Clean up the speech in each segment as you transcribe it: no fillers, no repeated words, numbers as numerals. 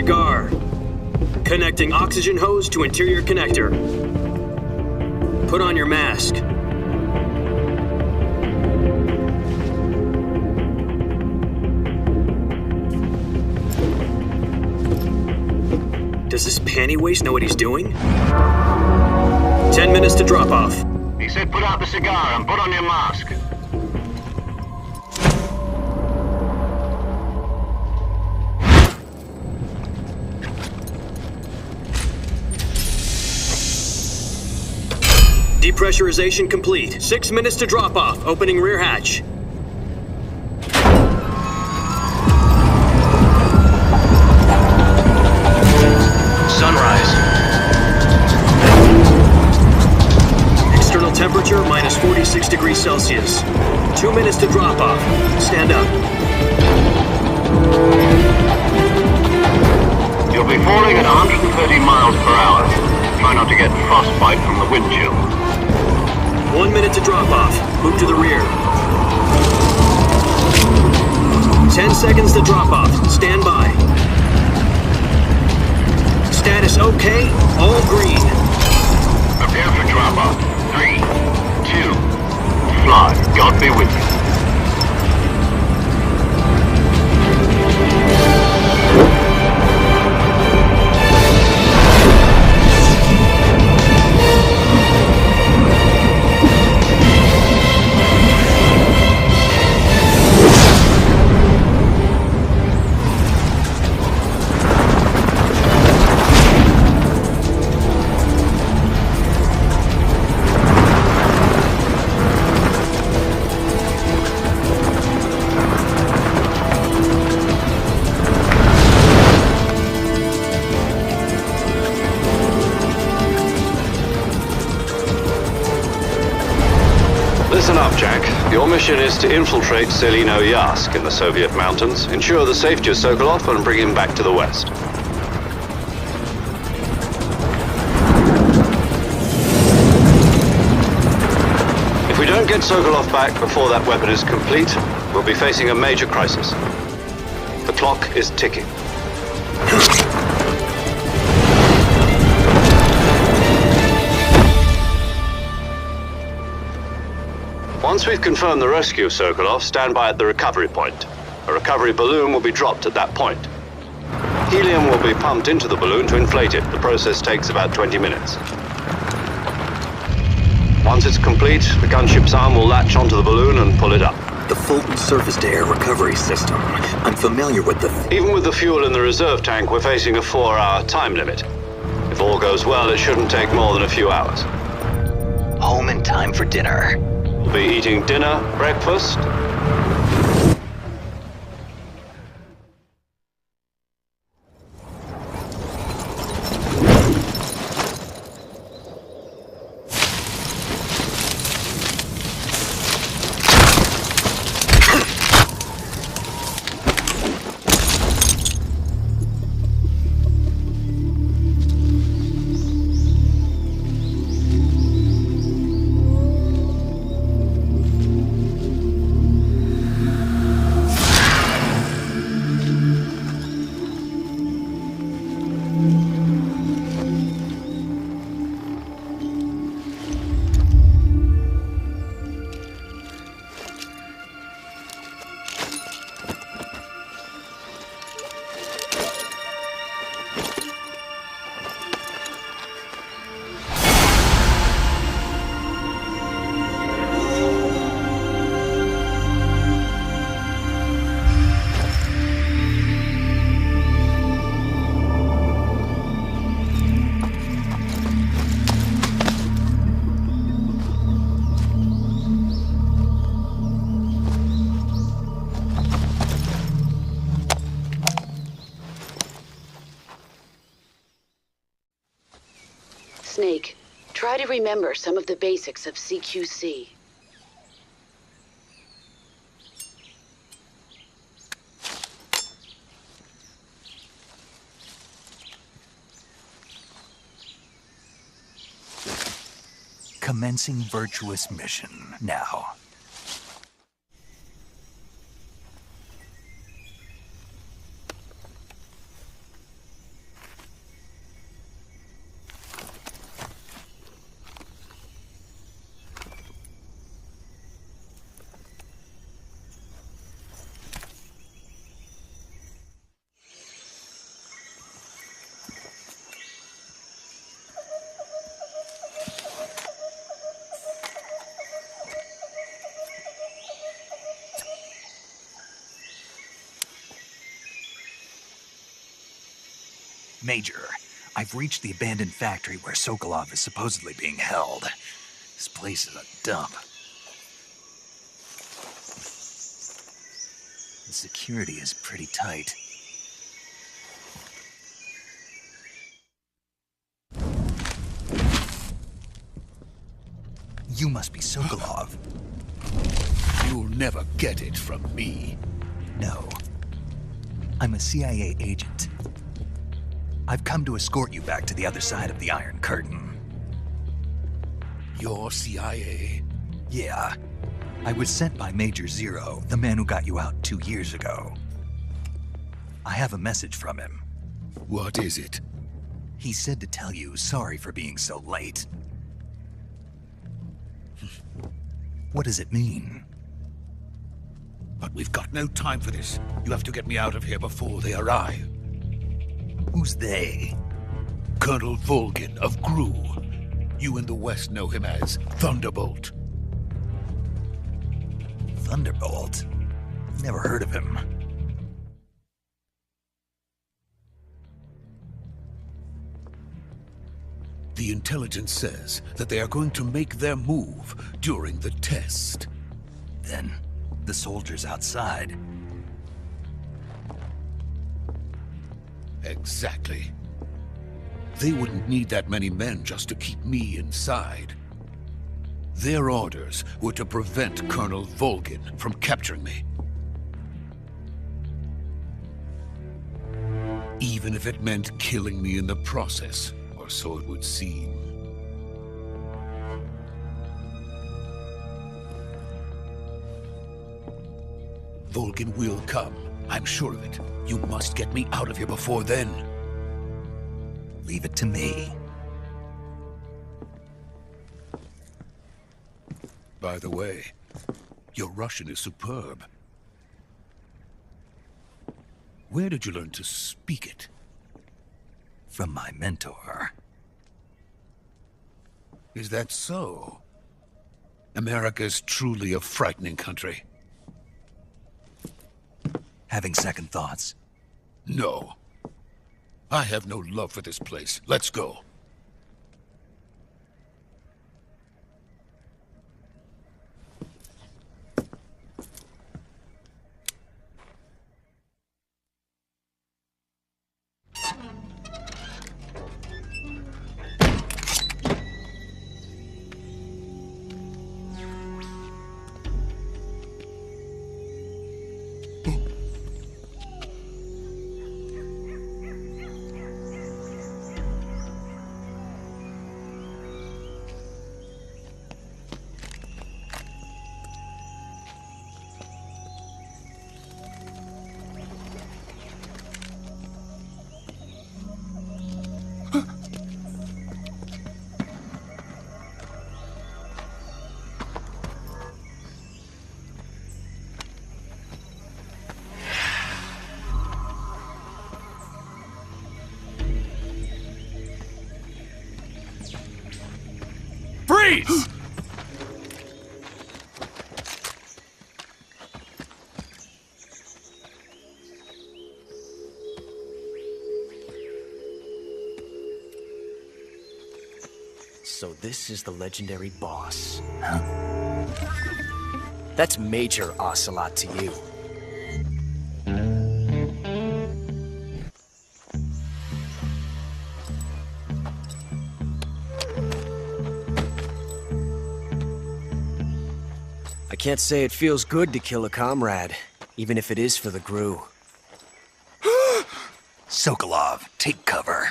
cigar. Connecting oxygen hose to interior connector. Put on your mask. Does this panty waste know what he's doing? 10 minutes to drop off. He said put out the cigar and put on your mask. Depressurization complete. 6 minutes to drop off. Opening rear hatch. Sunrise. External temperature minus 46 degrees Celsius. 2 minutes to drop off. Stand up. You'll be falling at 130 miles per hour. Try not to get frostbite from the wind chill. 1 minute to drop off. Move to the rear. 10 seconds to drop off. Stand by. Status okay. All green. Prepare for drop off. 3, 2, fly. God be with you. Listen up, Jack. Your mission is to infiltrate Selino-Yask in the Soviet mountains, ensure the safety of Sokolov, and bring him back to the West. If we don't get Sokolov back before that weapon is complete, we'll be facing a major crisis. The clock is ticking. Once we've confirmed the rescue of Sokolov, stand by at the recovery point. A recovery balloon will be dropped at that point. Helium will be pumped into the balloon to inflate it. The process takes about 20 minutes. Once it's complete, the gunship's arm will latch onto the balloon and pull it up. The Fulton surface-to-air recovery system. I'm familiar with the... Even with the fuel in the reserve tank, we're facing a 4-hour time limit. If all goes well, it shouldn't take more than a few hours. Home in time for dinner. We'll be eating dinner, breakfast. Snake, try to remember some of the basics of CQC. Commencing virtuous mission now. Major, I've reached the abandoned factory where Sokolov is supposedly being held. This place is a dump. The security is pretty tight. You must be Sokolov. You'll never get it from me. No. I'm a CIA agent. I've come to escort you back to the other side of the Iron Curtain. You're CIA? Yeah. I was sent by Major Zero, the man who got you out 2 years ago. I have a message from him. What is it? He said to tell you sorry for being so late. What does it mean? But we've got no time for this. You have to get me out of here before they arrive. Who's they? Colonel Volgin of GRU. You in the West know him as Thunderbolt. Thunderbolt? Never heard of him. The intelligence says that they are going to make their move during the test. Then, the soldiers outside. Exactly. They wouldn't need that many men just to keep me inside. Their orders were to prevent Colonel Volgin from capturing me. Even if it meant killing me in the process, or so it would seem. Volgin will come. I'm sure of it. You must get me out of here before then. Leave it to me. By the way, your Russian is superb. Where did you learn to speak it? From my mentor. Is that so? America's truly a frightening country. Having second thoughts? No. I have no love for this place. Let's go. Freeze! So this is the legendary boss. Huh? That's Major Ocelot to you. I can't say it feels good to kill a comrade, even if it is for the GRU. Sokolov, take cover.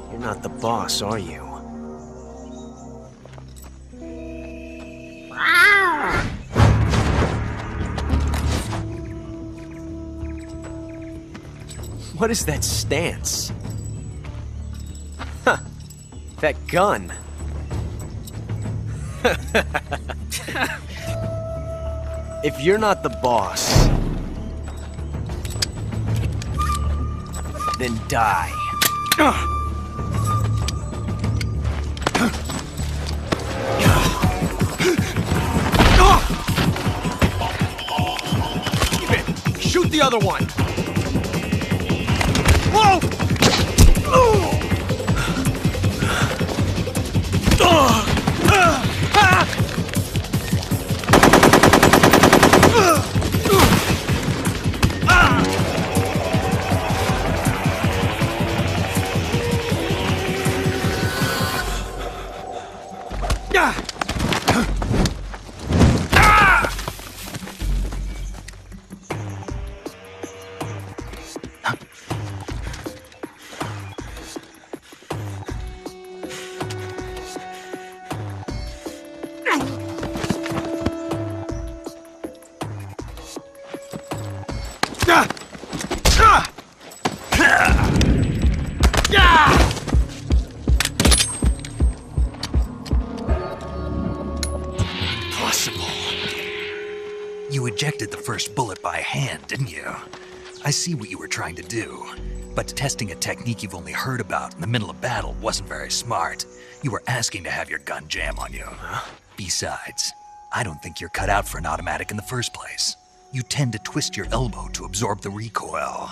You're not the boss, are you? What is that stance? Huh. That gun. If you're not the boss, then die. the other one! Whoa! You ejected the first bullet by hand, didn't you? I see what you were trying to do, but testing a technique you've only heard about in the middle of battle wasn't very smart. You were asking to have your gun jam on you. Besides, I don't think you're cut out for an automatic in the first place. You tend to twist your elbow to absorb the recoil.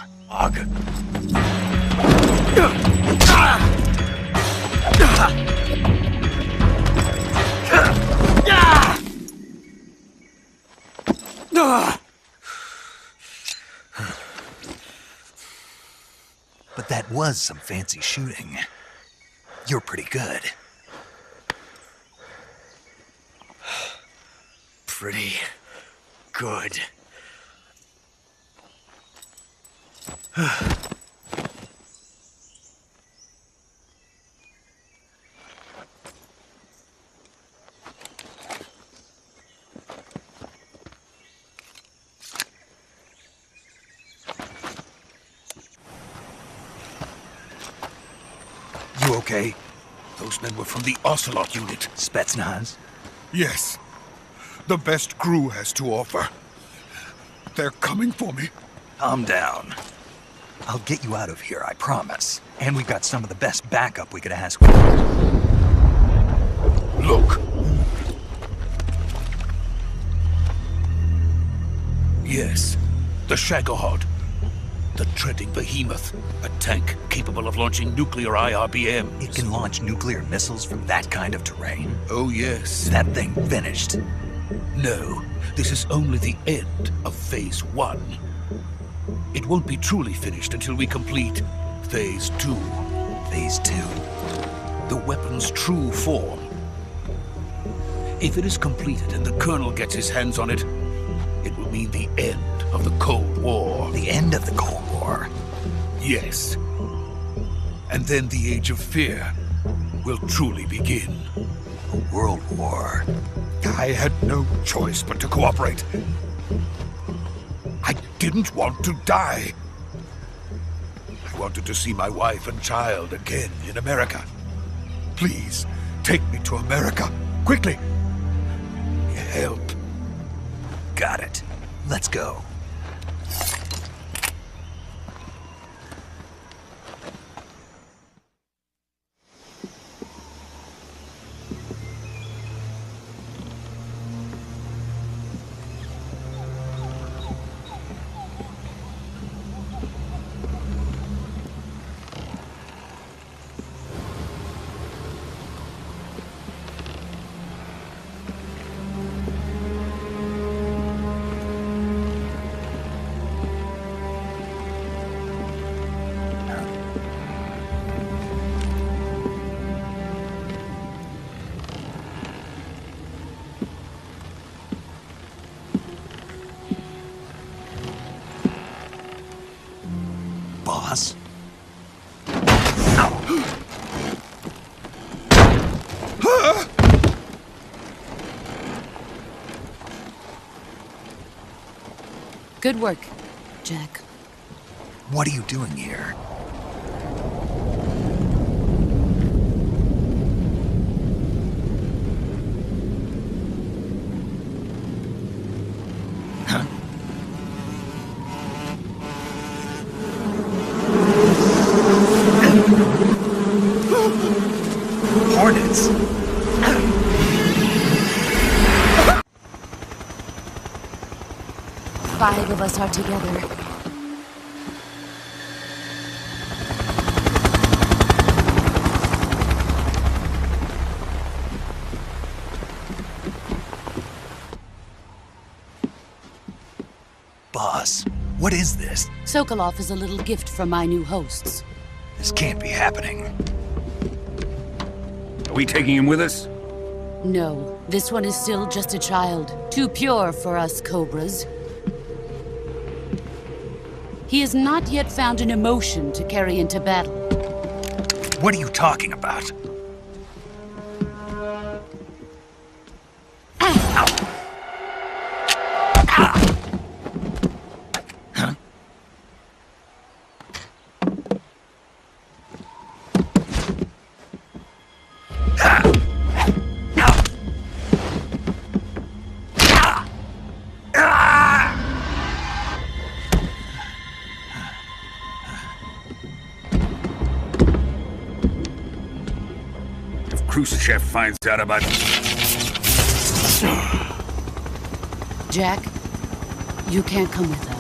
But that was some fancy shooting. You're pretty good. Pretty good. You okay? Those men were from the Ocelot unit. Spetsnaz? Yes. The best crew has to offer. They're coming for me. Calm down. I'll get you out of here, I promise. And we've got some of the best backup we could ask for. Look. Yes, the Shagohod. The treading behemoth. A tank capable of launching nuclear IRBMs. It can launch nuclear missiles from that kind of terrain? Oh, yes. Is that thing finished? No, this is only the end of Phase 1. It won't be truly finished until we complete Phase 2. Phase 2? The weapon's true form. If it is completed and the Colonel gets his hands on it, it will mean the end of the Cold War. The end of the Cold War? Yes. And then the Age of Fear will truly begin. A world war? I had no choice but to cooperate. I didn't want to die. I wanted to see my wife and child again in America. Please, take me to America. Quickly. Help. Got it. Let's go. Boss? Good work, Jack. What are you doing here? Hornets! 5 of us are together. Boss, what is this? Sokolov is a little gift from my new hosts. This can't be happening. Are we taking him with us? No, this one is still just a child. Too pure for us Cobras. He has not yet found an emotion to carry into battle. What are you talking about? Khrushchev finds out about... Jack, you can't come with us.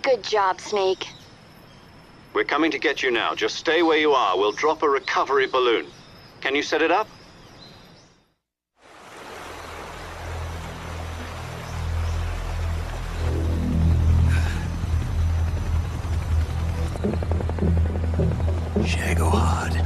Good job, Snake. We're coming to get you now. Just stay where you are. We'll drop a recovery balloon. Can you set it up? Shagohod.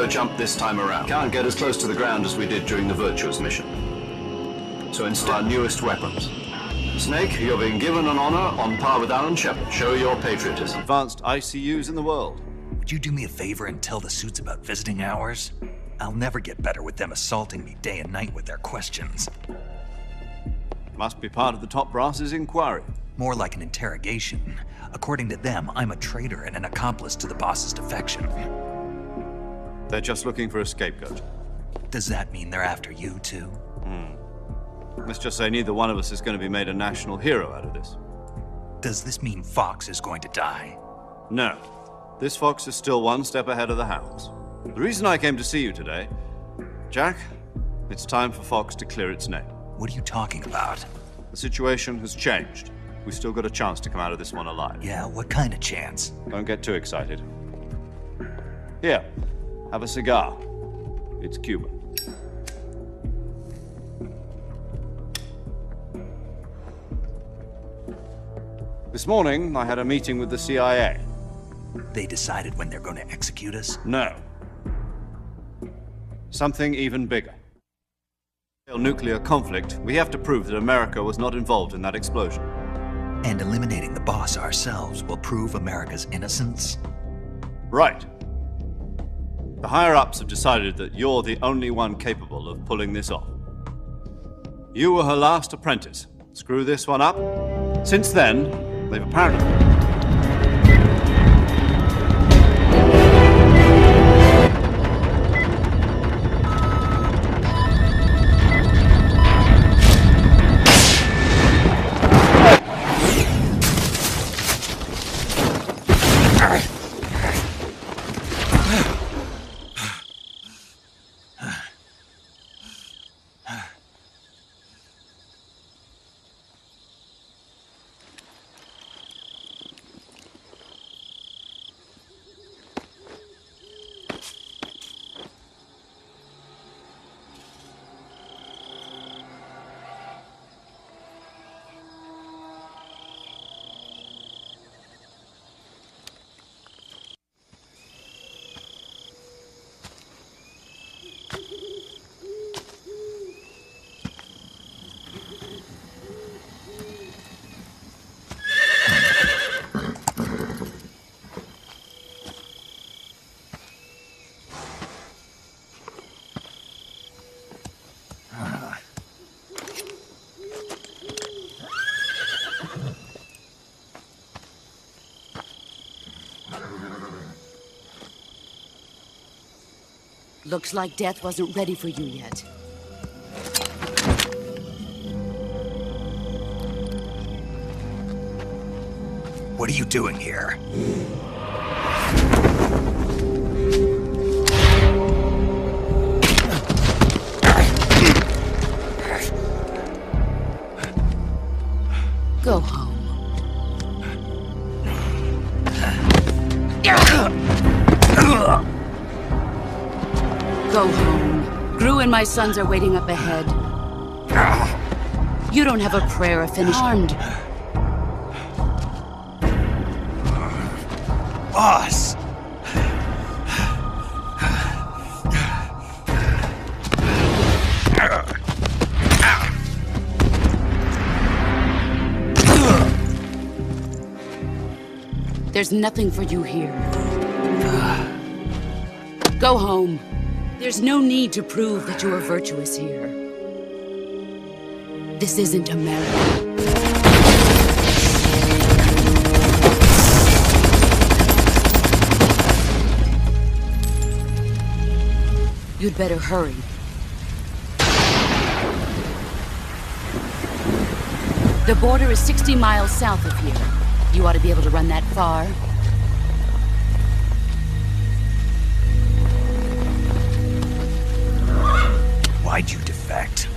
Jump this time around. Can't get as close to the ground as we did during the Virtuous mission. So instead, our newest weapons. Snake, you're being given an honor on par with Alan Shepard. Show your patriotism. Advanced ICUs in the world. Would you do me a favor and tell the suits about visiting hours? I'll never get better with them assaulting me day and night with their questions. Must be part of the top brass's inquiry. More like an interrogation. According to them, I'm a traitor and an accomplice to the boss's defection. They're just looking for a scapegoat. Does that mean they're after you, too? Let's just say neither one of us is going to be made a national hero out of this. Does this mean Fox is going to die? No. This fox is still one step ahead of the hounds. The reason I came to see you today, Jack, it's time for Fox to clear its name. What are you talking about? The situation has changed. We've still got a chance to come out of this one alive. Yeah, what kind of chance? Don't get too excited. Here, have a cigar. It's Cuban. This morning, I had a meeting with the CIA. They decided when they're going to execute us? No. Something even bigger. Nuclear conflict, we have to prove that America was not involved in that explosion. And eliminating the boss ourselves will prove America's innocence? Right. The higher-ups have decided that you're the only one capable of pulling this off. You were her last apprentice. Screw this one up. Since then, they've apparently... Looks like death wasn't ready for you yet. What are you doing here? Go home. Go home. Gru and my sons are waiting up ahead. You don't have a prayer or finish armed. Boss! There's nothing for you here. Go home. There's no need to prove that you are virtuous here. This isn't America. You'd better hurry. The border is 60 miles south of here. You ought to be able to run that far. Why'd you defect?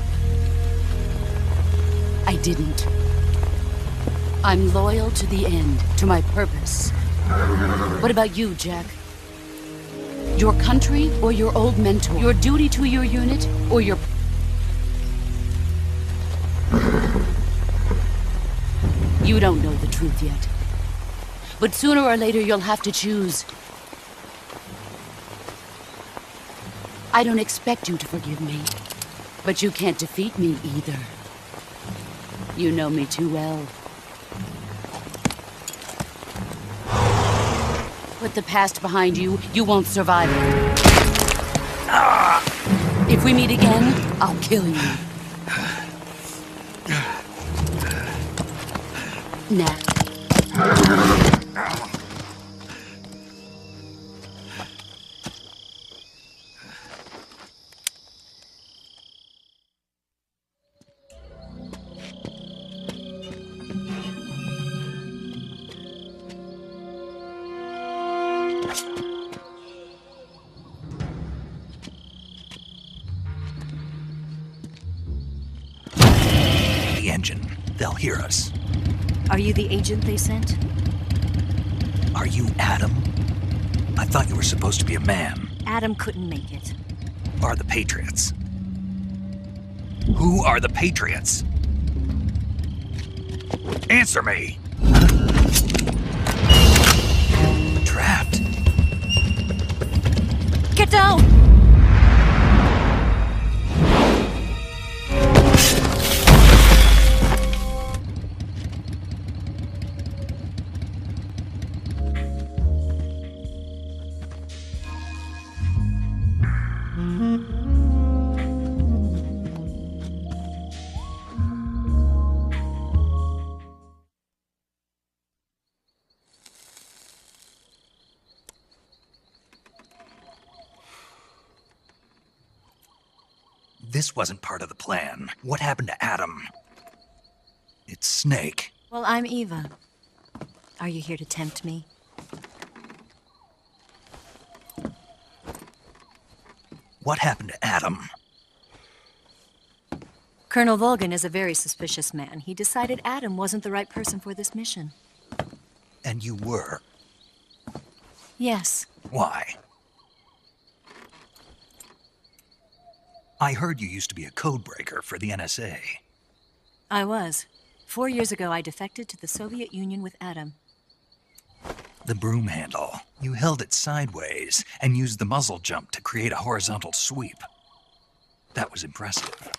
I didn't. I'm loyal to the end, to my purpose. What about you, Jack? Your country or your old mentor? Your duty to your unit or your... You don't know the truth yet. But sooner or later you'll have to choose. I don't expect you to forgive me, but you can't defeat me either. You know me too well. Put the past behind you, you won't survive it. If we meet again, I'll kill you. Now. The engine. They'll hear us. Are you the agent they sent? Are you Adam? I thought you were supposed to be a man. Adam couldn't make it. Are the Patriots? Who are the Patriots? Answer me! Trapped. Get down! This wasn't part of the plan. What happened to Adam? It's Snake. Well, I'm Eva. Are you here to tempt me? What happened to Adam? Colonel Volgan is a very suspicious man. He decided Adam wasn't the right person for this mission. And you were? Yes. Why? I heard you used to be a codebreaker for the NSA. I was. 4 years ago, I defected to the Soviet Union with Adam. The broom handle. You held it sideways and used the muzzle jump to create a horizontal sweep. That was impressive.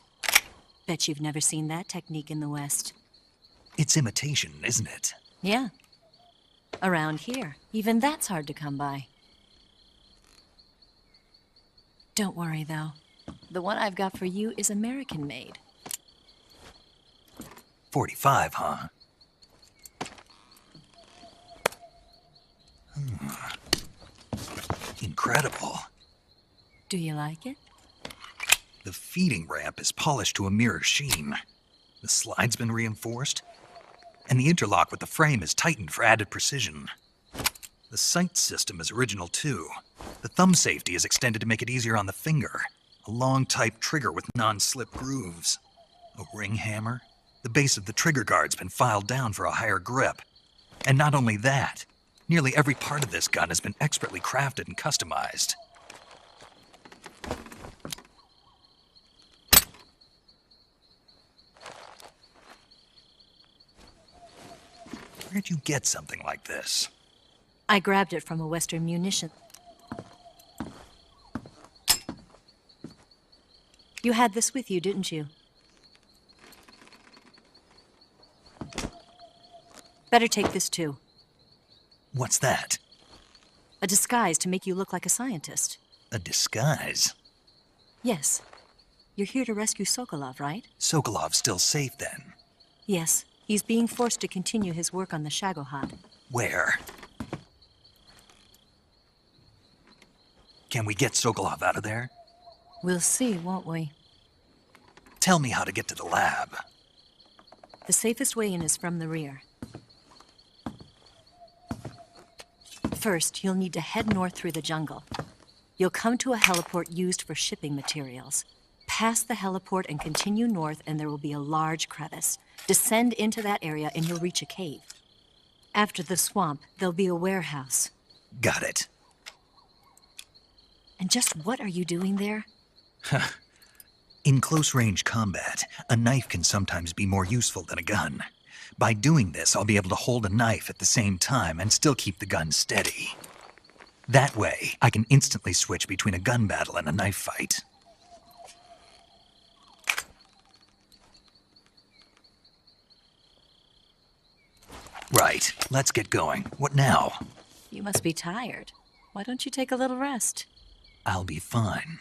Bet you've never seen that technique in the West. It's imitation, isn't it? Yeah. Around here, even that's hard to come by. Don't worry, though. The one I've got for you is American-made. 45, huh? Incredible. Do you like it? The feeding ramp is polished to a mirror sheen. The slide's been reinforced, and the interlock with the frame is tightened for added precision. The sight system is original too. The thumb safety is extended to make it easier on the finger. A long type trigger with non-slip grooves. A ring hammer. The base of the trigger guard's been filed down for a higher grip. And not only that, nearly every part of this gun has been expertly crafted and customized. Where'd you get something like this? I grabbed it from a Western munition. You had this with you, didn't you? Better take this too. What's that? A disguise to make you look like a scientist. A disguise? Yes. You're here to rescue Sokolov, right? Sokolov's still safe then? Yes. He's being forced to continue his work on the Shagohod. Where? Can we get Sokolov out of there? We'll see, won't we? Tell me how to get to the lab. The safest way in is from the rear. First, you'll need to head north through the jungle. You'll come to a heliport used for shipping materials. Pass the heliport and continue north, and there will be a large crevice. Descend into that area and you'll reach a cave. After the swamp, there'll be a warehouse. Got it. And just what are you doing there? In close-range combat, a knife can sometimes be more useful than a gun. By doing this, I'll be able to hold a knife at the same time and still keep the gun steady. That way, I can instantly switch between a gun battle and a knife fight. Right, let's get going. What now? You must be tired. Why don't you take a little rest? I'll be fine.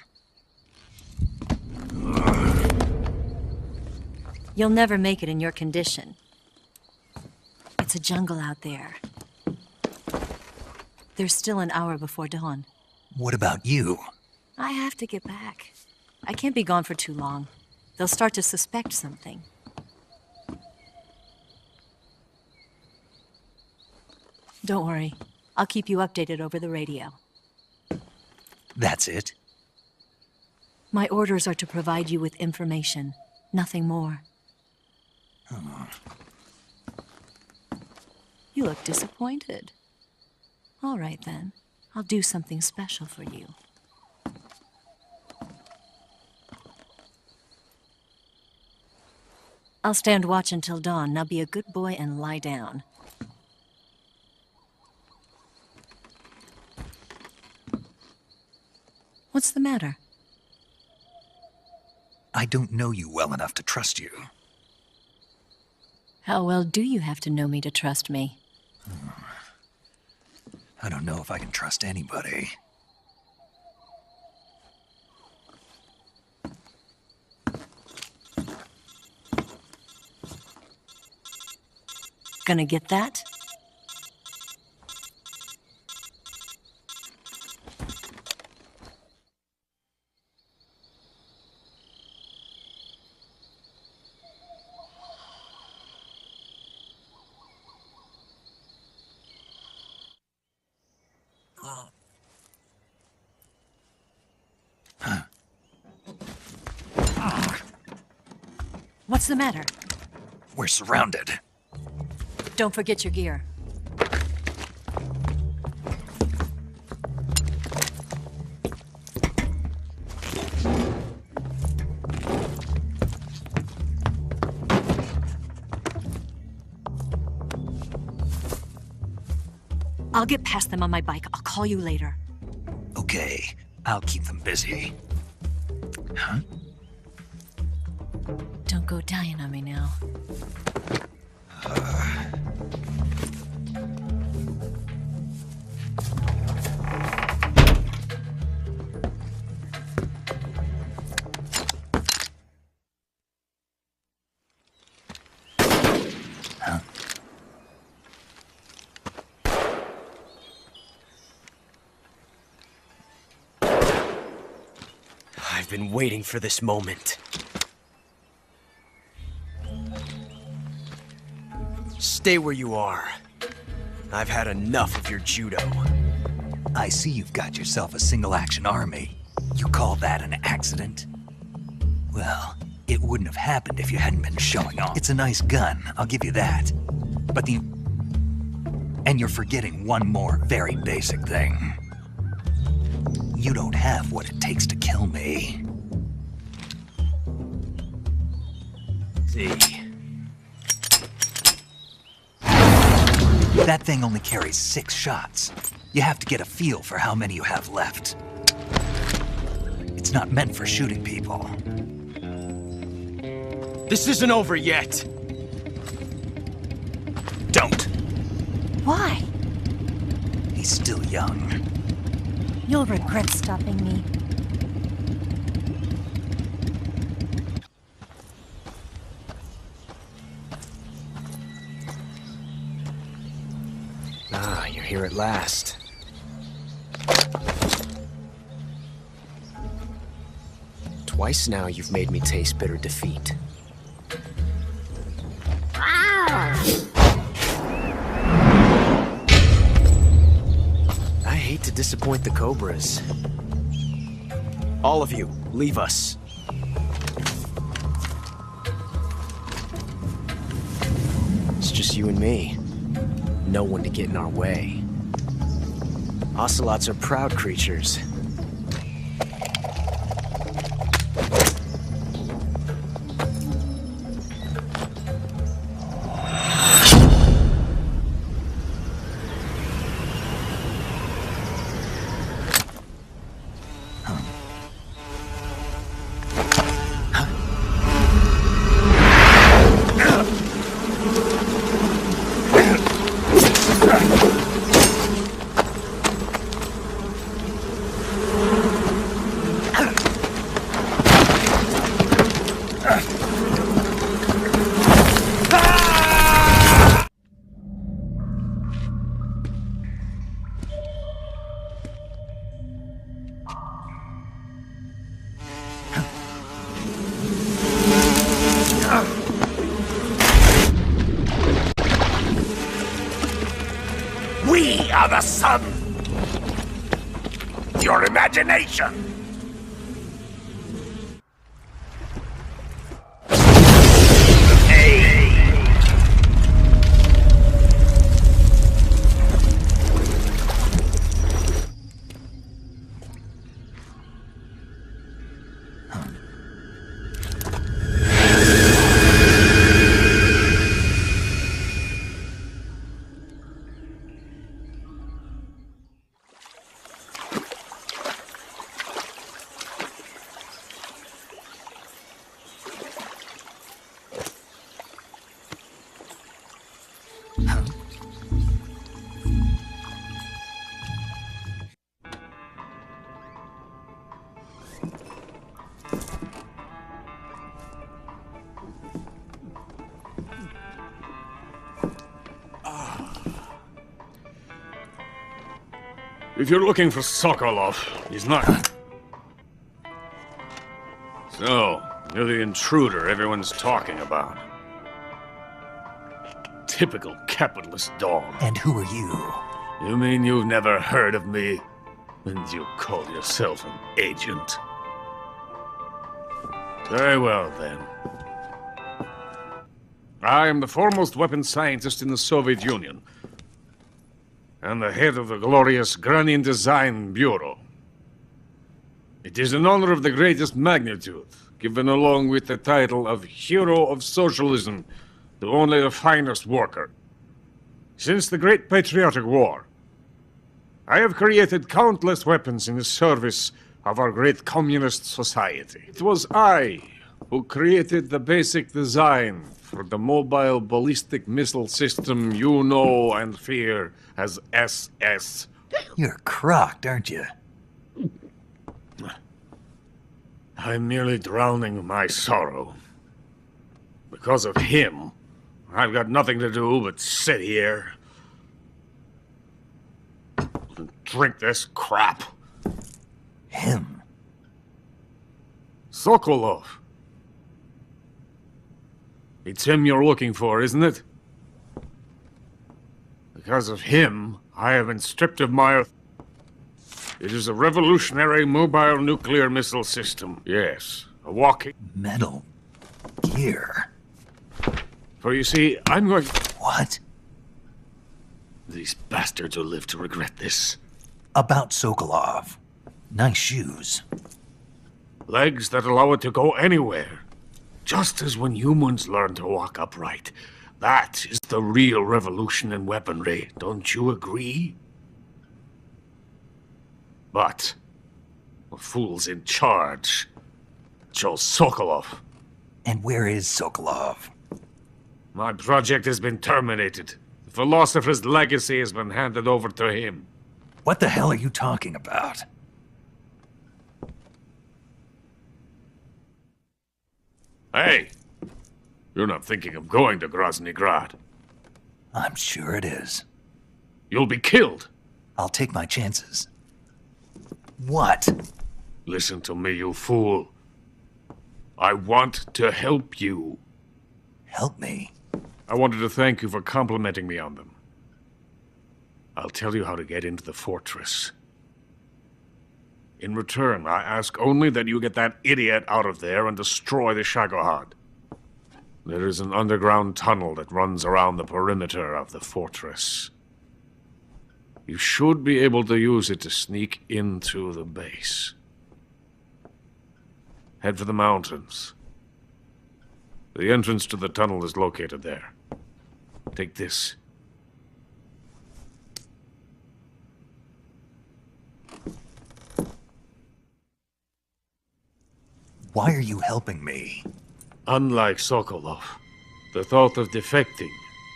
You'll never make it in your condition. It's a jungle out there. There's still an hour before dawn. What about you? I have to get back. I can't be gone for too long. They'll start to suspect something. Don't worry. I'll keep you updated over the radio. That's it? My orders are to provide you with information. Nothing more. Oh. You look disappointed. All right, then. I'll do something special for you. I'll stand watch until dawn. Now be a good boy and lie down. What's the matter? I don't know you well enough to trust you. How well do you have to know me to trust me? I don't know if I can trust anybody. Gonna get that? What's the matter? We're surrounded. Don't forget your gear. I'll get past them on my bike. I'll call you later. Okay, I'll keep them busy. Huh? Don't go dying on me now. I've been waiting for this moment. Stay where you are. I've had enough of your judo. I see you've got yourself a single-action army. You call that an accident? Well, it wouldn't have happened if you hadn't been showing off. It's a nice gun, I'll give you that. But the... And you're forgetting one more very basic thing. You don't have what it takes to kill me. See. That thing only carries 6 shots. You have to get a feel for how many you have left. It's not meant for shooting people. This isn't over yet. Don't. Why? He's still young. You'll regret stopping me. Ah, you're here at last. Twice now you've made me taste bitter defeat. I hate to disappoint the Cobras. All of you, leave us. It's just you and me. No one to get in our way. Ocelots are proud creatures. father's son. Your imagination. If you're looking for Sokolov, he's not. So, you're the intruder everyone's talking about. Typical capitalist dog. And who are you? You mean you've never heard of me? And you call yourself an agent? Very well, then. I am the foremost weapons scientist in the Soviet Union, and the head of the glorious Granin Design Bureau. It is an honor of the greatest magnitude, given along with the title of Hero of Socialism to only the finest worker. Since the Great Patriotic War, I have created countless weapons in the service of our great communist society. It was I who created the basic design for the mobile ballistic missile system you know and fear as SS. You're crocked, aren't you? I'm merely drowning my sorrow. Because of him, I've got nothing to do but sit here and drink this crap. Him? Sokolov. It's him you're looking for, isn't it? Because of him, I have been stripped of my... It is a revolutionary mobile nuclear missile system. Yes, a walking... Metal gear. For you see, I'm going... What? These bastards will live to regret this. About Sokolov. Nice shoes. Legs that allow it to go anywhere. Just as when humans learn to walk upright. That is the real revolution in weaponry, don't you agree? But the fool's in charge. Chose Sokolov. And where is Sokolov? My project has been terminated. The philosopher's legacy has been handed over to him. What the hell are you talking about? Hey! You're not thinking of going to Grozny Grad. I'm sure it is. You'll be killed. I'll take my chances. What? Listen to me, you fool. I want to help you. Help me? I wanted to thank you for complimenting me on them. I'll tell you how to get into the fortress. In return, I ask only that you get that idiot out of there and destroy the Shagohod. There is an underground tunnel that runs around the perimeter of the fortress. You should be able to use it to sneak into the base. Head for the mountains. The entrance to the tunnel is located there. Take this. Why are you helping me? Unlike Sokolov, the thought of defecting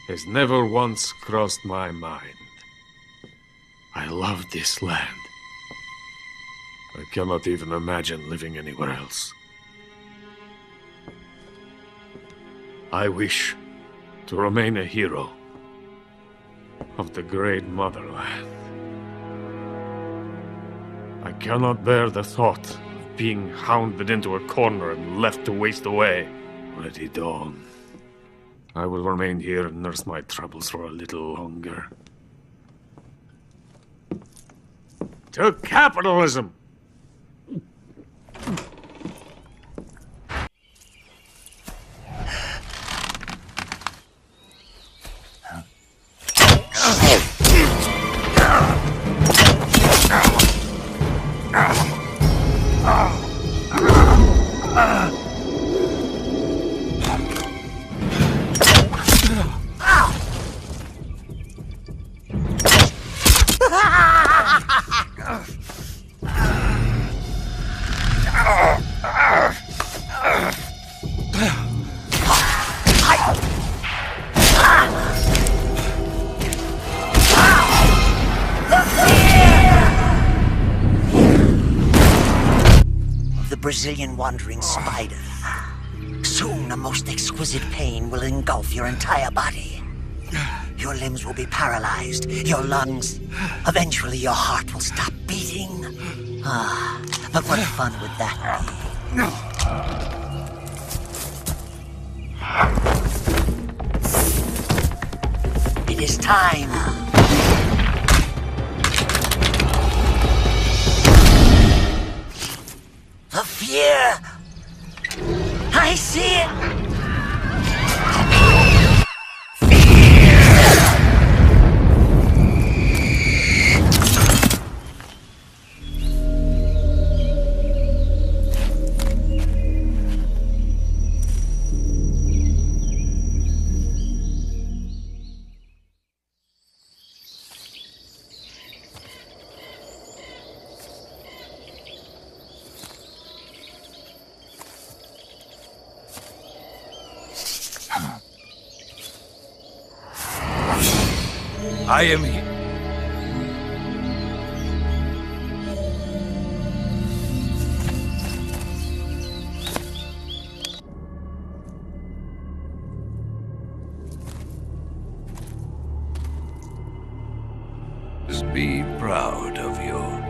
has never once crossed my mind. I love this land. I cannot even imagine living anywhere else. I wish to remain a hero of the great motherland. I cannot bear the thought of being hounded into a corner and left to waste away. Ready, Dawn. I will remain here and nurse my troubles for a little longer. To capitalism! Brazilian wandering spider. Soon a most exquisite pain will engulf your entire body. Your limbs will be paralyzed, your lungs. Eventually your heart will stop beating. Ah, but what fun would that be? It is time. The fear! I see it! I am here. Just be proud of you.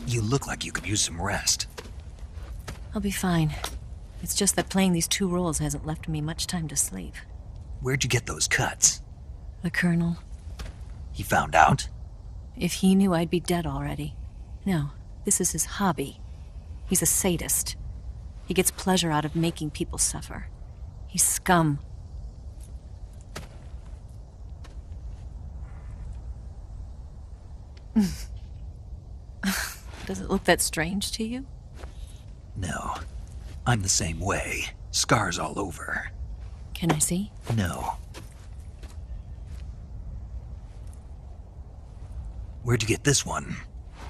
You look like you could use some rest. I'll be fine. It's just that playing these two roles hasn't left me much time to sleep. Where'd you get those cuts? The Colonel. He found out? If he knew, I'd be dead already. No, this is his hobby. He's a sadist. He gets pleasure out of making people suffer. He's scum. Does it look that strange to you? No. I'm the same way. Scars all over. Can I see? No. Where'd you get this one?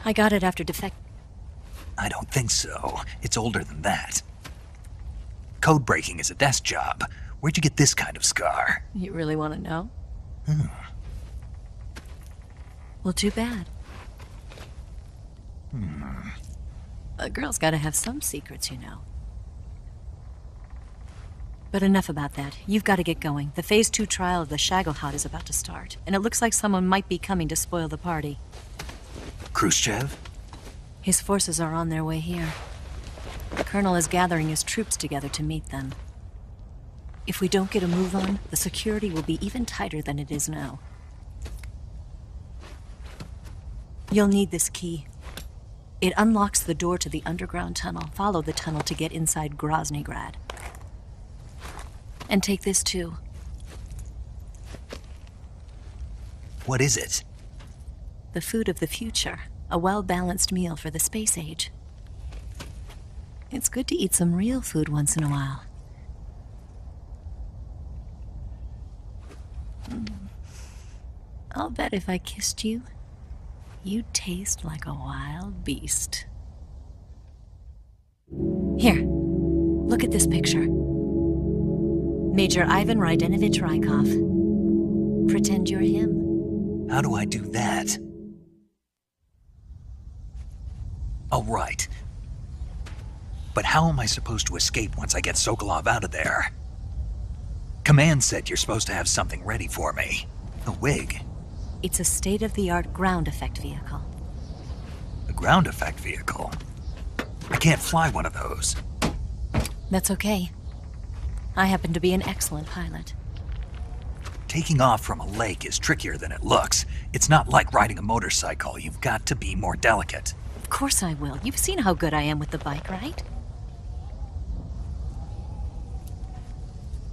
I got it after defect. I don't think so. It's older than that. Code breaking is a desk job. Where'd you get this kind of scar? You really want to know? Well, too bad. A girl's gotta have some secrets, you know. But enough about that. You've got to get going. The Phase 2 trial of the Shagelhot is about to start, and it looks like someone might be coming to spoil the party. Khrushchev? His forces are on their way here. The Colonel is gathering his troops together to meet them. If we don't get a move on, the security will be even tighter than it is now. You'll need this key. It unlocks the door to the underground tunnel. Follow the tunnel to get inside Groznygrad. And take this too. What is it? The food of the future. A well-balanced meal for the space age. It's good to eat some real food once in a while. I'll bet if I kissed you, you'd taste like a wild beast. Here, look at this picture. Major Ivan Rydenovich Rykov. Pretend you're him. How do I do that? Oh, right. But how am I supposed to escape once I get Sokolov out of there? Command said you're supposed to have something ready for me. A wig. It's a state-of-the-art ground effect vehicle. A ground effect vehicle? I can't fly one of those. That's okay. I happen to be an excellent pilot. Taking off from a lake is trickier than it looks. It's not like riding a motorcycle. You've got to be more delicate. Of course I will. You've seen how good I am with the bike, right?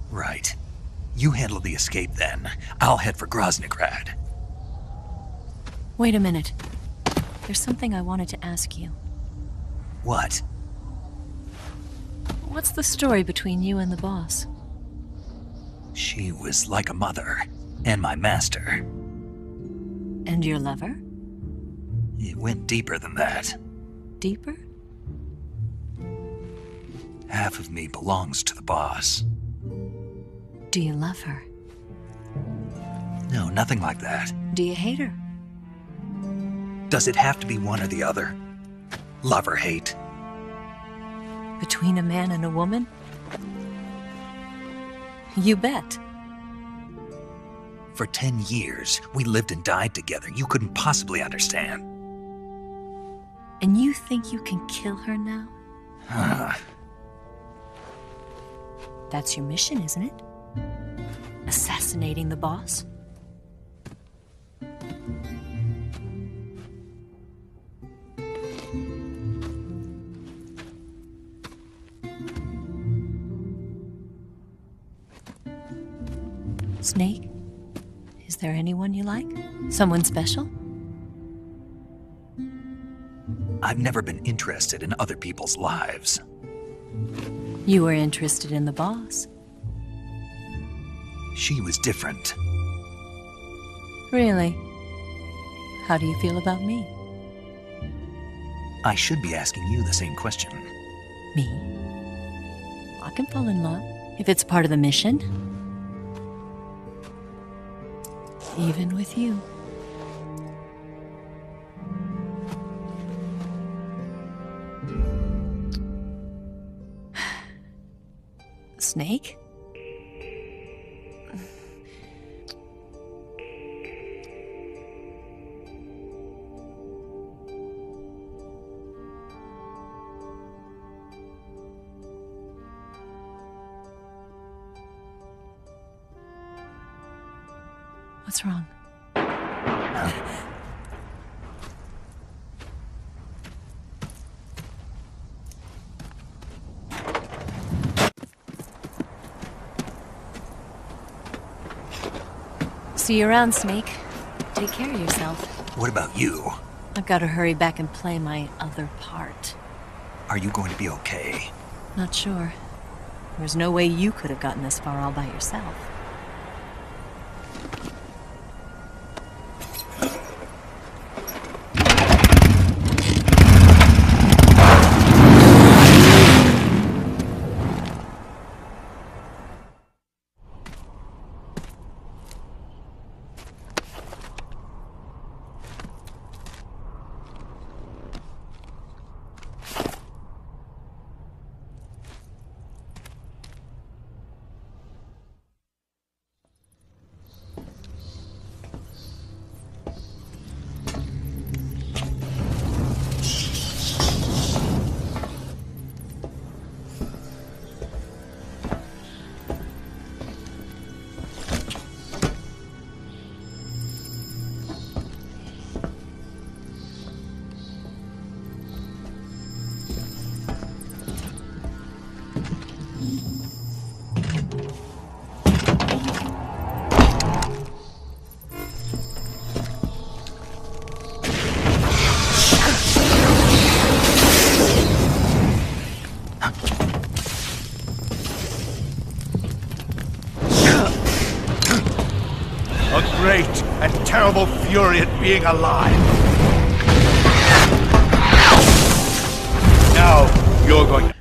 Right. You handle the escape then. I'll head for Groznygrad. Wait a minute. There's something I wanted to ask you. What? What's the story between you and the boss? She was like a mother, and my master. And your lover? It went deeper than that. Deeper? Half of me belongs to the boss. Do you love her? No, nothing like that. Do you hate her? Does it have to be one or the other? Love or hate? Between a man and a woman? You bet. For 10 years, we lived and died together. You couldn't possibly understand. And you think you can kill her now? That's your mission, isn't it? Assassinating the boss? Snake? Is there anyone you like? Someone special? I've never been interested in other people's lives. You were interested in the boss. She was different. Really? How do you feel about me? I should be asking you the same question. Me? I can fall in love if it's part of the mission. Even with you. Snake? What's wrong? See you around, Snake. Take care of yourself. What about you? I've got to hurry back and play my other part. Are you going to be okay? Not sure. There's no way you could have gotten this far all by yourself. Great and terrible fury at being alive. Now, you're going to...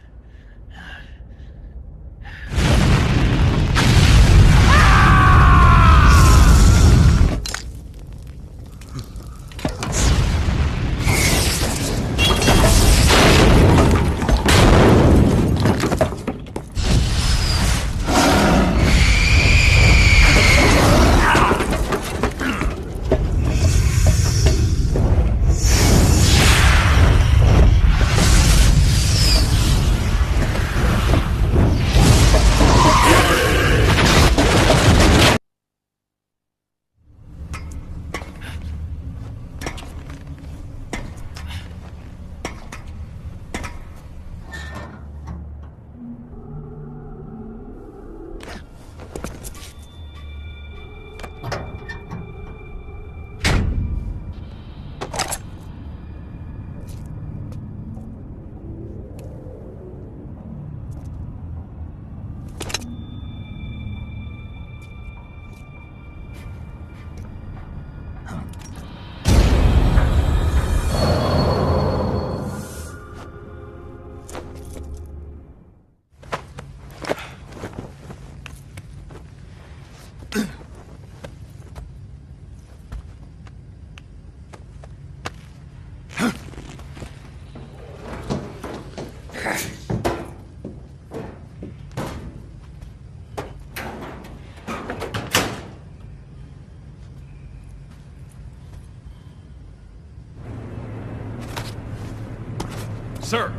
Sir!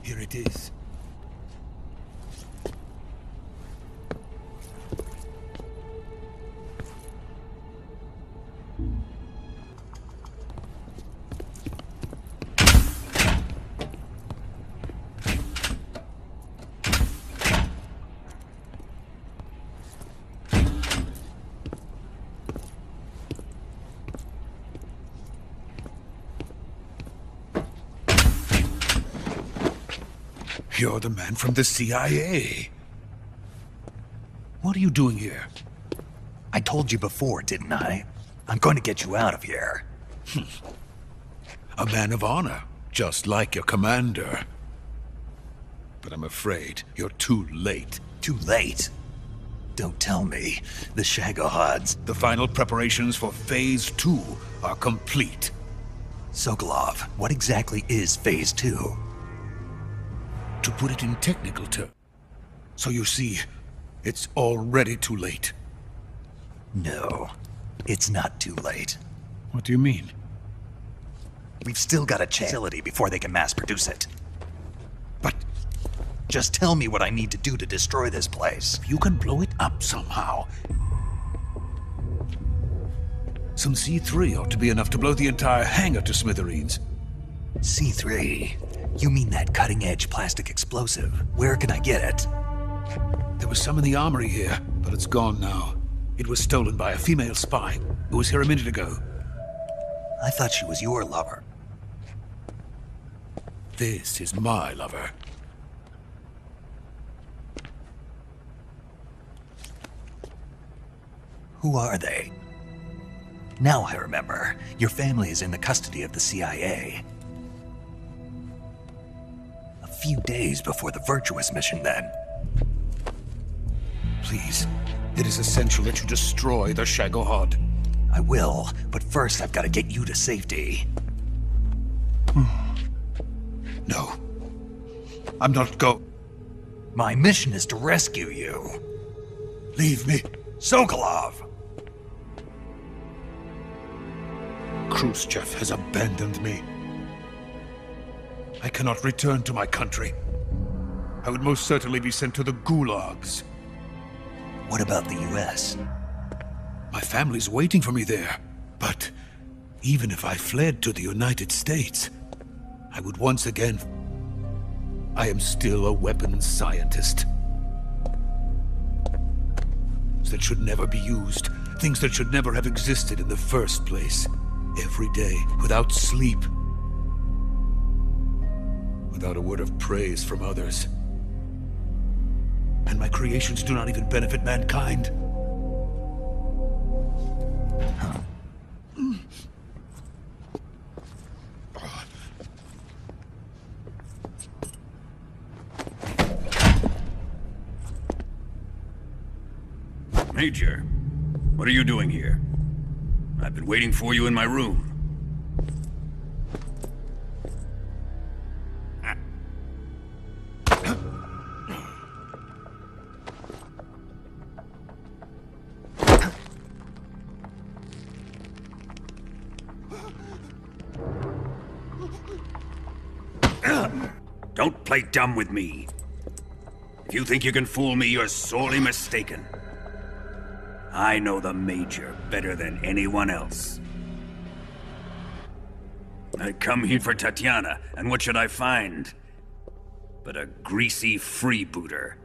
Here it is. You're the man from the CIA. What are you doing here? I told you before, didn't I? I'm going to get you out of here. A man of honor, just like your commander. But I'm afraid you're too late. Too late? Don't tell me. The Shagohods. The final preparations for Phase 2 are complete. Sokolov, what exactly is Phase 2? To put it in technical terms. So you see, it's already too late. No, it's not too late. What do you mean? We've still got a chance before they can mass produce it. But just tell me what I need to do to destroy this place. If you can blow it up somehow. Some C3 ought to be enough to blow the entire hangar to smithereens. C3? You mean that cutting-edge plastic explosive? Where can I get it? There was some in the armory here, but it's gone now. It was stolen by a female spy who was here a minute ago. I thought she was your lover. This is my lover. Who are they? Now I remember. Your family is in the custody of the CIA. A few days before the Virtuous mission, then. Please, it is essential that you destroy the Shagohod. I will, but first I've got to get you to safety. No. I'm not go. My mission is to rescue you. Leave me. Sokolov! Khrushchev has abandoned me. I cannot return to my country. I would most certainly be sent to the gulags. What about the US? My family's waiting for me there. But even if I fled to the United States, I would once again... I am still a weapons scientist. Things that should never be used. Things that should never have existed in the first place. Every day, without sleep. Without a word of praise from others. And my creations do not even benefit mankind. Major, what are you doing here? I've been waiting for you in my room. Don't play dumb with me. If you think you can fool me, you're sorely mistaken. I know the Major better than anyone else. I come here for Tatiana, and what should I find? But a greasy freebooter.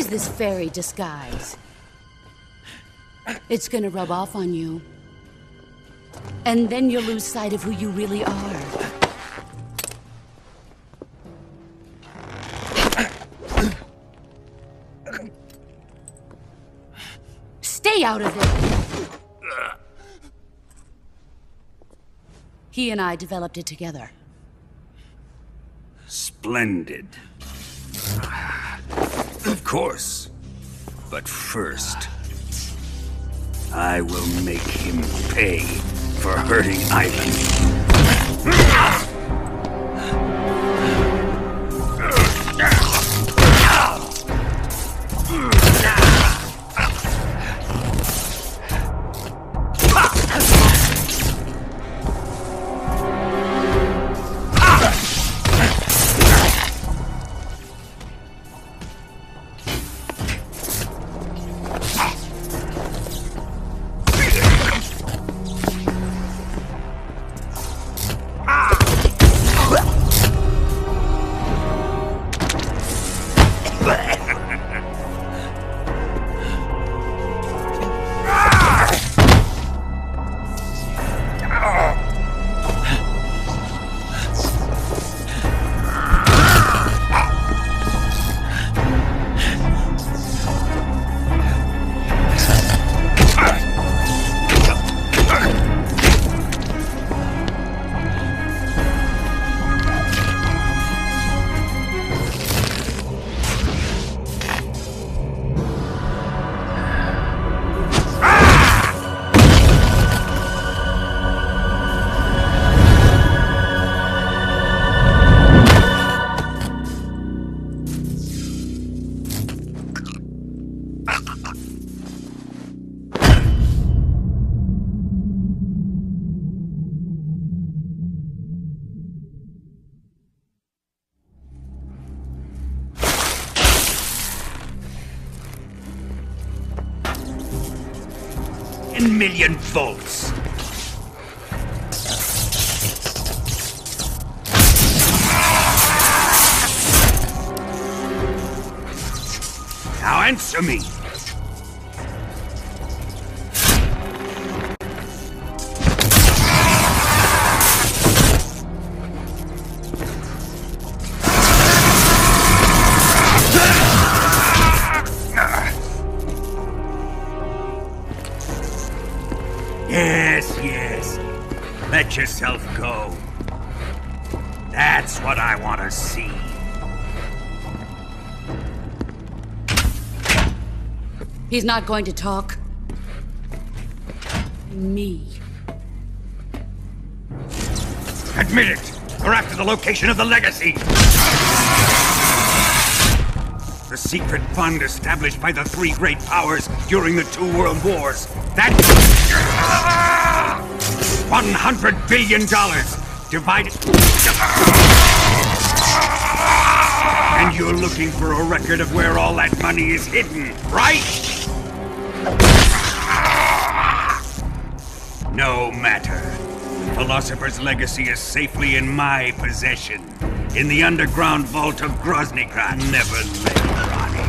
This fairy disguise. It's gonna rub off on you. And then you'll lose sight of who you really are. Stay out of it! He and I developed it together. Splendid. Of course. But first, I will make him pay for hurting Ivan. Million volts. Now answer me. Let yourself go. That's what I want to see. He's not going to talk. Me. Admit it! We're after the location of the legacy! The secret fund established by the three great powers during the 2 world wars. That... $100 billion divided... And you're looking for a record of where all that money is hidden, right? No matter. The Philosopher's legacy is safely in my possession. In the underground vault of Groznygrad. Never let Ronnie.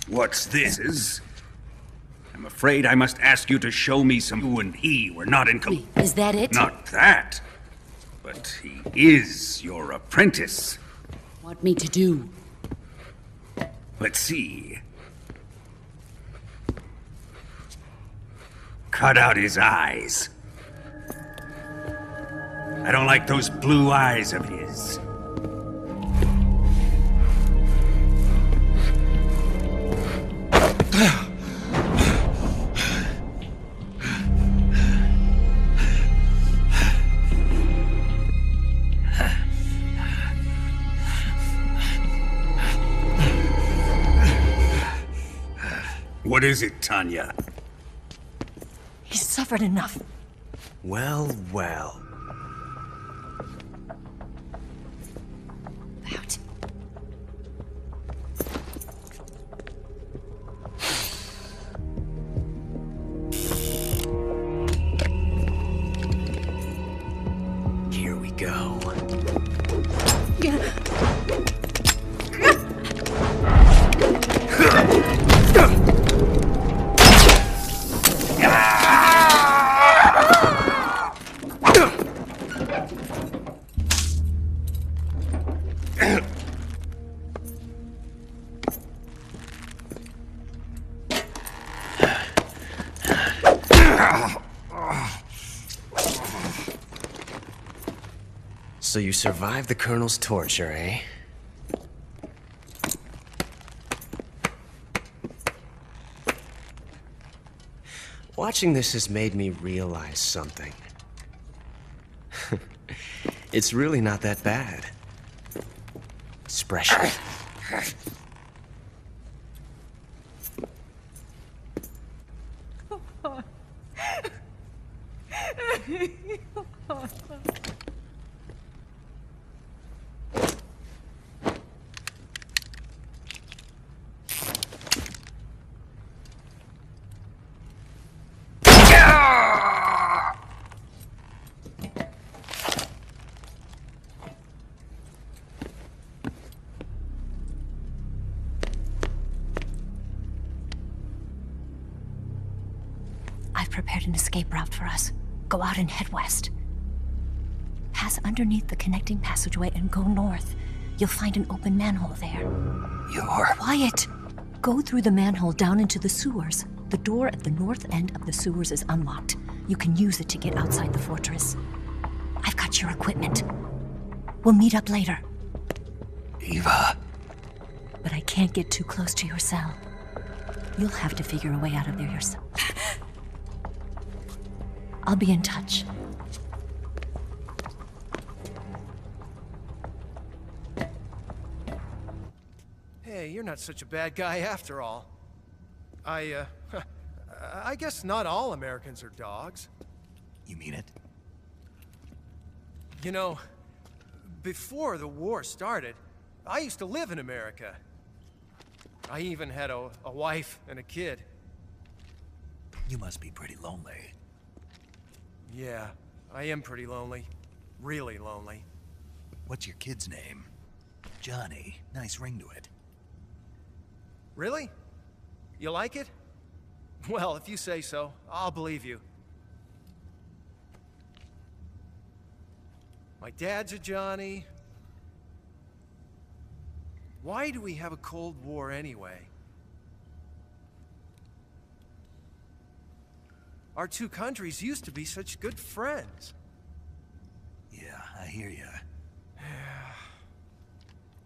What's this? I'm afraid I must ask you to show me some... You and he were not in... Is that it? Not that. But he is your apprentice. Want me to do? Let's see. Cut out his eyes. I don't like those blue eyes of his. What is it, Tanya? He's suffered enough. Well, well. Out. Here we go. Yeah. So you survived the Colonel's torture, eh? Watching this has made me realize something. It's really not that bad. Expression. I've prepared an escape route for us. Go out and head west. Pass underneath the connecting passageway and go north. You'll find an open manhole there. You're... Quiet! Go through the manhole down into the sewers. The door at the north end of the sewers is unlocked. You can use it to get outside the fortress. I've got your equipment. We'll meet up later. Eva. But I can't get too close to your cell. You'll have to figure a way out of there yourself. I'll be in touch. Hey, you're not such a bad guy after all. I guess not all Americans are dogs. You mean it? You know, before the war started, I used to live in America. I even had a wife and a kid. You must be pretty lonely. Yeah, I am pretty lonely. Really lonely. What's your kid's name? Johnny. Nice ring to it. Really? You like it? Well, if you say so, I'll believe you. My dad's a Johnny. Why do we have a Cold War anyway? Our two countries used to be such good friends. Yeah, I hear you.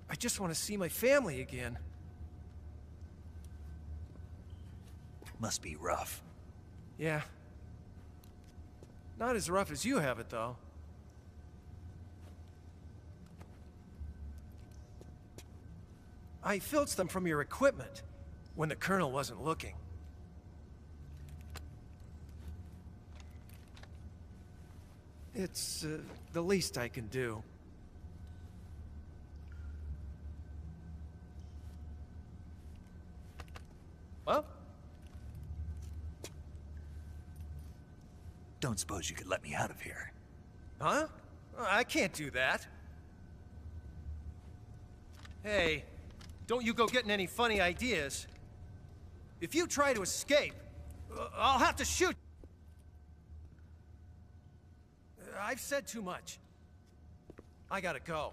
I just want to see my family again. Must be rough. Yeah. Not as rough as you have it, though. I filched them from your equipment when the Colonel wasn't looking. It's the least I can do. Well? Don't suppose you could let me out of here? Huh? I can't do that. Hey, don't you go getting any funny ideas. If you try to escape, I'll have to shoot. I've said too much. I gotta go.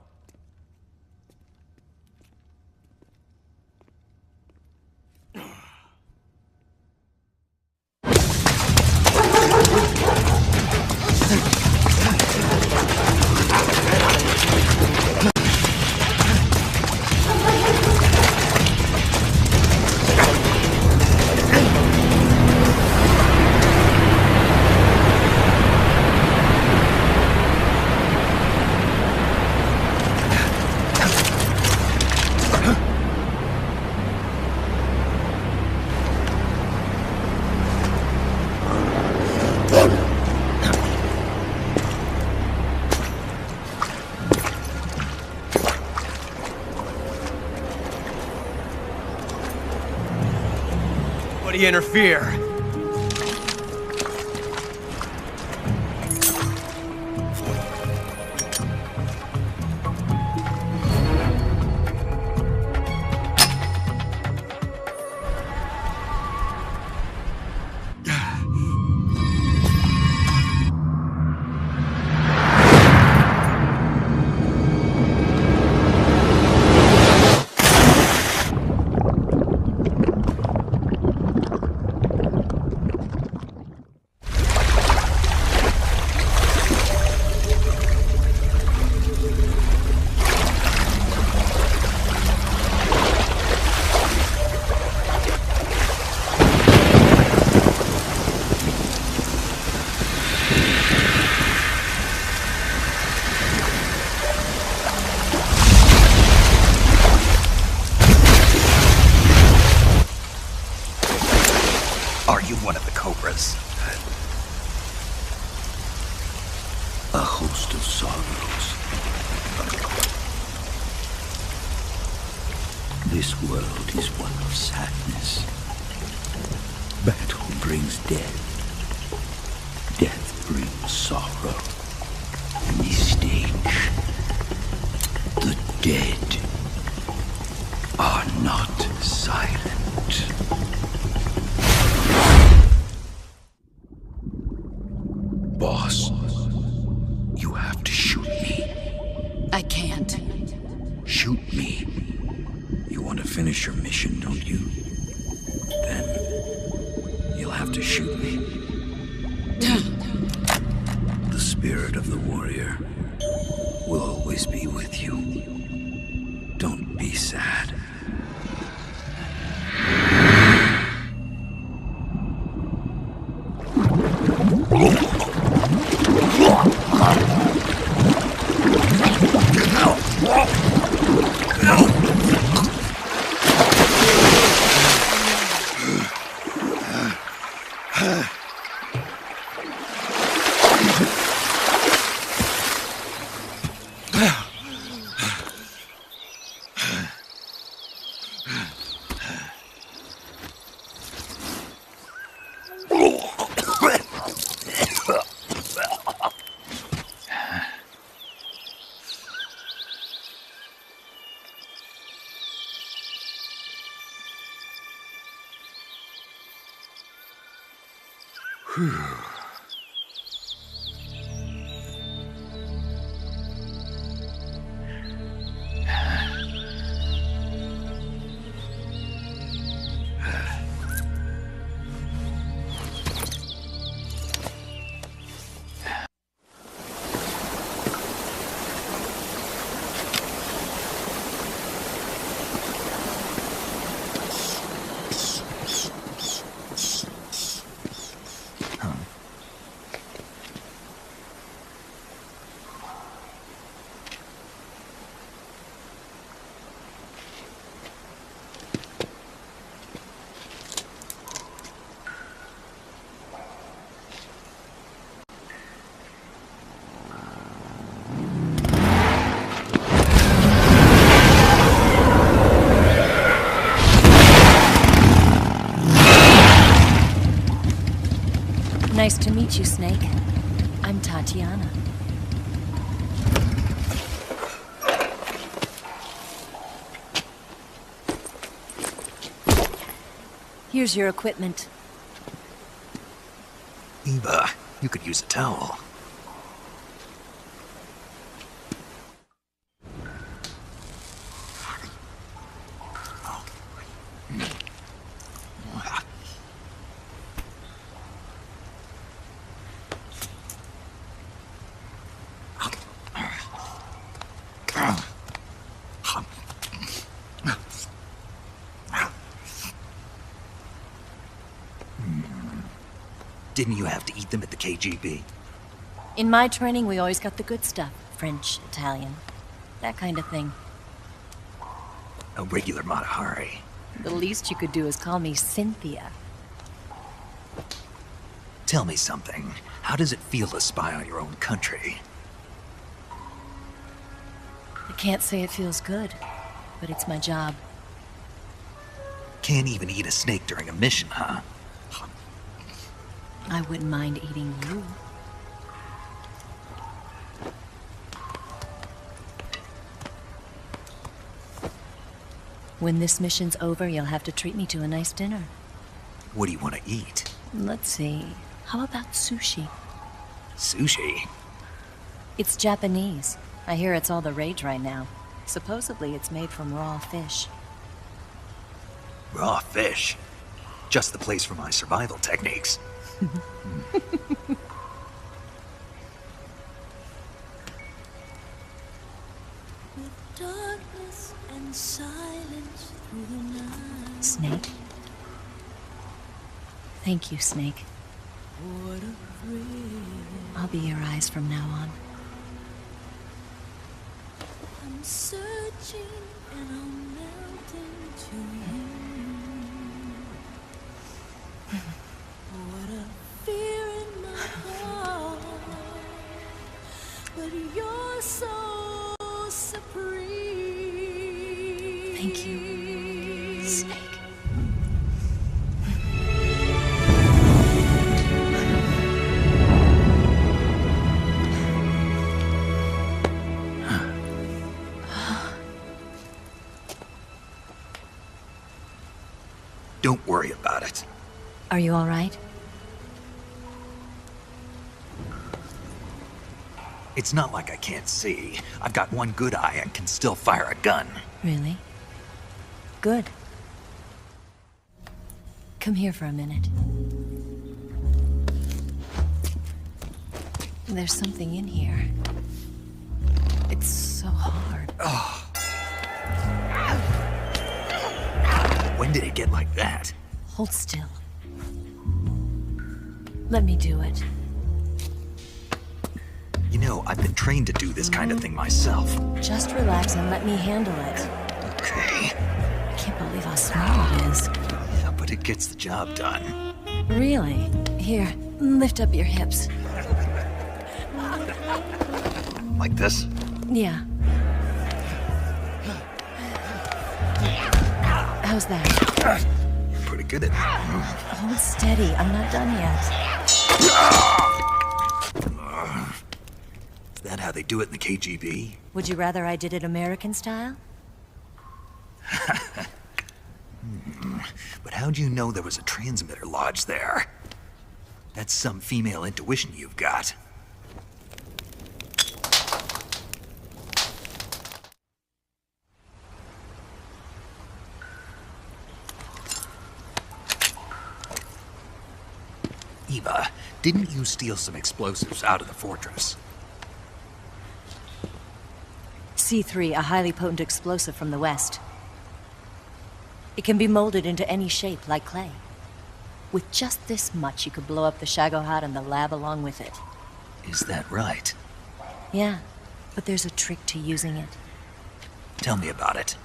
Interfere. This world is one of sadness. Battle brings death. Death brings sorrow. And this stage, the dead are not silent. Boss, you have to shoot me. I can't. Shoot me. You want to finish your mission, don't you? Then you'll have to shoot me. The spirit of the warrior will always be with you. Don't be sad. Nice to meet you, Snake. I'm Tatiana. Here's your equipment. Eva, you could use a towel. Didn't you have to eat them at the KGB? In my training, we always got the good stuff. French, Italian, that kind of thing. A regular Mata Hari. The least you could do is call me Cynthia. Tell me something. How does it feel to spy on your own country? I can't say it feels good, but it's my job. Can't even eat a snake during a mission, huh? I wouldn't mind eating you. When this mission's over, you'll have to treat me to a nice dinner. What do you want to eat? Let's see. How about sushi? Sushi? It's Japanese. I hear it's all the rage right now. Supposedly it's made from raw fish. Raw fish? Just the place for my survival techniques. Darkness and silence through the night. Snake? Thank you, Snake. What a thrill. I'll be your eyes from now on. I'm searching and I'm melting to you. What a fear in my heart. But you're so supreme. Thank you. Snake. Don't worry about it. Are you all right? It's not like I can't see. I've got one good eye and can still fire a gun. Really? Good. Come here for a minute. There's something in here. It's so hard. Oh. When did it get like that? Hold still. Let me do it. You know, I've been trained to do this kind of thing myself. Just relax and let me handle it. Okay. I can't believe how small it is. Yeah, but it gets the job done. Really? Here, lift up your hips. Like this? Yeah. How's that? Pretty good at it. Hold steady. I'm not done yet. Is that how they do it in the KGB? Would you rather I did it American style? But how'd you know there was a transmitter lodged there? That's some female intuition you've got. Eva, didn't you steal some explosives out of the fortress? C3, a highly potent explosive from the west. It can be molded into any shape, like clay. With just this much, you could blow up the Shagohod and the lab along with it. Is that right? Yeah, but there's a trick to using it. Tell me about it.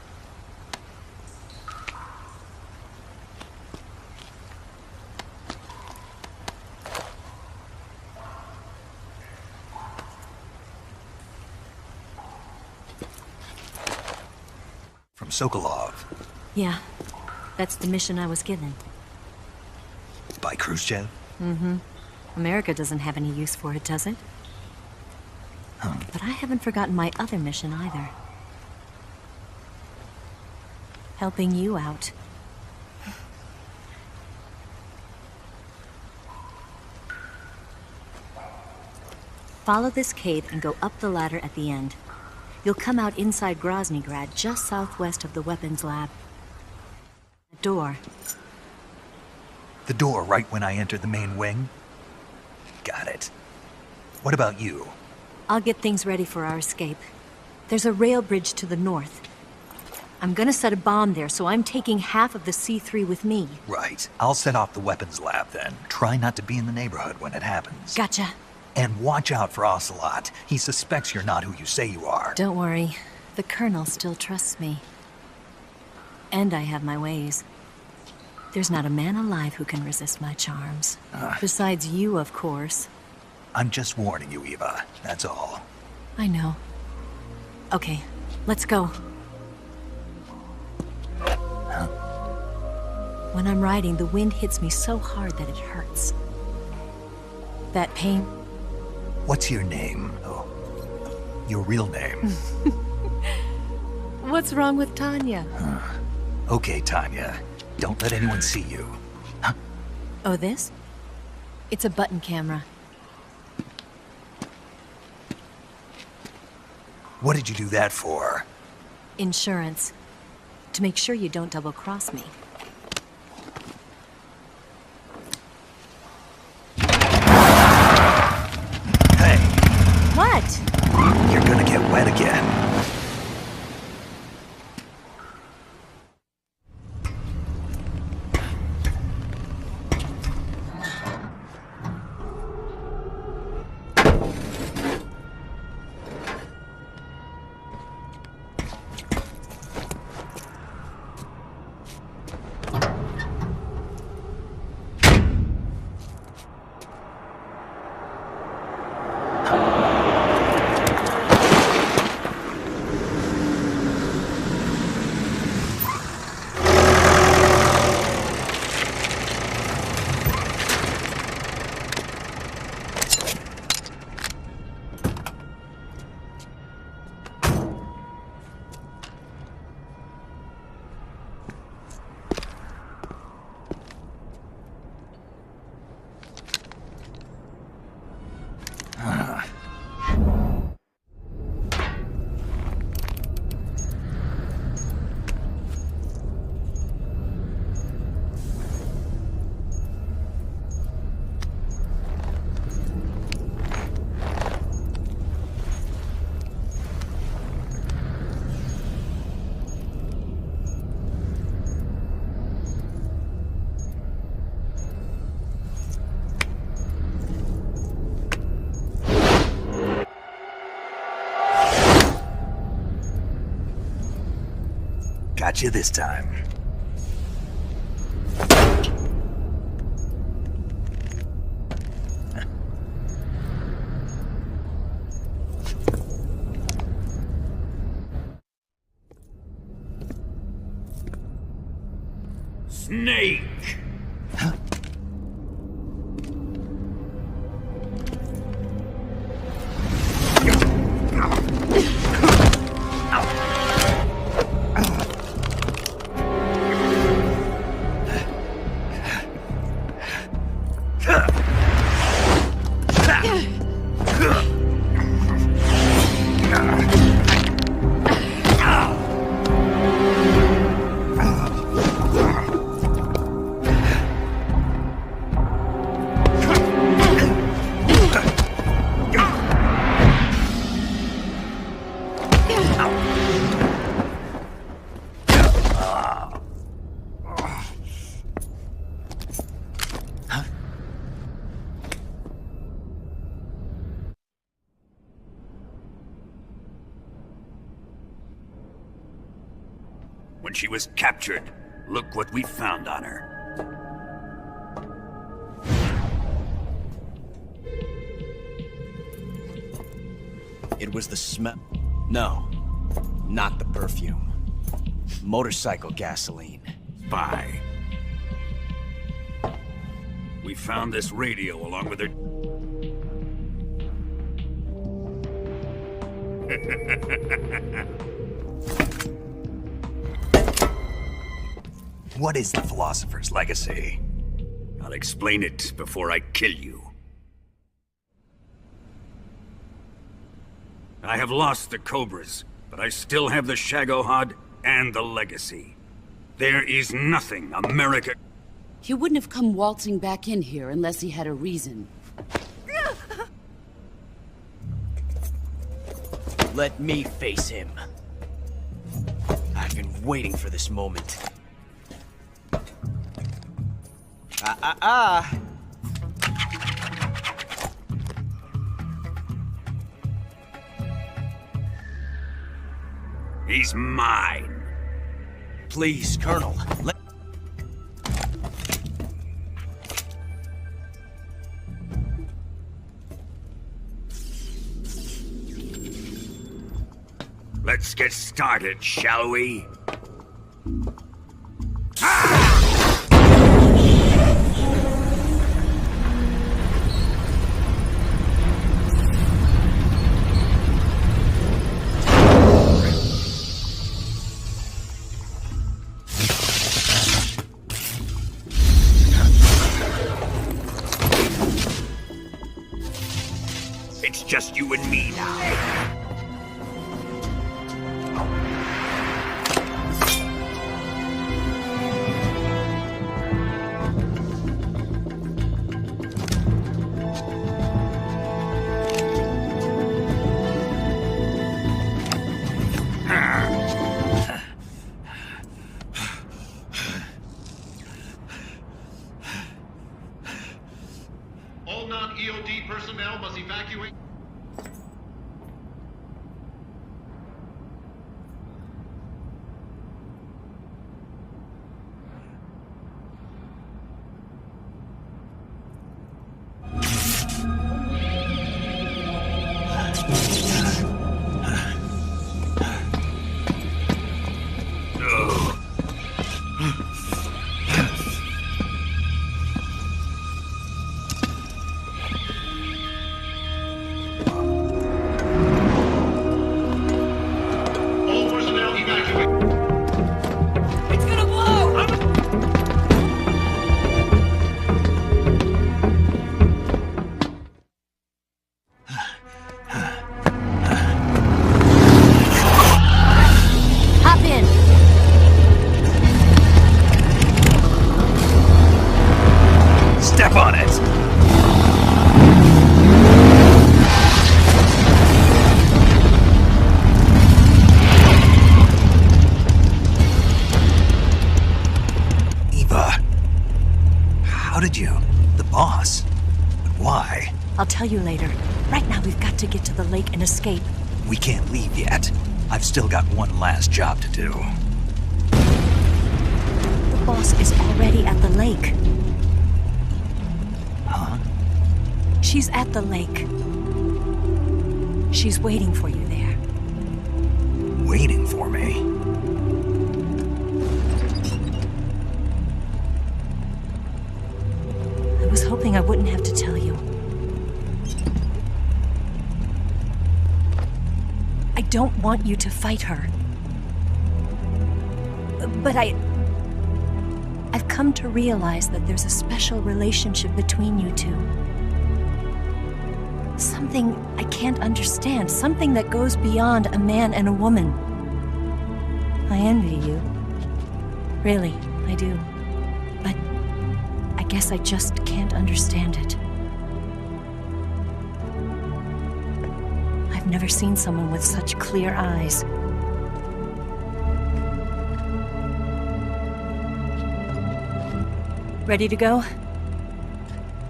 From Sokolov. Yeah, that's the mission I was given. By Khrushchev? Mm-hmm. America doesn't have any use for it, does it? But I haven't forgotten my other mission either. Helping you out. Follow this cave and go up the ladder at the end. You'll come out inside Groznygrad, just southwest of the weapons lab. Door. The door right when I enter the main wing? Got it. What about you? I'll get things ready for our escape. There's a rail bridge to the north. I'm gonna set a bomb there, so I'm taking half of the C3 with me. Right. I'll set off the weapons lab then. Try not to be in the neighborhood when it happens. Gotcha. And watch out for Ocelot. He suspects you're not who you say you are. Don't worry. The Colonel still trusts me. And I have my ways. There's not a man alive who can resist my charms. Besides you, of course. I'm just warning you, Eva. That's all. I know. Okay, let's go. When I'm riding, the wind hits me so hard that it hurts. That pain... What's your name? Oh, your real name. What's wrong with Tanya? Okay, Tanya. Don't let anyone see you. Oh, this? It's a button camera. What did you do that for? Insurance. To make sure you don't double-cross me. Hey. What? You're gonna get wet again. Got you this time. Snake! When she was captured, look what we found on her. It was the smell. No, not the perfume. Motorcycle gasoline. Spy. We found this radio along with her. What is the Philosopher's Legacy? I'll explain it before I kill you. I have lost the Cobras, but I still have the Shagohod and the Legacy. There is nothing America... He wouldn't have come waltzing back in here unless he had a reason. Let me face him. I've been waiting for this moment. He's mine. Please, Colonel, Let's get started, shall we? It's just you and me now. All non-EOD personnel must evacuate. Step on it! Eva, how did you? The boss? But why? I'll tell you later. Right now, we've got to get to the lake and escape. We can't leave yet. I've still got one last job to do. boss is already at the lake. Huh? She's at the lake. She's waiting for you there. Waiting for me? I was hoping I wouldn't have to tell you. I don't want you to fight her. But I've come to realize that there's a special relationship between you two. Something I can't understand, something that goes beyond a man and a woman. I envy you. Really, I do. But I guess I just can't understand it. I've never seen someone with such clear eyes. Ready to go?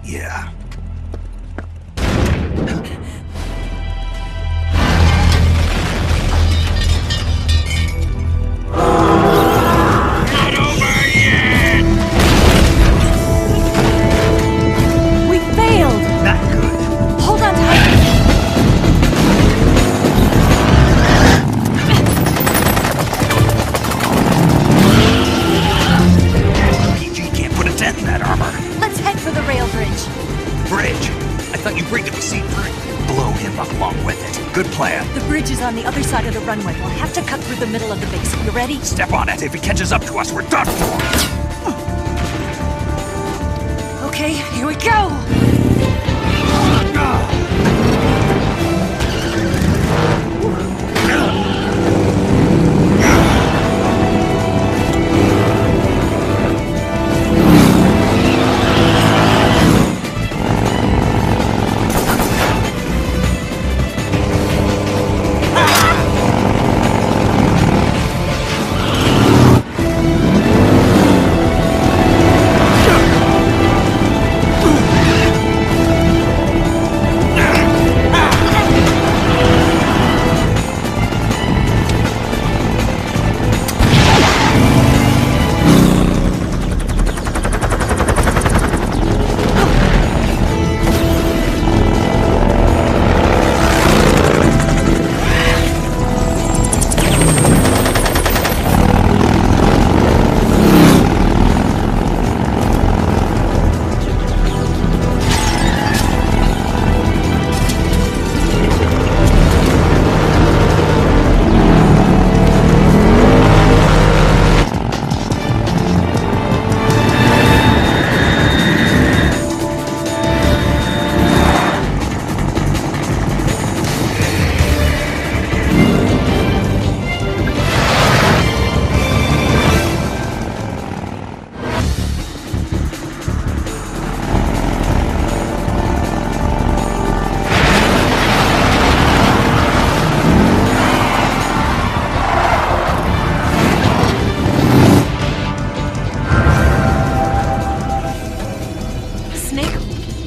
Yeah. We failed! Not good. Hold on tight! PG can't put a dent in that armor. Let's head for the rail bridge. Bridge? I thought you'd bring it to see through. Blow him up along with it. Good plan. The bridge is on the other side of the runway. We'll have to cut through the middle of the base. You ready? Step on it. If he catches up to us, we're done for. Okay, here we go!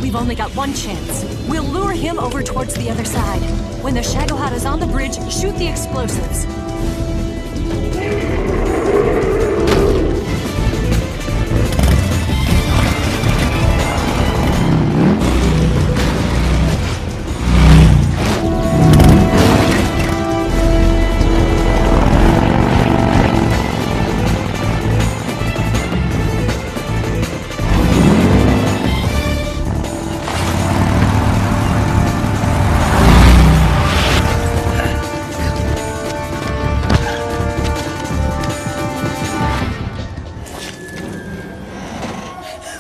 We've only got one chance. We'll lure him over towards the other side. When the Shagohod is on the bridge, shoot the explosives.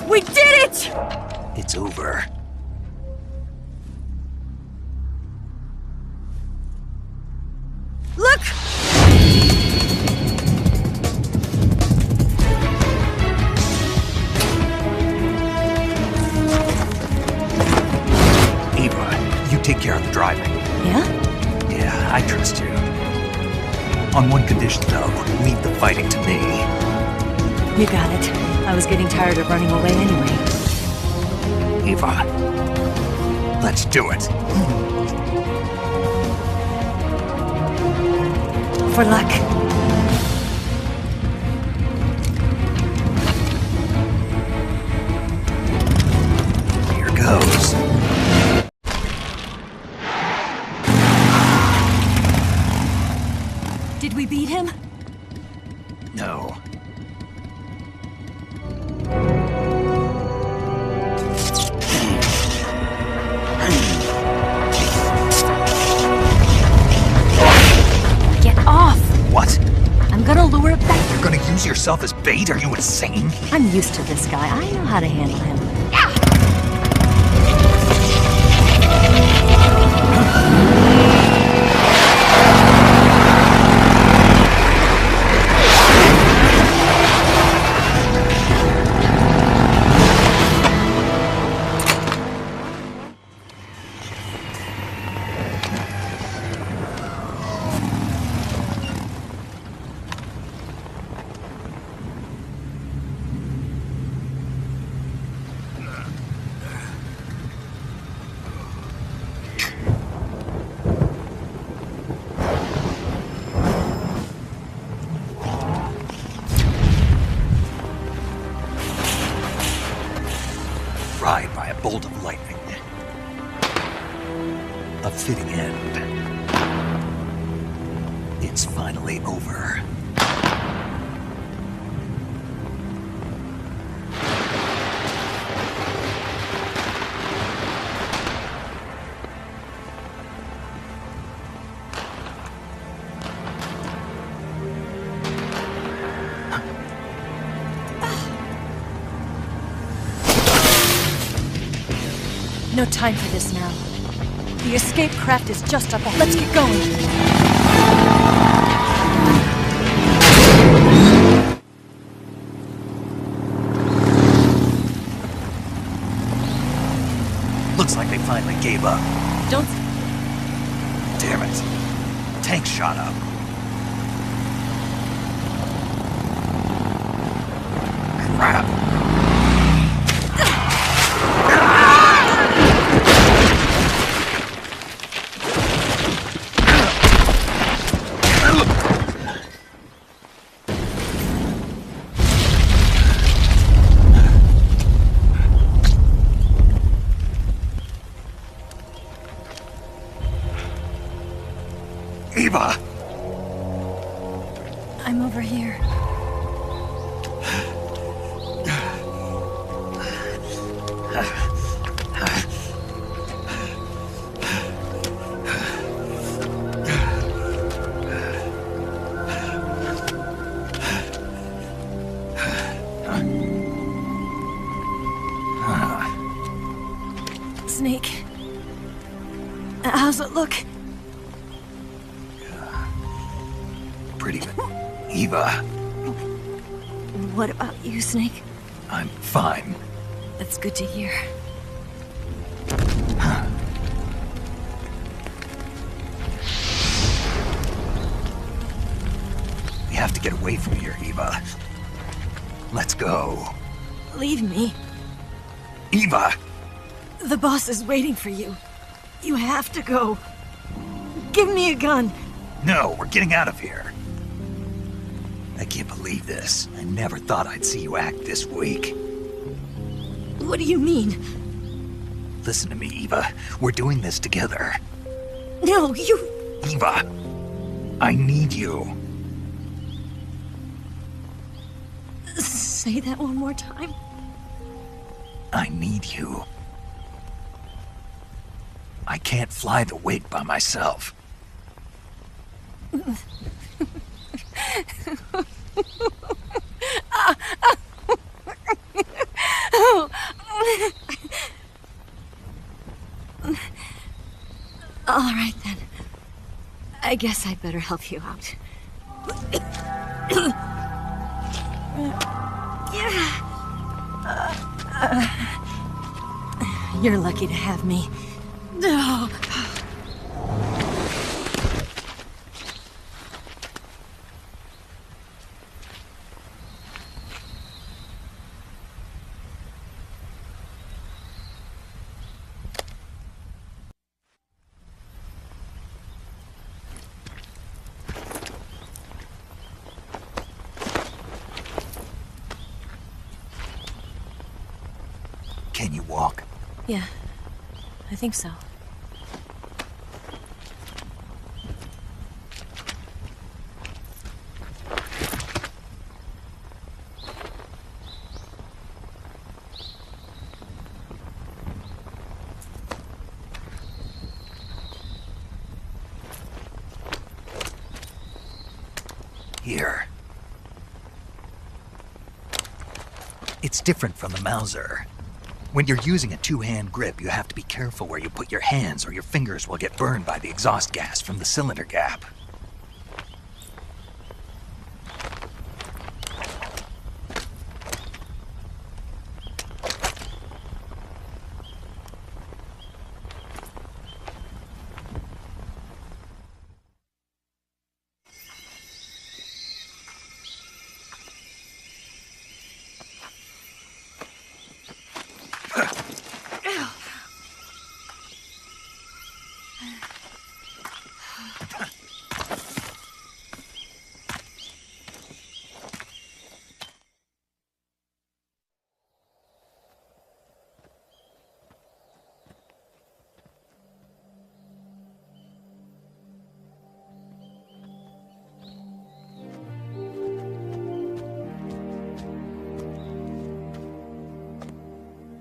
We did it! It's over. Look! Eva, you take care of the driving. Yeah? Yeah, I trust you. On one condition, though, leave the fighting to me. You got it. I was getting tired of running away anyway. Eva, let's do it. For luck. No. Get off! What? I'm gonna lure it back. You're gonna use yourself as bait? Are you insane? I'm used to this guy. I know how to handle him. Fried by a bolt of lightning. A fitting end. It's finally over. No time for this now. The escape craft is just up ahead. Let's get going. Looks like they finally gave up. Don't... Damn it. Tank shot up. Crap. Eva! I'm over here. Snake. How's it look? Pretty. Eva. What about you, Snake? I'm fine. That's good to hear. We have to get away from here, Eva. Let's go. Leave me. Eva! The boss is waiting for you. You have to go. Give me a gun. No, we're getting out of here. I can't believe this. I never thought I'd see you act this weak. What do you mean? Listen to me, Eva. We're doing this together. No, you... Eva, I need you. Say that one more time. I need you. I can't fly the wig by myself. All right, then. I guess I'd better help you out. You're lucky to have me. No. Can you walk? Yeah, I think so. Here. It's different from the Mauser. When you're using a two-hand grip, you have to be careful where you put your hands or your fingers will get burned by the exhaust gas from the cylinder gap.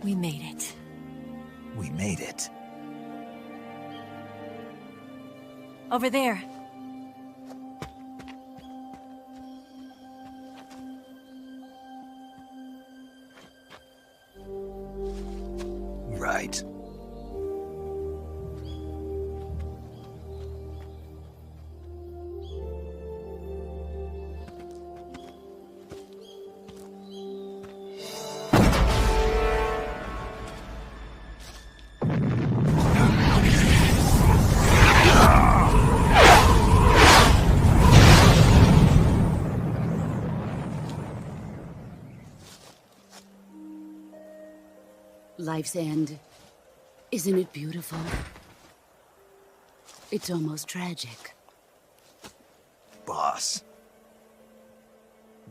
We made it. We made it. Over there. Right. Life's end. Isn't it beautiful? It's almost tragic. Boss.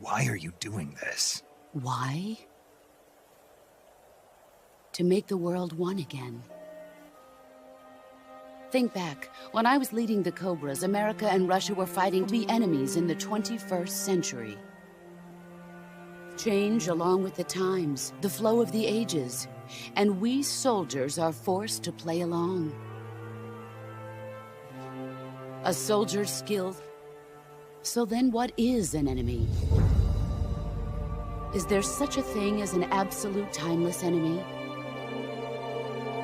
Why are you doing this? Why? To make the world one again. Think back. When I was leading the Cobras, America and Russia were fighting to be enemies in the 21st century. Change along with the times, the flow of the ages, and we soldiers are forced to play along. A soldier's skill. So then what is an enemy? Is there such a thing as an absolute timeless enemy?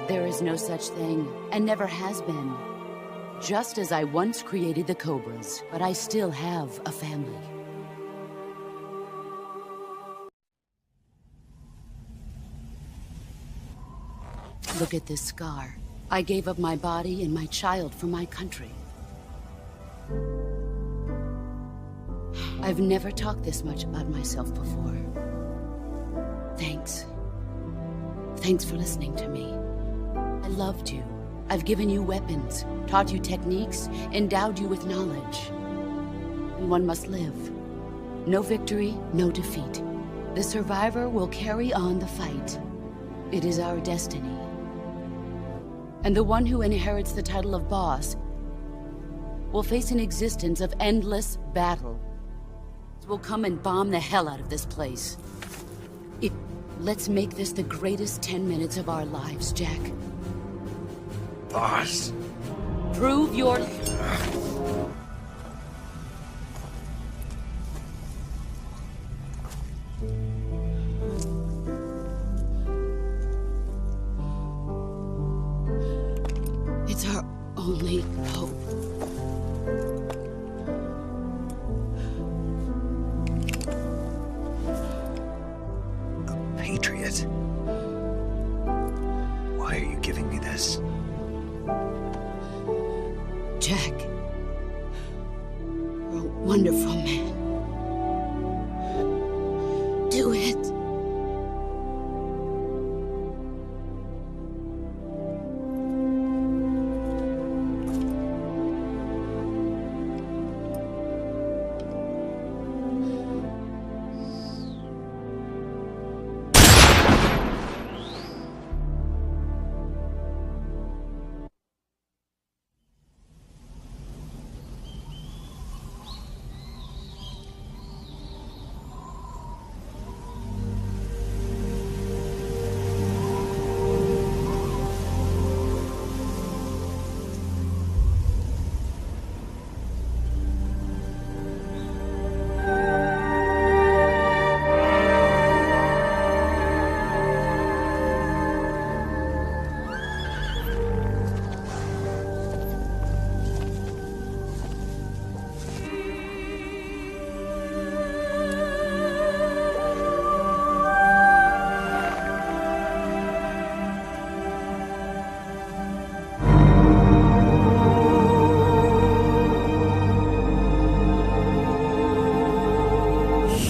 There is no such thing, and never has been. Just as I once created the Cobras, but I still have a family. Look at this scar. I gave up my body and my child for my country. I've never talked this much about myself before. Thanks. Thanks for listening to me. I loved you. I've given you weapons, taught you techniques, endowed you with knowledge. And one must live. No victory, no defeat. The survivor will carry on the fight. It is our destiny. And the one who inherits the title of boss will face an existence of endless battle. We'll come and bomb the hell out of this place. Let's make this the greatest 10 minutes of our lives, Jack. Boss. Prove your... It's our only hope. A Patriot? Why are you giving me this? Jack, you're a wonderful man. Do it.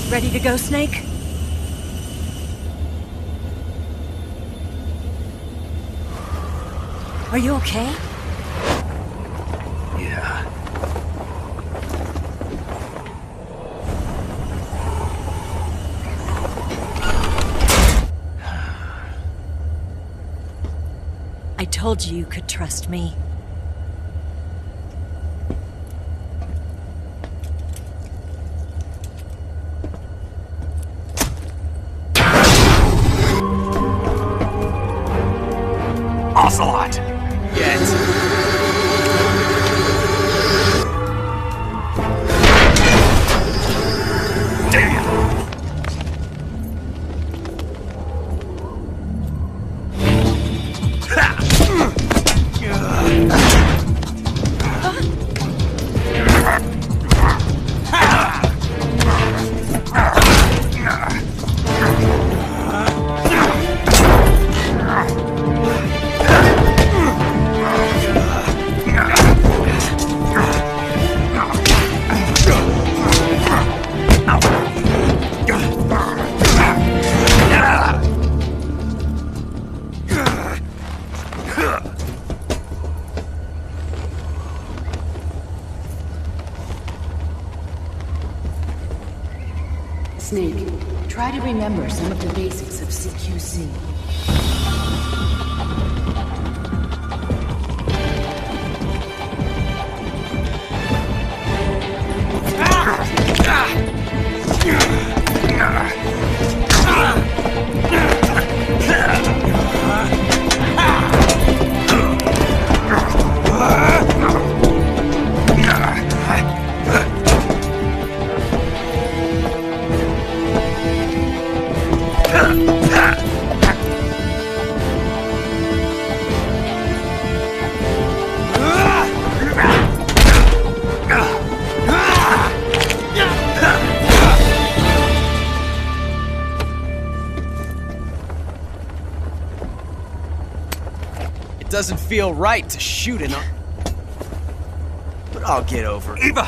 Ready to go, Snake? Are you okay? Yeah. I told you you could trust me. Ocelot! Get. Snake, try to remember some of the basics of CQC. It doesn't feel right to shoot an... But I'll get over it. Eva!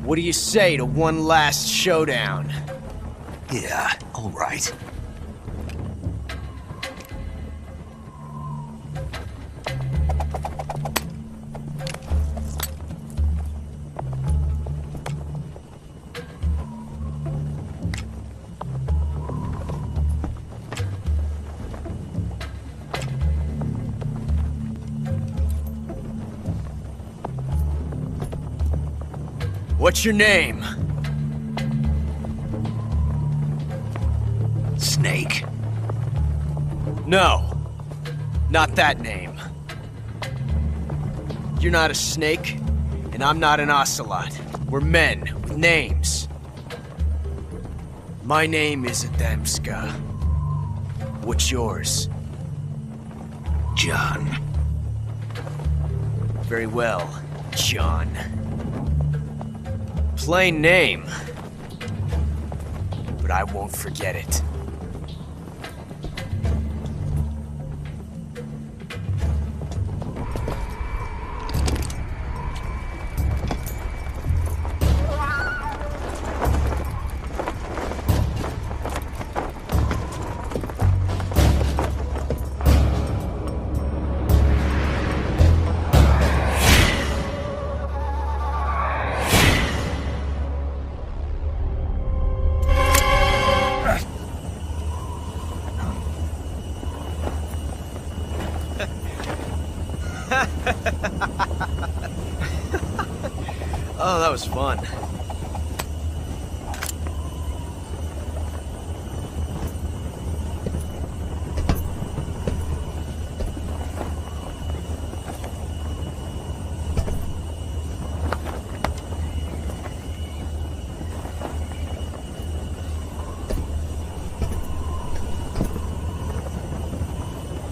What do you say to one last showdown? Yeah, all right. What's your name? Snake. No. Not that name. You're not a snake, and I'm not an ocelot. We're men with names. My name is Adamska. What's yours? John. Very well, John. Plain name. But I won't forget it. Oh, that was fun.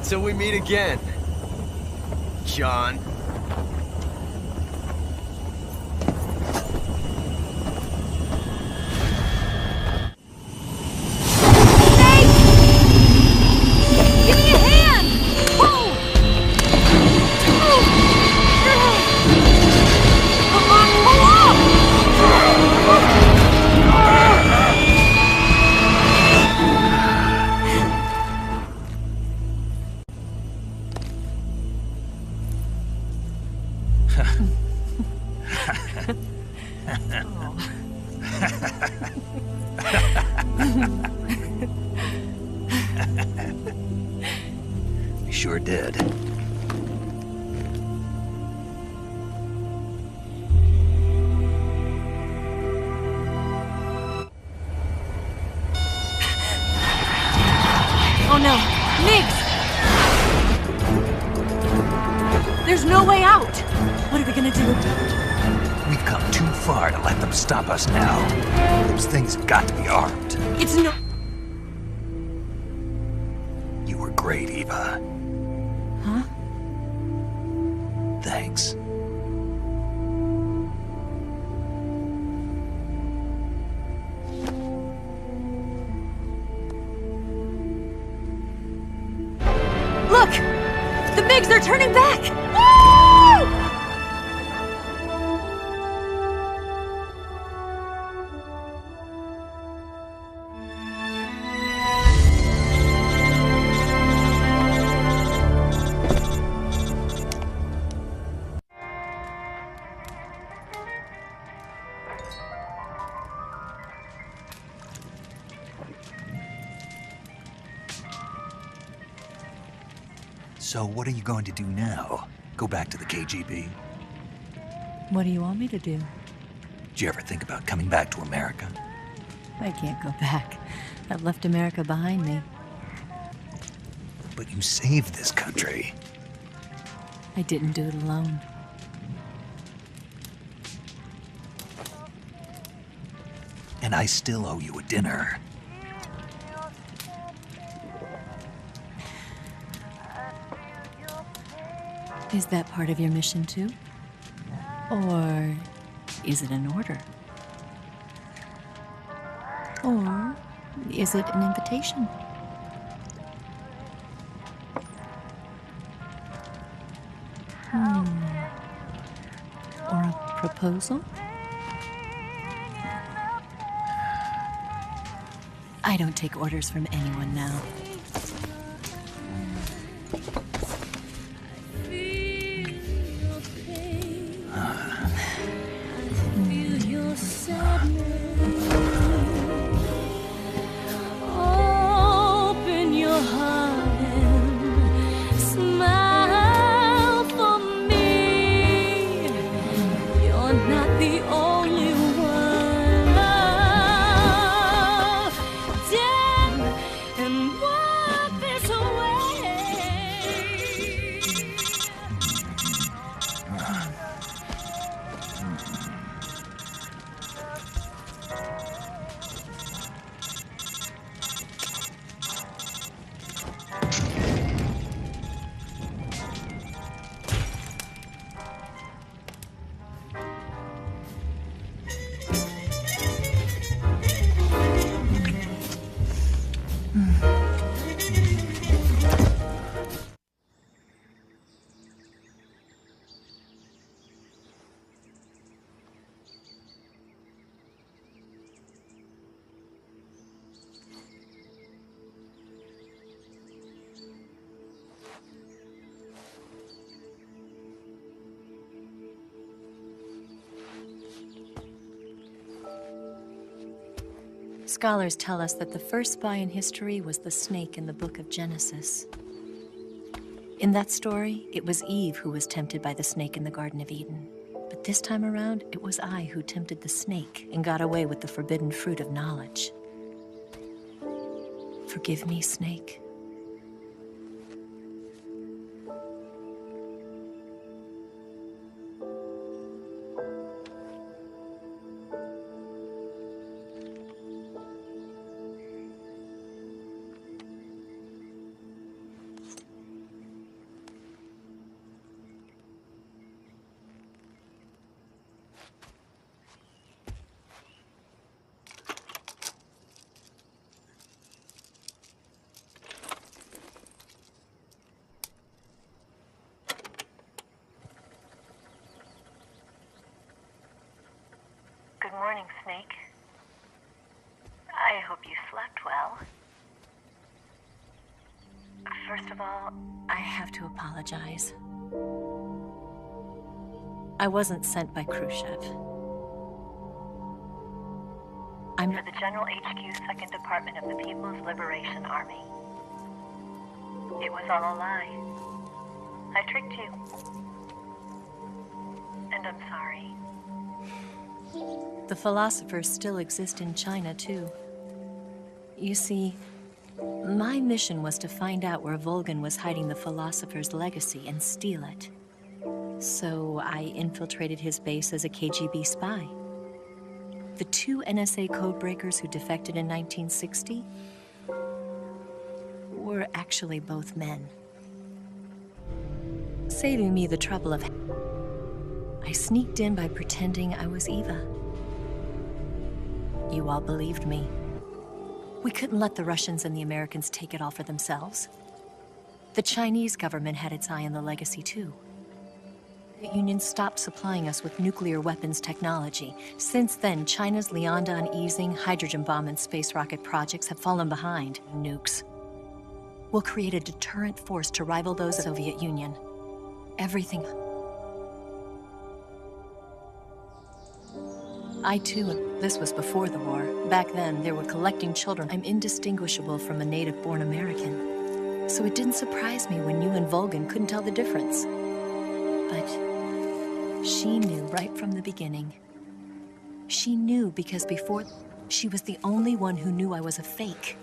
Till we meet again, John. You sure did. Oh no, Migs! There's no way out! What are we gonna do? We've come too far to let them stop us now. Those things have got to be armed. It's no... You were great, Eva. Huh? Thanks. Look! The MiGs are turning back! Woo! So what are you going to do now? Go back to the KGB? What do you want me to do? Did you ever think about coming back to America? I can't go back. I've left America behind me. But you saved this country. I didn't do it alone. And I still owe you a dinner. Is that part of your mission too? Or is it an order? Or is it an invitation? Or a proposal? I don't take orders from anyone now. Open your heart and smile for me. You're not the only one. Death and walk this Scholars tell us that the first spy in history was the snake in the book of Genesis. In that story, it was Eve who was tempted by the snake in the Garden of Eden. But this time around, it was I who tempted the snake and got away with the forbidden fruit of knowledge. Forgive me, snake. Good morning, Snake. I hope you slept well. First of all, I have to apologize. I wasn't sent by Khrushchev. I'm For the General HQ 2nd Department of the People's Liberation Army. It was all a lie. I tricked you. And I'm sorry. The philosophers still exist in China, too. You see, my mission was to find out where Volgin was hiding the philosopher's legacy and steal it. So I infiltrated his base as a KGB spy. The 2 NSA codebreakers who defected in 1960 were actually both men. Saving me the trouble of... I sneaked in by pretending I was Eva. You all believed me. We couldn't let the Russians and the Americans take it all for themselves. The Chinese government had its eye on the legacy, too. The Union stopped supplying us with nuclear weapons technology. Since then, China's Lianda and Easing, hydrogen bomb and space rocket projects have fallen behind. Nukes will create a deterrent force to rival those of the Soviet Union. Everything. I too, this was before the war. Back then, they were collecting children. I'm indistinguishable from a native-born American. So it didn't surprise me when you and Volgin couldn't tell the difference. But she knew right from the beginning. She knew because before, she was the only one who knew I was a fake.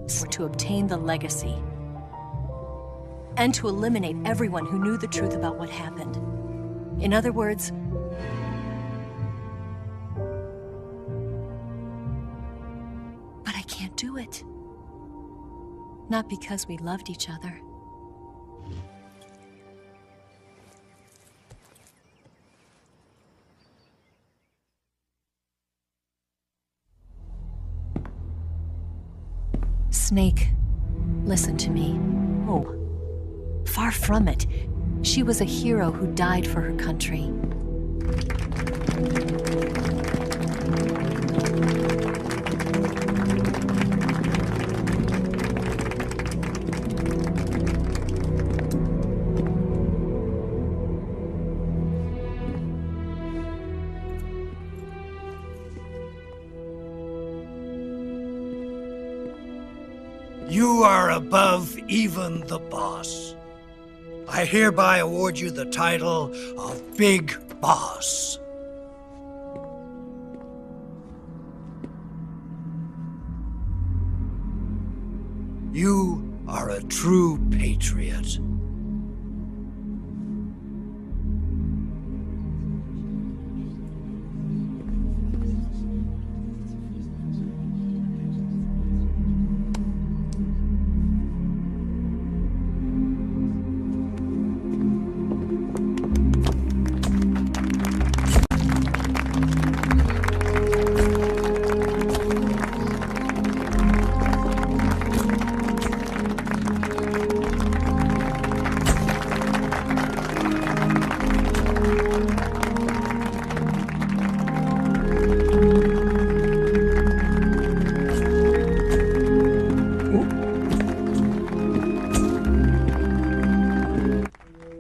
So to obtain the legacy. And to eliminate everyone who knew the truth about what happened. In other words, but I can't do it. Not because we loved each other. Snake, listen to me. Oh, far from it. She was a hero who died for her country. You are above even the boss. I hereby award you the title of Big Boss. You are a true patriot.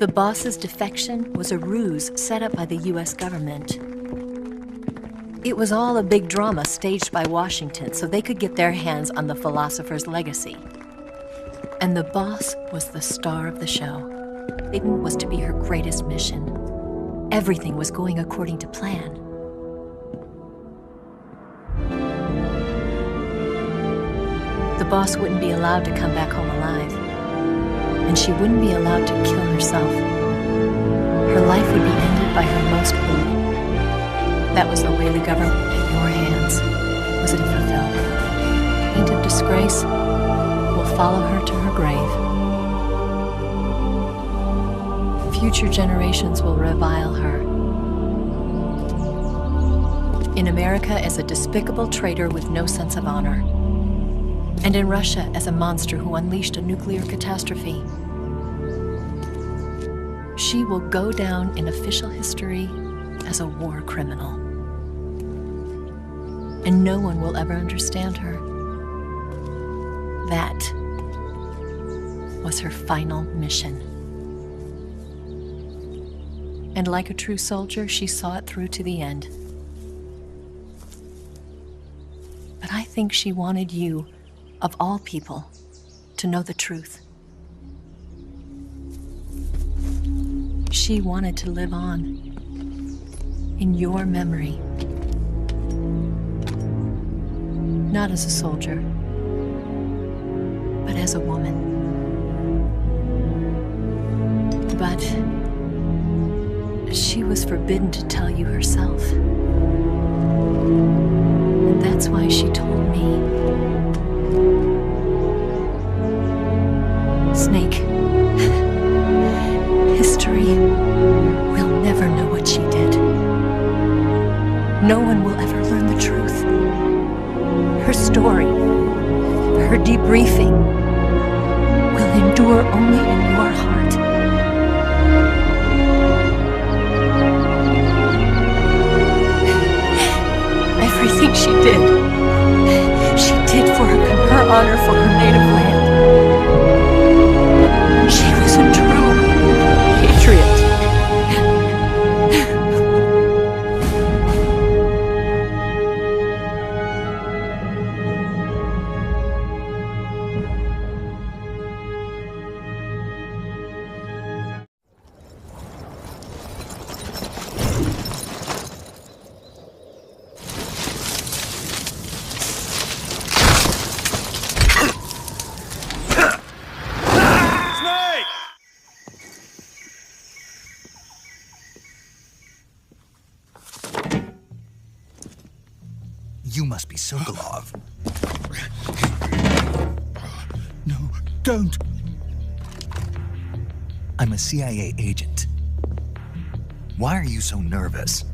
The boss's defection was a ruse set up by the US government. It was all a big drama staged by Washington so they could get their hands on the philosopher's legacy. And the boss was the star of the show. It was to be her greatest mission. Everything was going according to plan. The boss wouldn't be allowed to come back home alive. And she wouldn't be allowed to kill herself. Her life would be ended by her most holy. That was the way the government at your hands was it fulfilled. Taint of disgrace will follow her to her grave. Future generations will revile her. In America as a despicable traitor with no sense of honor. And in Russia as a monster who unleashed a nuclear catastrophe. She will go down in official history as a war criminal. And no one will ever understand her. That was her final mission. And like a true soldier, she saw it through to the end. But I think she wanted you, of all people, to know the truth. She wanted to live on, in your memory. Not as a soldier, but as a woman. But she was forbidden to tell you herself. And that's why she told me. Snake, history will never know what she did. No one will ever learn the truth. Her story, her debriefing, will endure only in your heart. Everything she did for her honor for her native land. She was a true patriot. You must be Sokolov. No, don't. I'm a CIA agent. Why are you so nervous?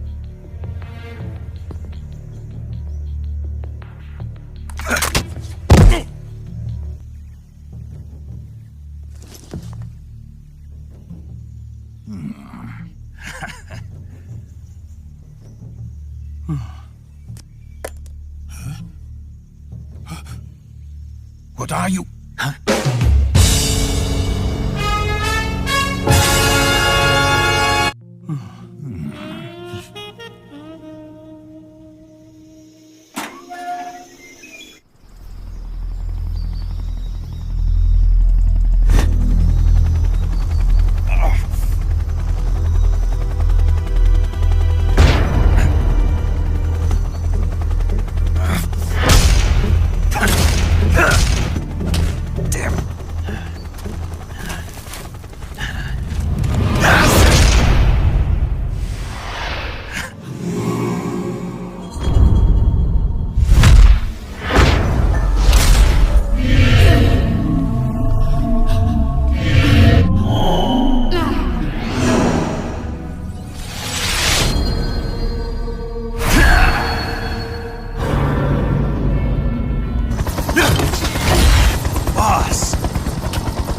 What are you? Huh?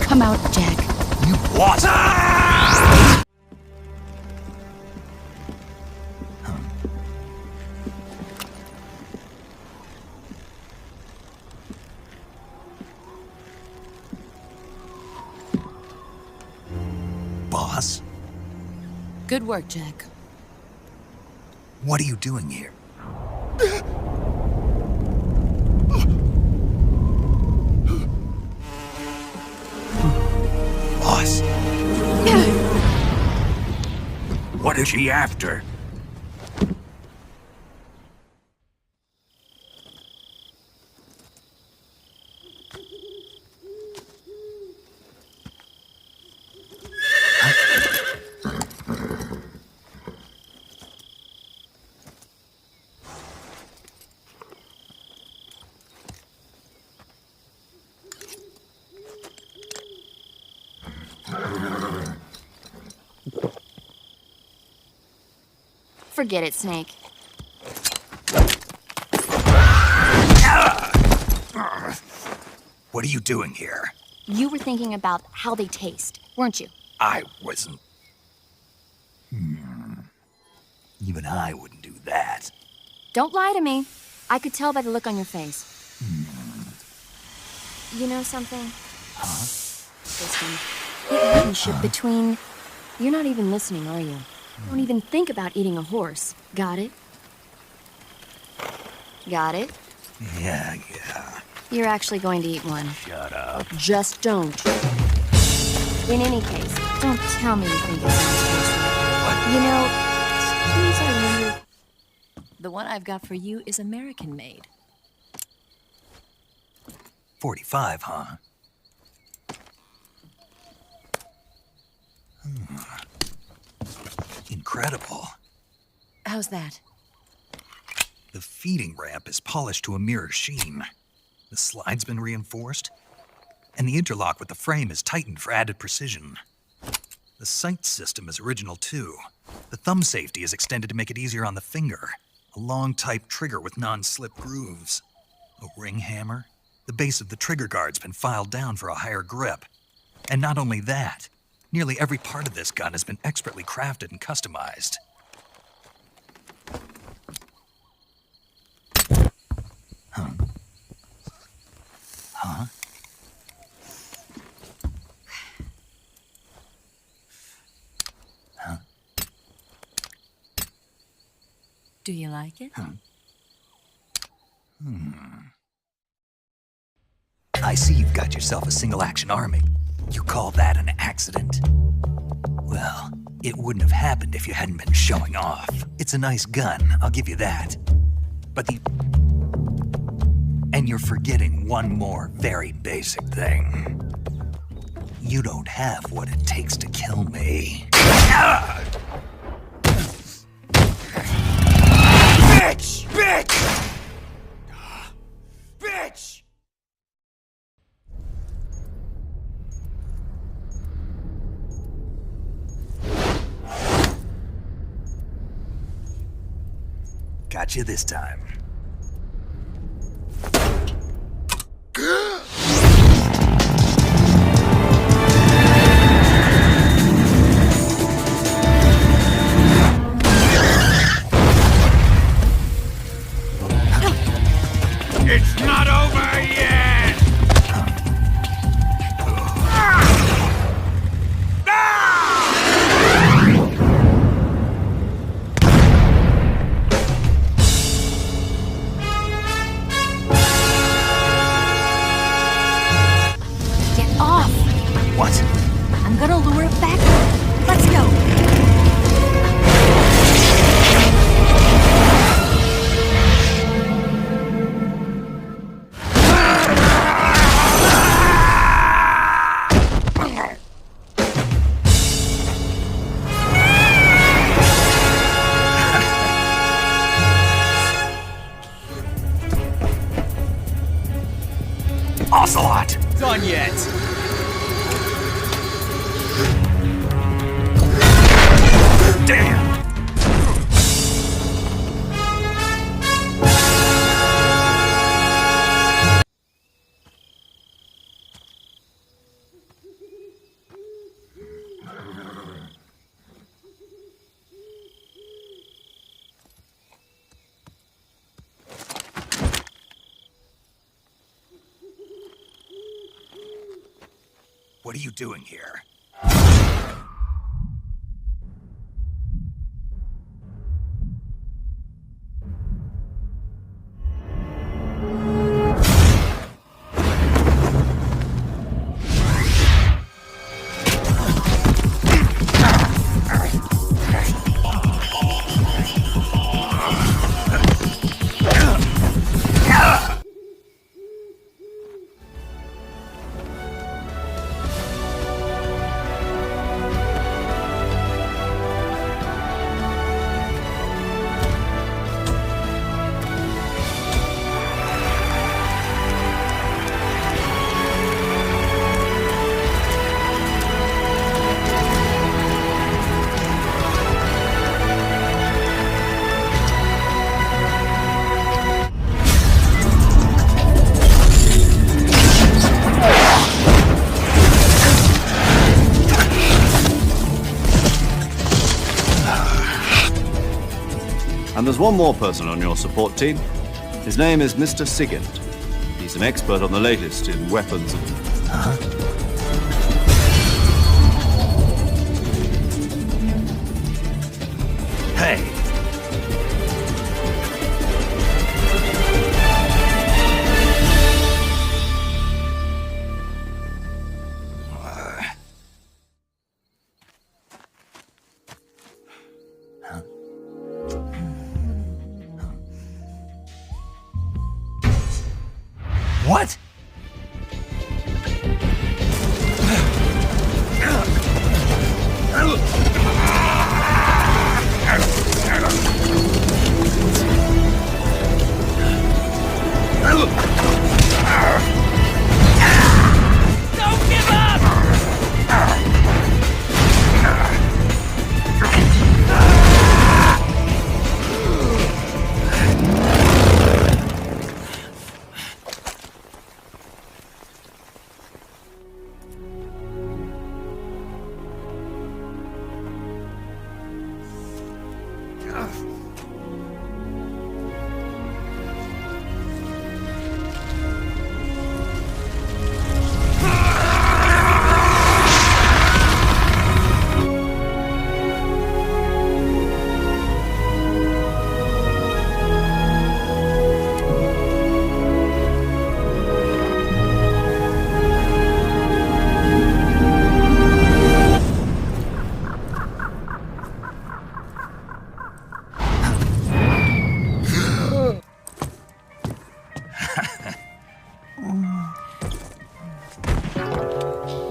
Come out, Jack. You what? Boss? Good work, Jack. What are you doing here? Boss. What is she after? Forget it, Snake. What are you doing here? You were thinking about how they taste, weren't you? I wasn't. Even I wouldn't do that. Don't lie to me. I could tell by the look on your face. You know something? Huh? Listen, the relationship between... You're not even listening, are you? Don't even think about eating a horse. Got it? Got it? Yeah. You're actually going to eat one. Shut up. Just don't. In any case, don't tell me you think it sounds tasty. You know, sometimes I wonder... The one I've got for you is American made. 45, huh? Incredible. How's that? The feeding ramp is polished to a mirror sheen. The slide's been reinforced, and the interlock with the frame is tightened for added precision. The sight system is original too. The thumb safety is extended to make it easier on the finger. A long type trigger with non-slip grooves. A ring hammer. The base of the trigger guard's been filed down for a higher grip. And not only that, nearly every part of this gun has been expertly crafted and customized. Huh? Do you like it? I see you've got yourself a single-action army. You call that an accident? Well, it wouldn't have happened if you hadn't been showing off. It's a nice gun, I'll give you that. But And you're forgetting one more very basic thing. You don't have what it takes to kill me. Bitch! Bitch! Bitch! Got you this time. It's not over yet! Get off! What? I'm gonna lure it back. Let's go. Ocelot! Done yet. Damn! What are you doing here? And there's one more person on your support team. His name is Mr. Sigint. He's an expert on the latest in weapons and... Hey! What? Don't give up!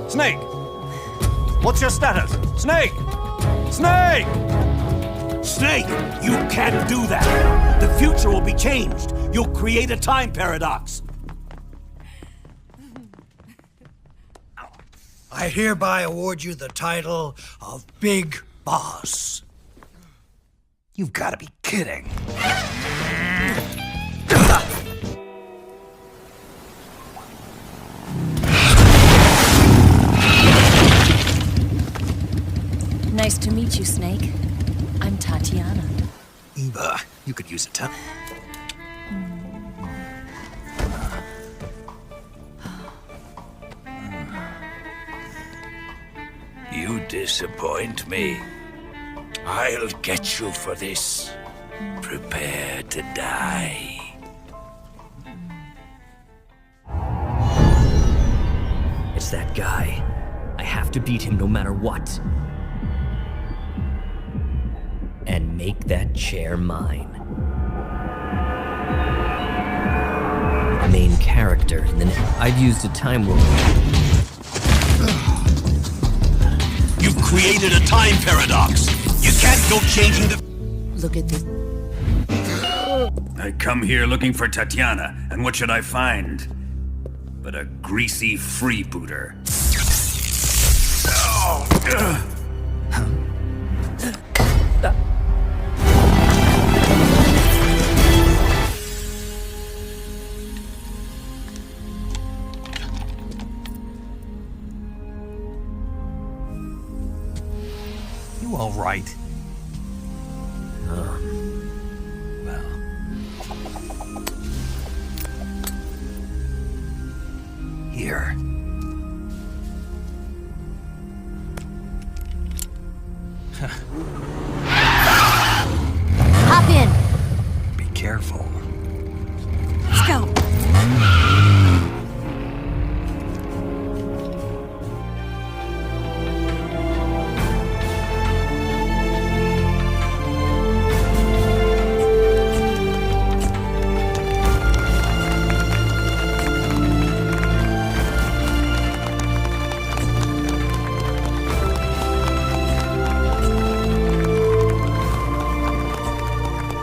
Snake! What's your status? Snake! Snake! Snake, you can't do that. The future will be changed. You'll create a time paradox. I hereby award you the title of Big Boss. You've got to be kidding. Nice to meet you, Snake. I'm Tatiana. You could use a towel. You disappoint me. I'll get you for this. Prepare to die. It's that guy. I have to beat him no matter what. And make that chair mine. The main character, and then I've used a time warp. You've created a time paradox. You can't go changing the... Look at this. I come here looking for Tatiana, and what should I find? But a greasy freebooter. You all right? Here. Hop in. Be careful. Let's go.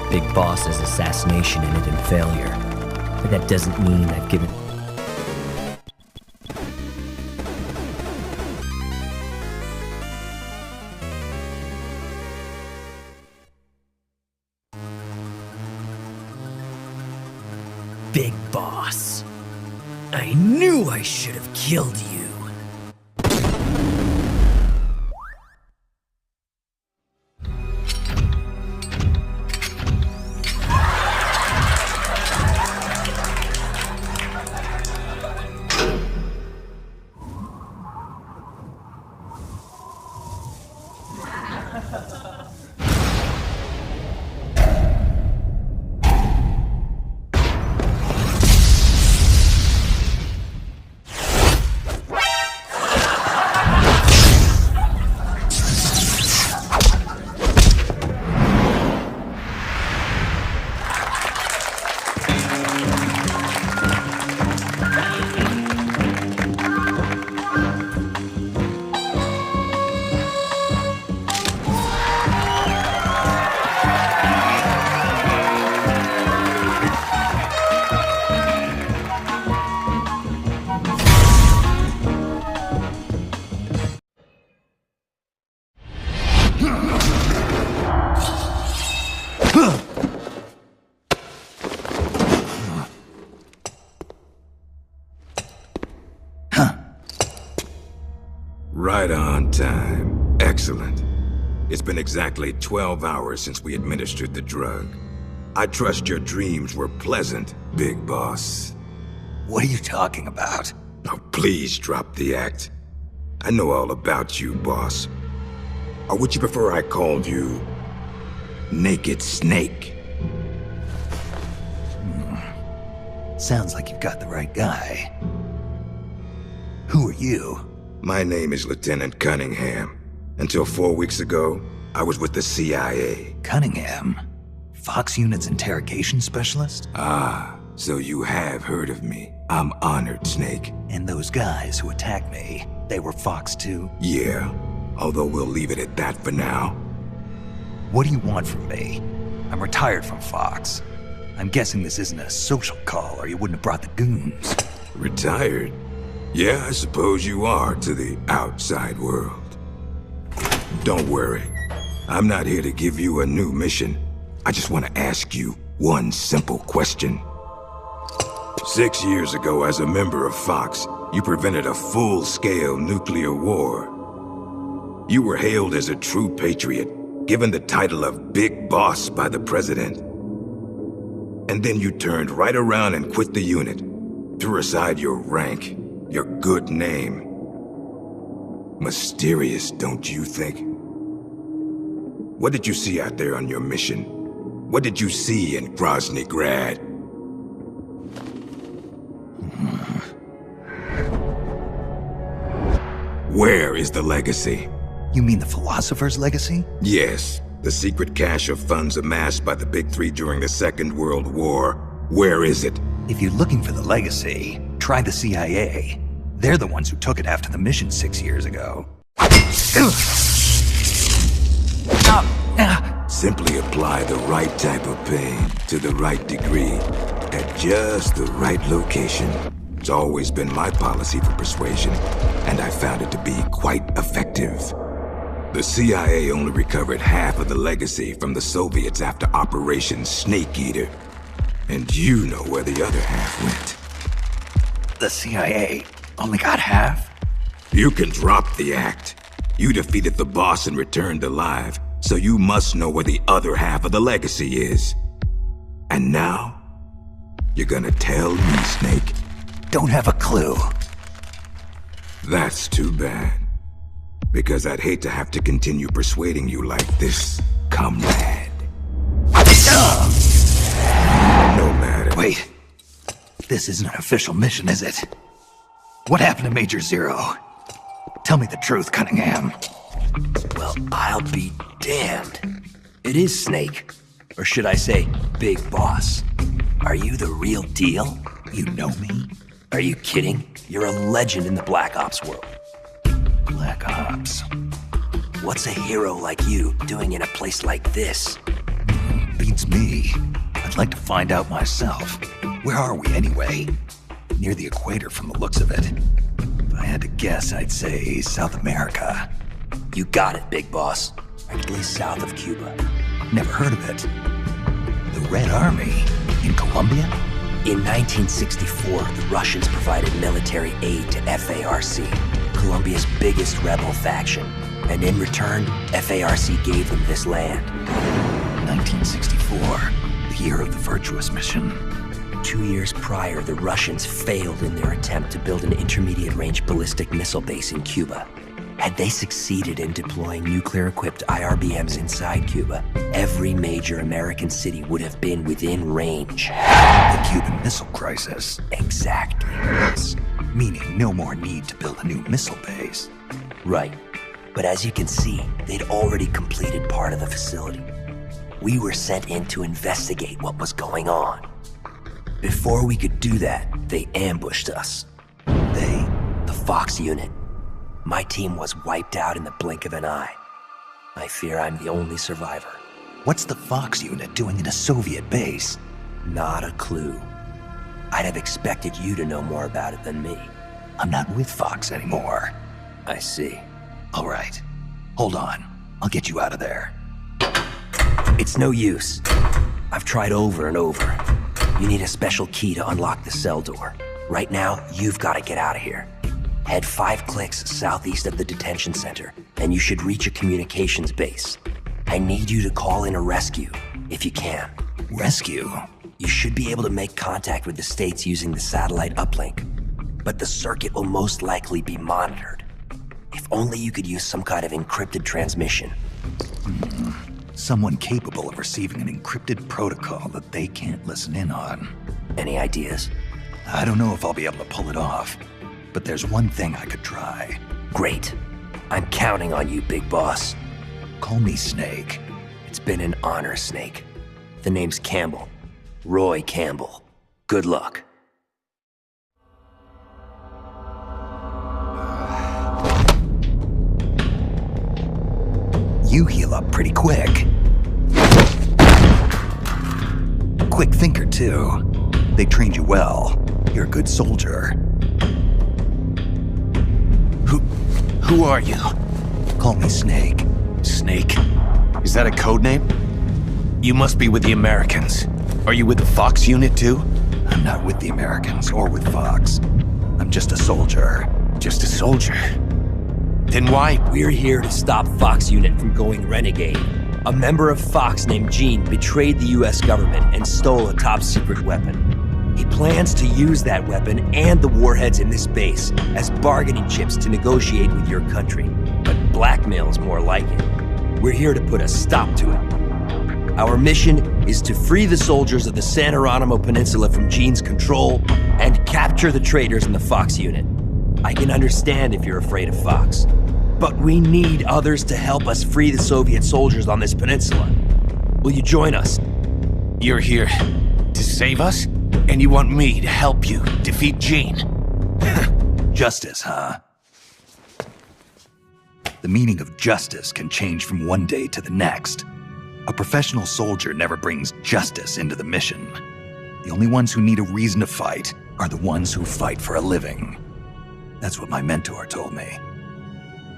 Big Boss's assassination ended in failure. But that doesn't mean I've given... Big Boss. I knew I should have killed you. On time. Excellent. It's been exactly 12 hours since we administered the drug. I trust your dreams were pleasant, Big Boss. What are you talking about? Oh, please drop the act. I know all about you, boss. Or would you prefer I called you Naked Snake? Sounds like you've got the right guy. Who are you? My name is Lieutenant Cunningham. Until 4 weeks ago, I was with the CIA. Cunningham? Fox Unit's interrogation specialist? Ah, so you have heard of me. I'm honored, Snake. And those guys who attacked me, they were Fox too? Yeah, although we'll leave it at that for now. What do you want from me? I'm retired from Fox. I'm guessing this isn't a social call, or you wouldn't have brought the goons. Retired? Yeah, I suppose you are to the outside world. Don't worry. I'm not here to give you a new mission. I just want to ask you one simple question. 6 years ago, as a member of Fox, you prevented a full-scale nuclear war. You were hailed as a true patriot, given the title of Big Boss by the President. And then you turned right around and quit the unit, threw aside your rank, your good name. Mysterious, don't you think? What did you see out there on your mission? What did you see in Grozny Grad? Where is the legacy? You mean the Philosopher's Legacy? Yes, the secret cache of funds amassed by the Big Three during the Second World War. Where is it? If you're looking for the legacy, try the CIA. They're the ones who took it after the mission 6 years ago. Simply apply the right type of pain to the right degree at just the right location. It's always been my policy for persuasion, and I found it to be quite effective. The CIA only recovered half of the legacy from the Soviets after Operation Snake Eater. And you know where the other half went. The CIA only got half? You can drop the act. You defeated the boss and returned alive, so you must know where the other half of the legacy is. And now, you're gonna tell me, Snake? Don't have a clue. That's too bad. Because I'd hate to have to continue persuading you like this, comrade. No matter. Wait. This isn't an official mission, is it? What happened to Major Zero? Tell me the truth, Cunningham. Well, I'll be damned. It is Snake. Or should I say, Big Boss. Are you the real deal? You know me? Are you kidding? You're a legend in the Black Ops world. Black Ops? What's a hero like you doing in a place like this? Beats me. I'd like to find out myself. Where are we anyway? Near the equator from the looks of it. If I had to guess, I'd say South America. You got it, Big Boss. Directly south of Cuba. Never heard of it. The Red Army? In Colombia? In 1964, the Russians provided military aid to FARC, Colombia's biggest rebel faction. And in return, FARC gave them this land. 1964, the year of the Virtuous Mission. 2 years prior, the Russians failed in their attempt to build an intermediate-range ballistic missile base in Cuba. Had they succeeded in deploying nuclear-equipped IRBMs inside Cuba, every major American city would have been within range. The Cuban Missile Crisis. Exactly. Yes. Meaning no more need to build a new missile base. Right. But as you can see, they'd already completed part of the facility. We were sent in to investigate what was going on. Before we could do that, they ambushed us. They, the Fox unit. My team was wiped out in the blink of an eye. I fear I'm the only survivor. What's the Fox unit doing in a Soviet base? Not a clue. I'd have expected you to know more about it than me. I'm not with Fox anymore. I see. All right. Hold on. I'll get you out of there. It's no use. I've tried over and over. You need a special key to unlock the cell door. Right now, you've got to get out of here. Head 5 clicks southeast of the detention center, and you should reach a communications base. I need you to call in a rescue, if you can. Rescue? You should be able to make contact with the States using the satellite uplink, but the circuit will most likely be monitored. If only you could use some kind of encrypted transmission. Someone capable of receiving an encrypted protocol that they can't listen in on. Any ideas? I don't know if I'll be able to pull it off, but there's one thing I could try. Great. I'm counting on you, Big Boss. Call me Snake. It's been an honor, Snake. The name's Campbell. Roy Campbell. Good luck. You heal up pretty quick. Quick thinker, too. They trained you well. You're a good soldier. Who are you? Call me Snake. Snake? Is that a code name? You must be with the Americans. Are you with the Fox unit, too? I'm not with the Americans or with Fox. I'm just a soldier. Just a soldier? Then why? We're here to stop Fox unit from going renegade. A member of Fox named Gene betrayed the US government and stole a top-secret weapon. He plans to use that weapon and the warheads in this base as bargaining chips to negotiate with your country. But blackmail's more like it. We're here to put a stop to it. Our mission is to free the soldiers of the San Geronimo Peninsula from Gene's control and capture the traitors in the Fox unit. I can understand if you're afraid of Fox, but we need others to help us free the Soviet soldiers on this peninsula. Will you join us? You're here to save us? And you want me to help you defeat Gene? Justice, huh? The meaning of justice can change from one day to the next. A professional soldier never brings justice into the mission. The only ones who need a reason to fight are the ones who fight for a living. That's what my mentor told me.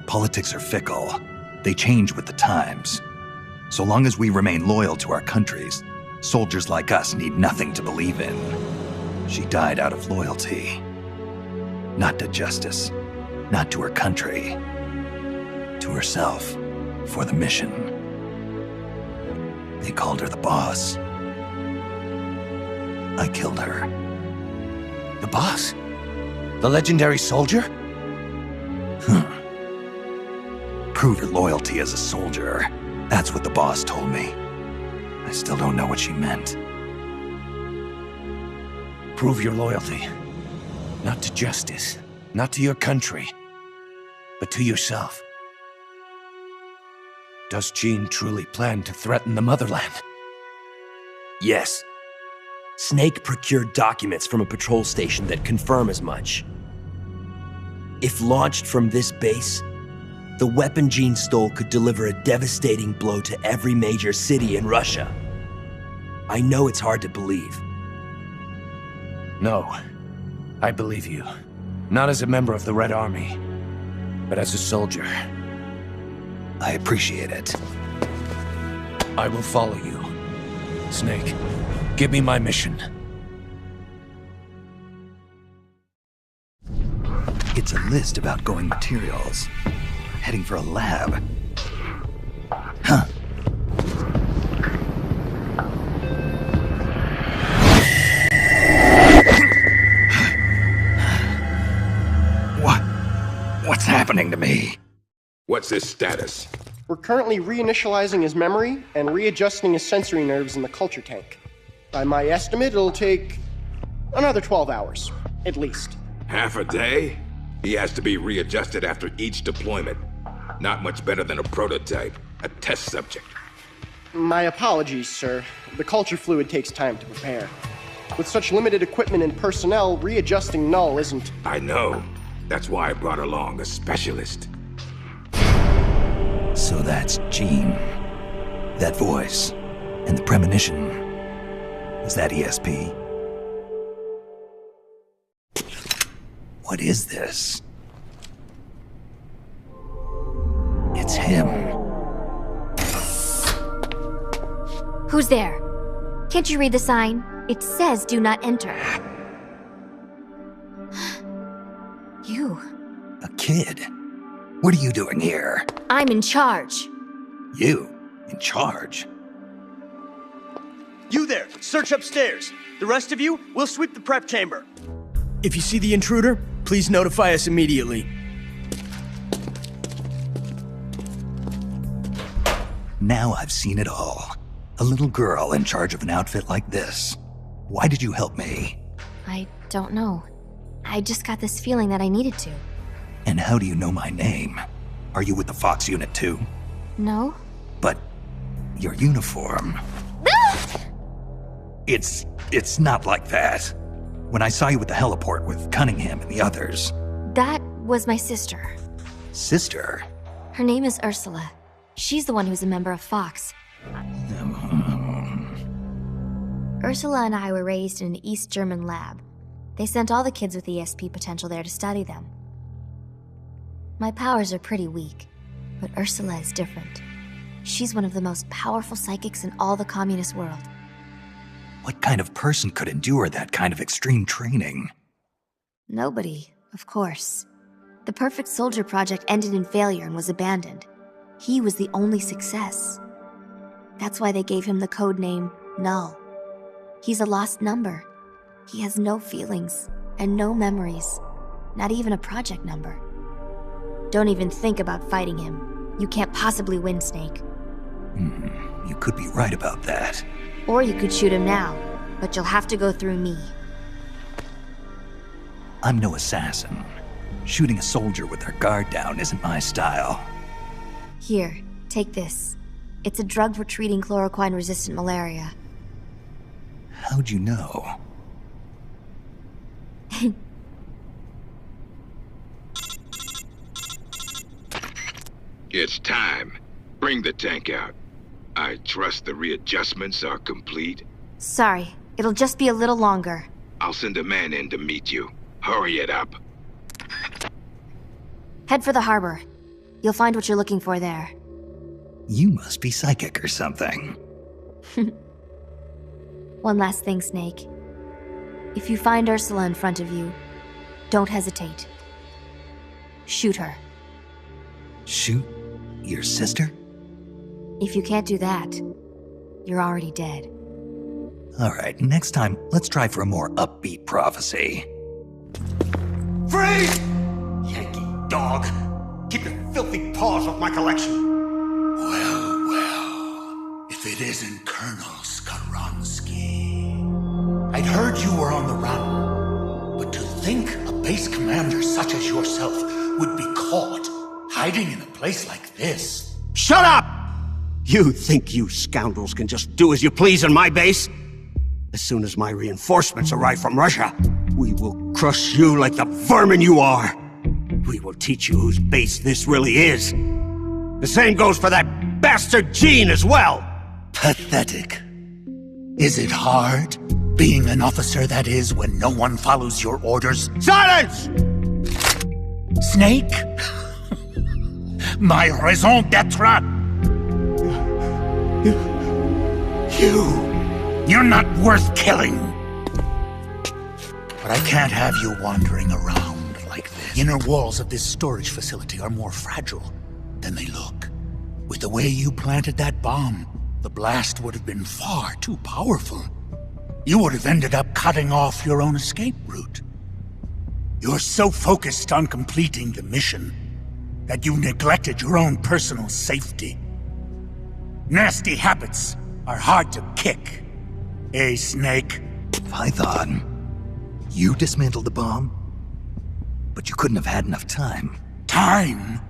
Politics are fickle. They change with the times. So long as we remain loyal to our countries, soldiers like us need nothing to believe in. She died out of loyalty. Not to justice, not to her country. To herself, for the mission. They called her the boss. I killed her. The boss? The legendary soldier? Prove your loyalty as a soldier. That's what the boss told me. I still don't know what she meant. Prove your loyalty. Not to justice, not to your country, but to yourself. Does Gene truly plan to threaten the motherland? Yes. Snake procured documents from a patrol station that confirm as much. If launched from this base, the weapon Gene stole could deliver a devastating blow to every major city in Russia. I know it's hard to believe. No, I believe you. Not as a member of the Red Army, but as a soldier. I appreciate it. I will follow you. Snake, give me my mission. It's a list of outgoing materials. Heading for a lab. Huh. What's happening to me? What's his status? We're currently reinitializing his memory and readjusting his sensory nerves in the culture tank. By my estimate, it'll take another 12 hours, at least. Half a day? He has to be readjusted after each deployment. Not much better than a prototype, a test subject. My apologies, sir. The culture fluid takes time to prepare. With such limited equipment and personnel, readjusting Null isn't... I know. That's why I brought along a specialist. So that's Gene. That voice. And the premonition. Is that ESP? What is this? It's him. Who's there? Can't you read the sign? It says do not enter. You. kid. What are you doing here? I'm in charge. You? In charge? You there, search upstairs. The rest of you, we'll sweep the prep chamber. If you see the intruder, please notify us immediately. Now I've seen it all. A little girl in charge of an outfit like this. Why did you help me? I don't know. I just got this feeling that I needed to. And how do you know my name? Are you with the Fox unit too? No? But your uniform... It's not like that. When I saw you at the heliport with Cunningham and the others... That was my sister. Sister? Her name is Ursula. She's the one who's a member of Fox. Ursula and I were raised in an East German lab. They sent all the kids with ESP potential there to study them. My powers are pretty weak, but Ursula is different. She's one of the most powerful psychics in all the communist world. What kind of person could endure that kind of extreme training? Nobody, of course. The Perfect Soldier project ended in failure and was abandoned. He was the only success. That's why they gave him the code name Null. He's a lost number. He has no feelings and no memories, not even a project number. Don't even think about fighting him. You can't possibly win, Snake. You could be right about that. Or you could shoot him now, but you'll have to go through me. I'm no assassin. Shooting a soldier with their guard down isn't my style. Here, take this. It's a drug for treating chloroquine-resistant malaria. How'd you know? It's time. Bring the tank out. I trust the readjustments are complete. Sorry, it'll just be a little longer. I'll send a man in to meet you. Hurry it up. Head for the harbor. You'll find what you're looking for there. You must be psychic or something. One last thing, Snake. If you find Ursula in front of you, don't hesitate. Shoot her. Shoot your sister? If you can't do that, you're already dead. Alright, next time, let's try for a more upbeat prophecy. Freeze! Yankee dog! Keep your filthy paws off my collection! Well, if it isn't Colonel Skaronsky. I'd heard you were on the run, but to think a base commander such as yourself would be caught hiding in a place like this. Shut up! You think you scoundrels can just do as you please on my base? As soon as my reinforcements arrive from Russia, we will crush you like the vermin you are. We will teach you whose base this really is. The same goes for that bastard Gene as well. Pathetic. Is it hard, being an officer that is, when no one follows your orders? Silence! Snake? My raison d'etre? You're not worth killing. But I can't have you wandering around like this. The inner walls of this storage facility are more fragile than they look. With the way you planted that bomb, the blast would have been far too powerful. You would have ended up cutting off your own escape route. You're so focused on completing the mission that you neglected your own personal safety. Nasty habits are hard to kick. Eh, Snake? Python, you dismantled the bomb? But you couldn't have had enough time. Time?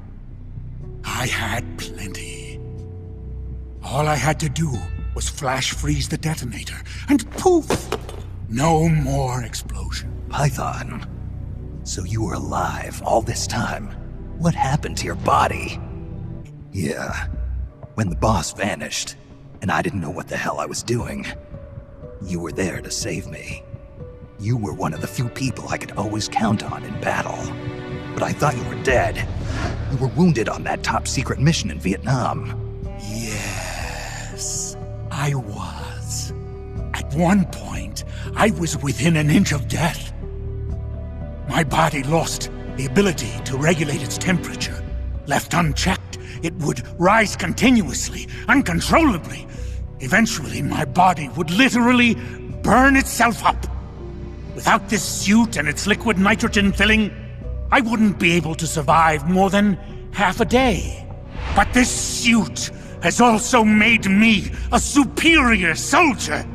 I had plenty. All I had to do was flash freeze the detonator, and poof! No more explosion. Python, so you were alive all this time. What happened to your body? Yeah, when the boss vanished, and I didn't know what the hell I was doing, you were there to save me. You were one of the few people I could always count on in battle. But I thought you were dead. You were wounded on that top-secret mission in Vietnam. Yes, I was. At one point, I was within an inch of death. My body lost The ability to regulate its temperature. Left unchecked, it would rise continuously, uncontrollably. Eventually, my body would literally burn itself up. Without this suit and its liquid nitrogen filling, I wouldn't be able to survive more than half a day. But this suit has also made me a superior soldier.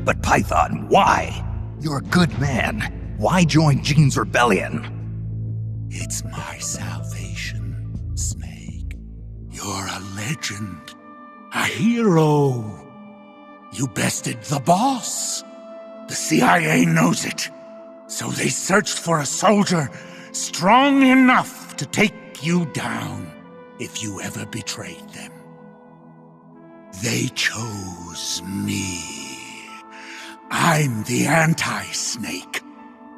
But Python, why? You're a good man. Why join Gene's rebellion? It's my salvation, Snake. You're a legend. A hero. You bested the boss. The CIA knows it. So they searched for a soldier strong enough to take you down if you ever betrayed them. They chose me. I'm the anti-Snake.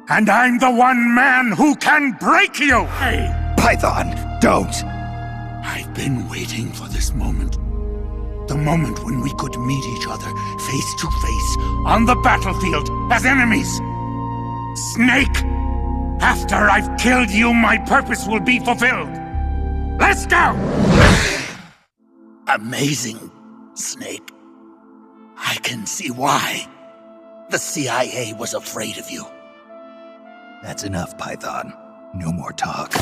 And I'm the one man who can break you! Hey! Python, don't! I've been waiting for this moment. The moment when we could meet each other face to face on the battlefield as enemies. Snake! After I've killed you, my purpose will be fulfilled. Let's go! Amazing, Snake. I can see why. The CIA was afraid of you. That's enough, Python. No more talk.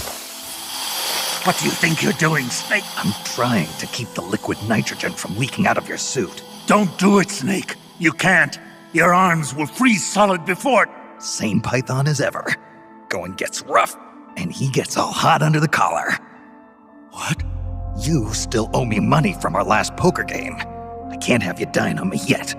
What do you think you're doing, Snake? I'm trying to keep the liquid nitrogen from leaking out of your suit. Don't do it, Snake. You can't. Your arms will freeze solid before it. Same Python as ever. Going gets rough, and he gets all hot under the collar. What? You still owe me money from our last poker game. I can't have you dying on me yet.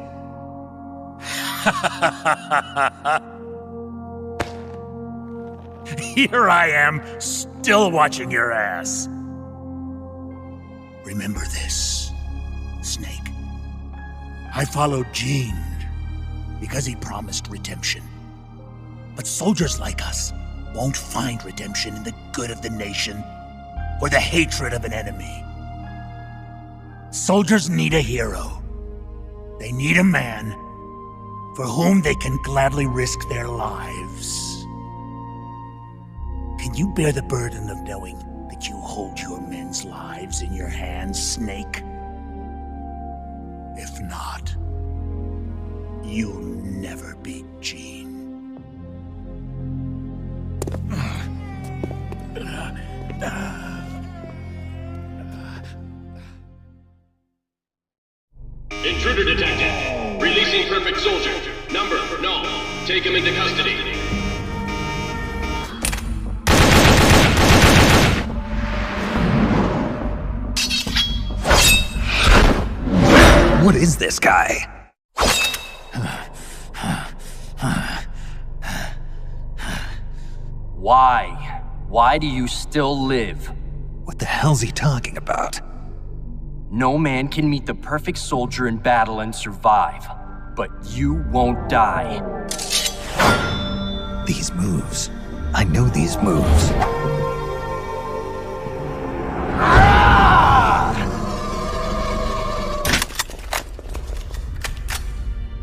Here I am, still watching your ass. Remember this, Snake. I followed Gene because he promised redemption. But soldiers like us won't find redemption in the good of the nation or the hatred of an enemy. Soldiers need a hero. They need a man for whom they can gladly risk their lives. Can you bear the burden of knowing that you hold your men's lives in your hands, Snake? If not, you'll never beat Gene. Intruder detected. Releasing perfect soldier. Number, no. Take him into custody. What is this guy? Why? Why do you still live? What the hell's he talking about? No man can meet the perfect soldier in battle and survive. But you won't die. These moves. I know these moves.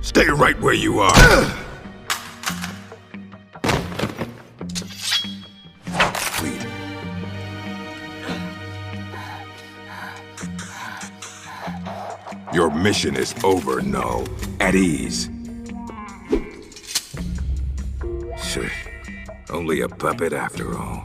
Stay right where you are. Your mission is over, No. At ease. Sure. Only a puppet after all.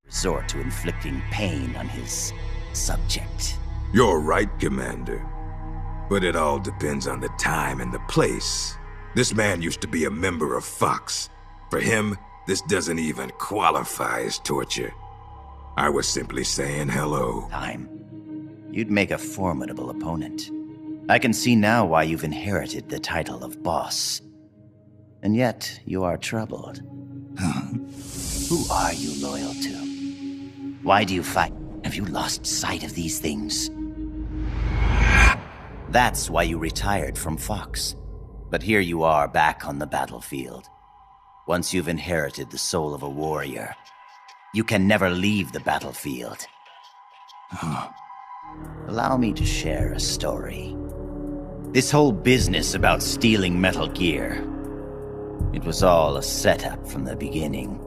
Resort to inflicting pain on his subject. You're right, Commander. But it all depends on the time and the place. This man used to be a member of Fox. For him, this doesn't even qualify as torture. I was simply saying hello. Time. You'd make a formidable opponent. I can see now why you've inherited the title of boss. And yet, you are troubled. Who are you loyal to? Why do you fight? Have you lost sight of these things? That's why you retired from Fox. But here you are back on the battlefield. Once you've inherited the soul of a warrior, you can never leave the battlefield. Allow me to share a story. This whole business about stealing Metal Gear, it was all a setup from the beginning.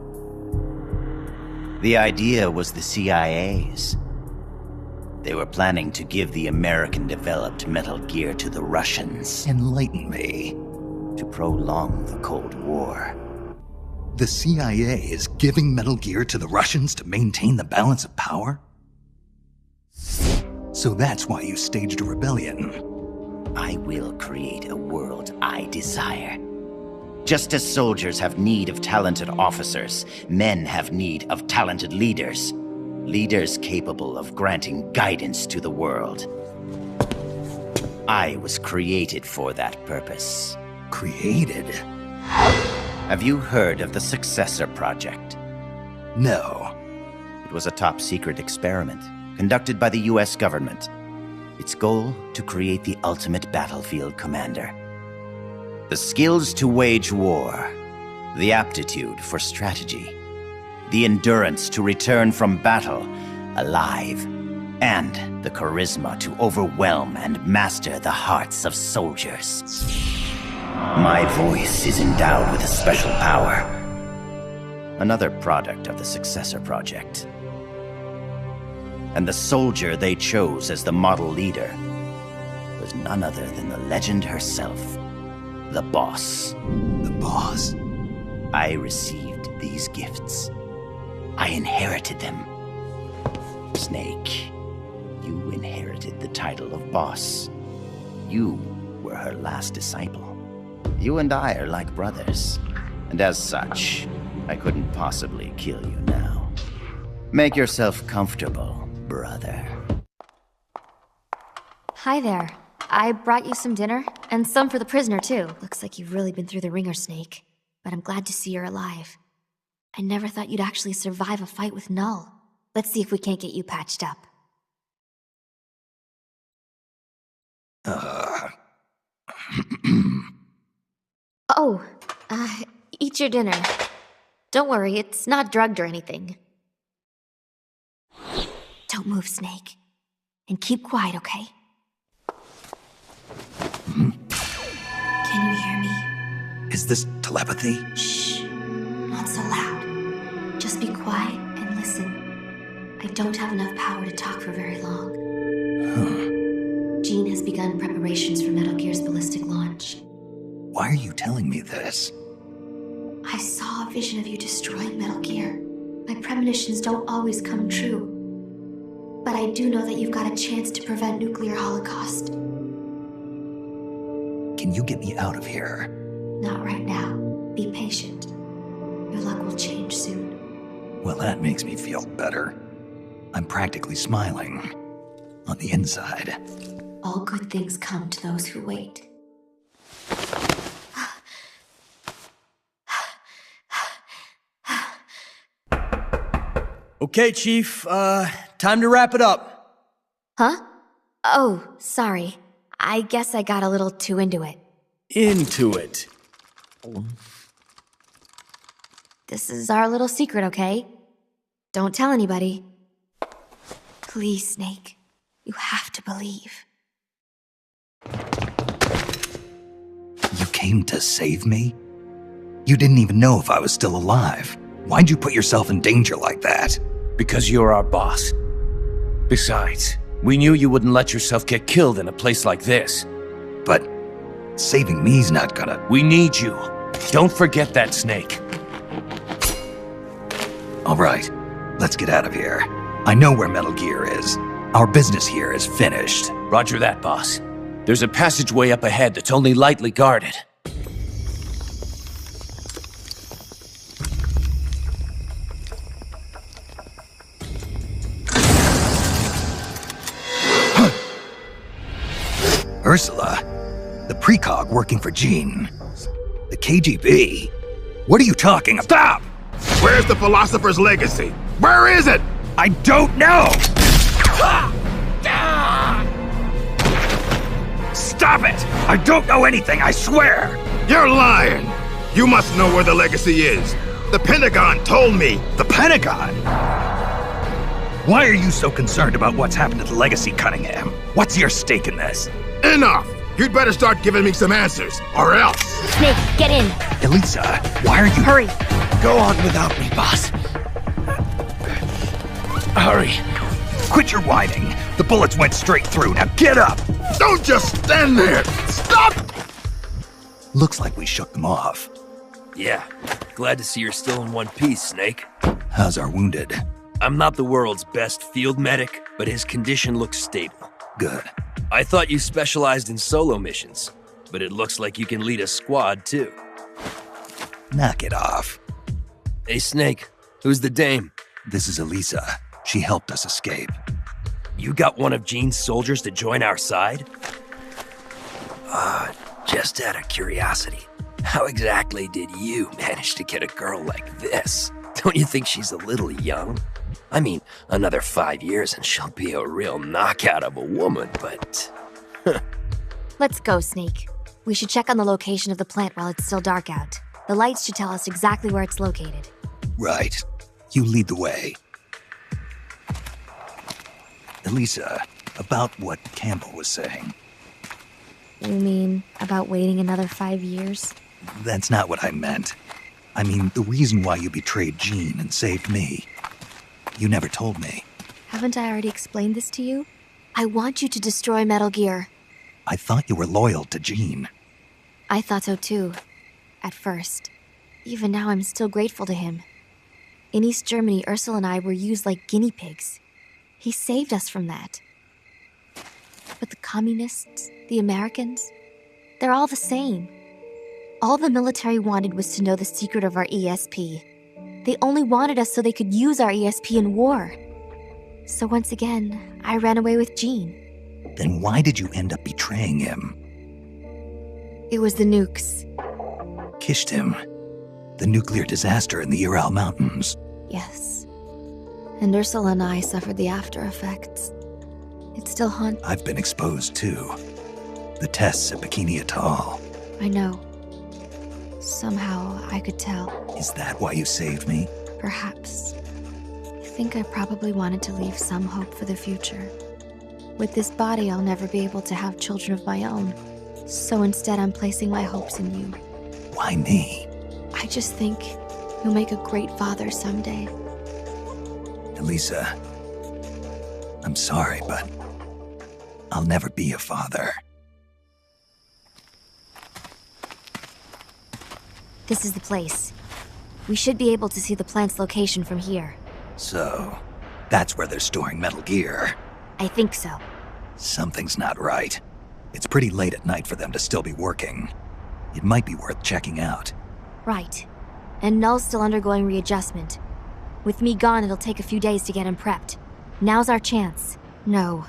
The idea was the CIA's. They were planning to give the American-developed Metal Gear to the Russians. Enlighten me. To prolong the Cold War. The CIA is giving Metal Gear to the Russians to maintain the balance of power? So that's why you staged a rebellion. I will create a world I desire. Just as soldiers have need of talented officers, men have need of talented leaders. Leaders capable of granting guidance to the world. I was created for that purpose. Created? Have you heard of the Successor Project? No. It was a top-secret experiment conducted by the US government. Its goal, to create the ultimate battlefield commander. The skills to wage war, the aptitude for strategy, the endurance to return from battle alive, and the charisma to overwhelm and master the hearts of soldiers. My voice is endowed with a special power. Another product of the Successor Project. And the soldier they chose as the model leader was none other than the legend herself, the Boss. The Boss? I received these gifts. I inherited them. Snake, you inherited the title of Boss. You were her last disciple. You and I are like brothers, and as such, I couldn't possibly kill you now. Make yourself comfortable, brother. Hi there. I brought you some dinner, and some for the prisoner, too. Looks like you've really been through the ringer, Snake. But I'm glad to see you're alive. I never thought you'd actually survive a fight with Null. Let's see if we can't get you patched up. Eat your dinner. Don't worry, it's not drugged or anything. Don't move, Snake. And keep quiet, okay? Can you hear me? Is this telepathy? Shh. Not so loud. Just be quiet and listen. I don't have enough power to talk for very long. Jean has begun preparations for Metal Gear's ballistic launch. Why are you telling me this? I saw a vision of you destroying Metal Gear. My premonitions don't always come true. But I do know that you've got a chance to prevent nuclear holocaust. Can you get me out of here? Not right now. Be patient. Your luck will change soon. Well, that makes me feel better. I'm practically smiling. On the inside. All good things come to those who wait. Okay, Chief, time to wrap it up. Huh? Oh, sorry. I guess I got a little too into it. Into it. This is our little secret, okay? Don't tell anybody. Please, Snake. You have to believe. You came to save me? You didn't even know if I was still alive. Why'd you put yourself in danger like that? Because you're our boss. Besides, we knew you wouldn't let yourself get killed in a place like this. But saving me's not gonna... We need you. Don't forget that, Snake. All right, let's get out of here. I know where Metal Gear is. Our business here is finished. Roger that, boss. There's a passageway up ahead that's only lightly guarded. Ursula? The precog working for Jean? The KGB? What are you talking about? Stop! Where's the Philosopher's Legacy? Where is it? I don't know! Stop it! I don't know anything, I swear! You're lying! You must know where the Legacy is. The Pentagon told me. The Pentagon? Why are you so concerned about what's happened to the Legacy, Cunningham? What's your stake in this? Enough! You'd better start giving me some answers, or else. Snake, get in. Elisa, why are you... Hurry. Go on without me, boss. Hurry. Quit your whining. The bullets went straight through. Now get up. Don't just stand there. Stop! Looks like we shook them off. Yeah, glad to see you're still in one piece, Snake. How's our wounded? I'm not the world's best field medic, but his condition looks stable. Good. I thought you specialized in solo missions, but it looks like you can lead a squad too. Knock it off. Hey Snake, who's the dame? This is Elisa. She helped us escape. You got one of Jean's soldiers to join our side? Just out of curiosity, how exactly did you manage to get a girl like this? Don't you think she's a little young? I mean, another 5 years and she'll be a real knockout of a woman, but... Let's go, Snake. We should check on the location of the plant while it's still dark out. The lights should tell us exactly where it's located. Right. You lead the way. Elisa, about what Campbell was saying. You mean about waiting another 5 years? That's not what I meant. I mean, the reason why you betrayed Jean and saved me. You never told me. Haven't I already explained this to you? I want you to destroy Metal Gear. I thought you were loyal to Jean. I thought so too. At first. Even now, I'm still grateful to him. In East Germany, Ursula and I were used like guinea pigs. He saved us from that. But the communists, the Americans, they're all the same. All the military wanted was to know the secret of our ESP. They only wanted us so they could use our ESP in war. So once again, I ran away with Jean. Then why did you end up betraying him? It was the nukes. Kishtim. The nuclear disaster in the Ural Mountains. Yes. And Ursula and I suffered the after effects. It still haunts. I've been exposed too. The tests at Bikini Atoll. I know. Somehow I could tell. Is that why you saved me? Perhaps. I think I probably wanted to leave some hope for the future. With this body, I'll never be able to have children of my own. So instead, I'm placing my hopes in you. Why me? I just think you'll make a great father someday. Elisa, I'm sorry, but I'll never be a father. This is the place. We should be able to see the plant's location from here. So, that's where they're storing Metal Gear. I think so. Something's not right. It's pretty late at night for them to still be working. It might be worth checking out. Right. And Null's still undergoing readjustment. With me gone, it'll take a few days to get him prepped. Now's our chance. No.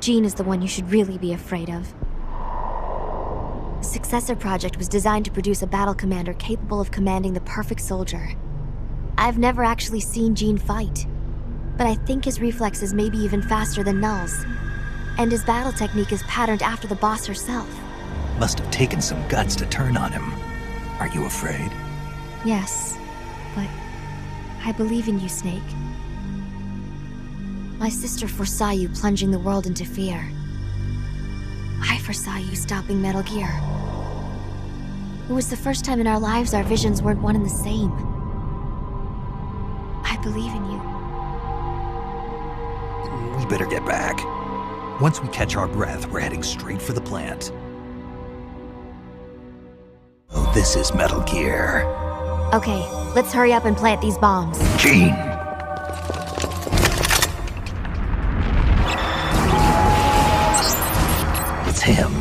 Jean is the one you should really be afraid of. The Successor Project was designed to produce a battle commander capable of commanding the perfect soldier. I've never actually seen Jean fight, but I think his reflexes may be even faster than Null's. And his battle technique is patterned after the boss herself. Must have taken some guts to turn on him. Are you afraid? Yes, but I believe in you, Snake. My sister foresaw you plunging the world into fear. I foresaw you stopping Metal Gear. It was the first time in our lives our visions weren't one and the same. I believe in you. We better get back. Once we catch our breath, we're heading straight for the plant. Oh, this is Metal Gear. Okay, let's hurry up and plant these bombs. Jean! It's him.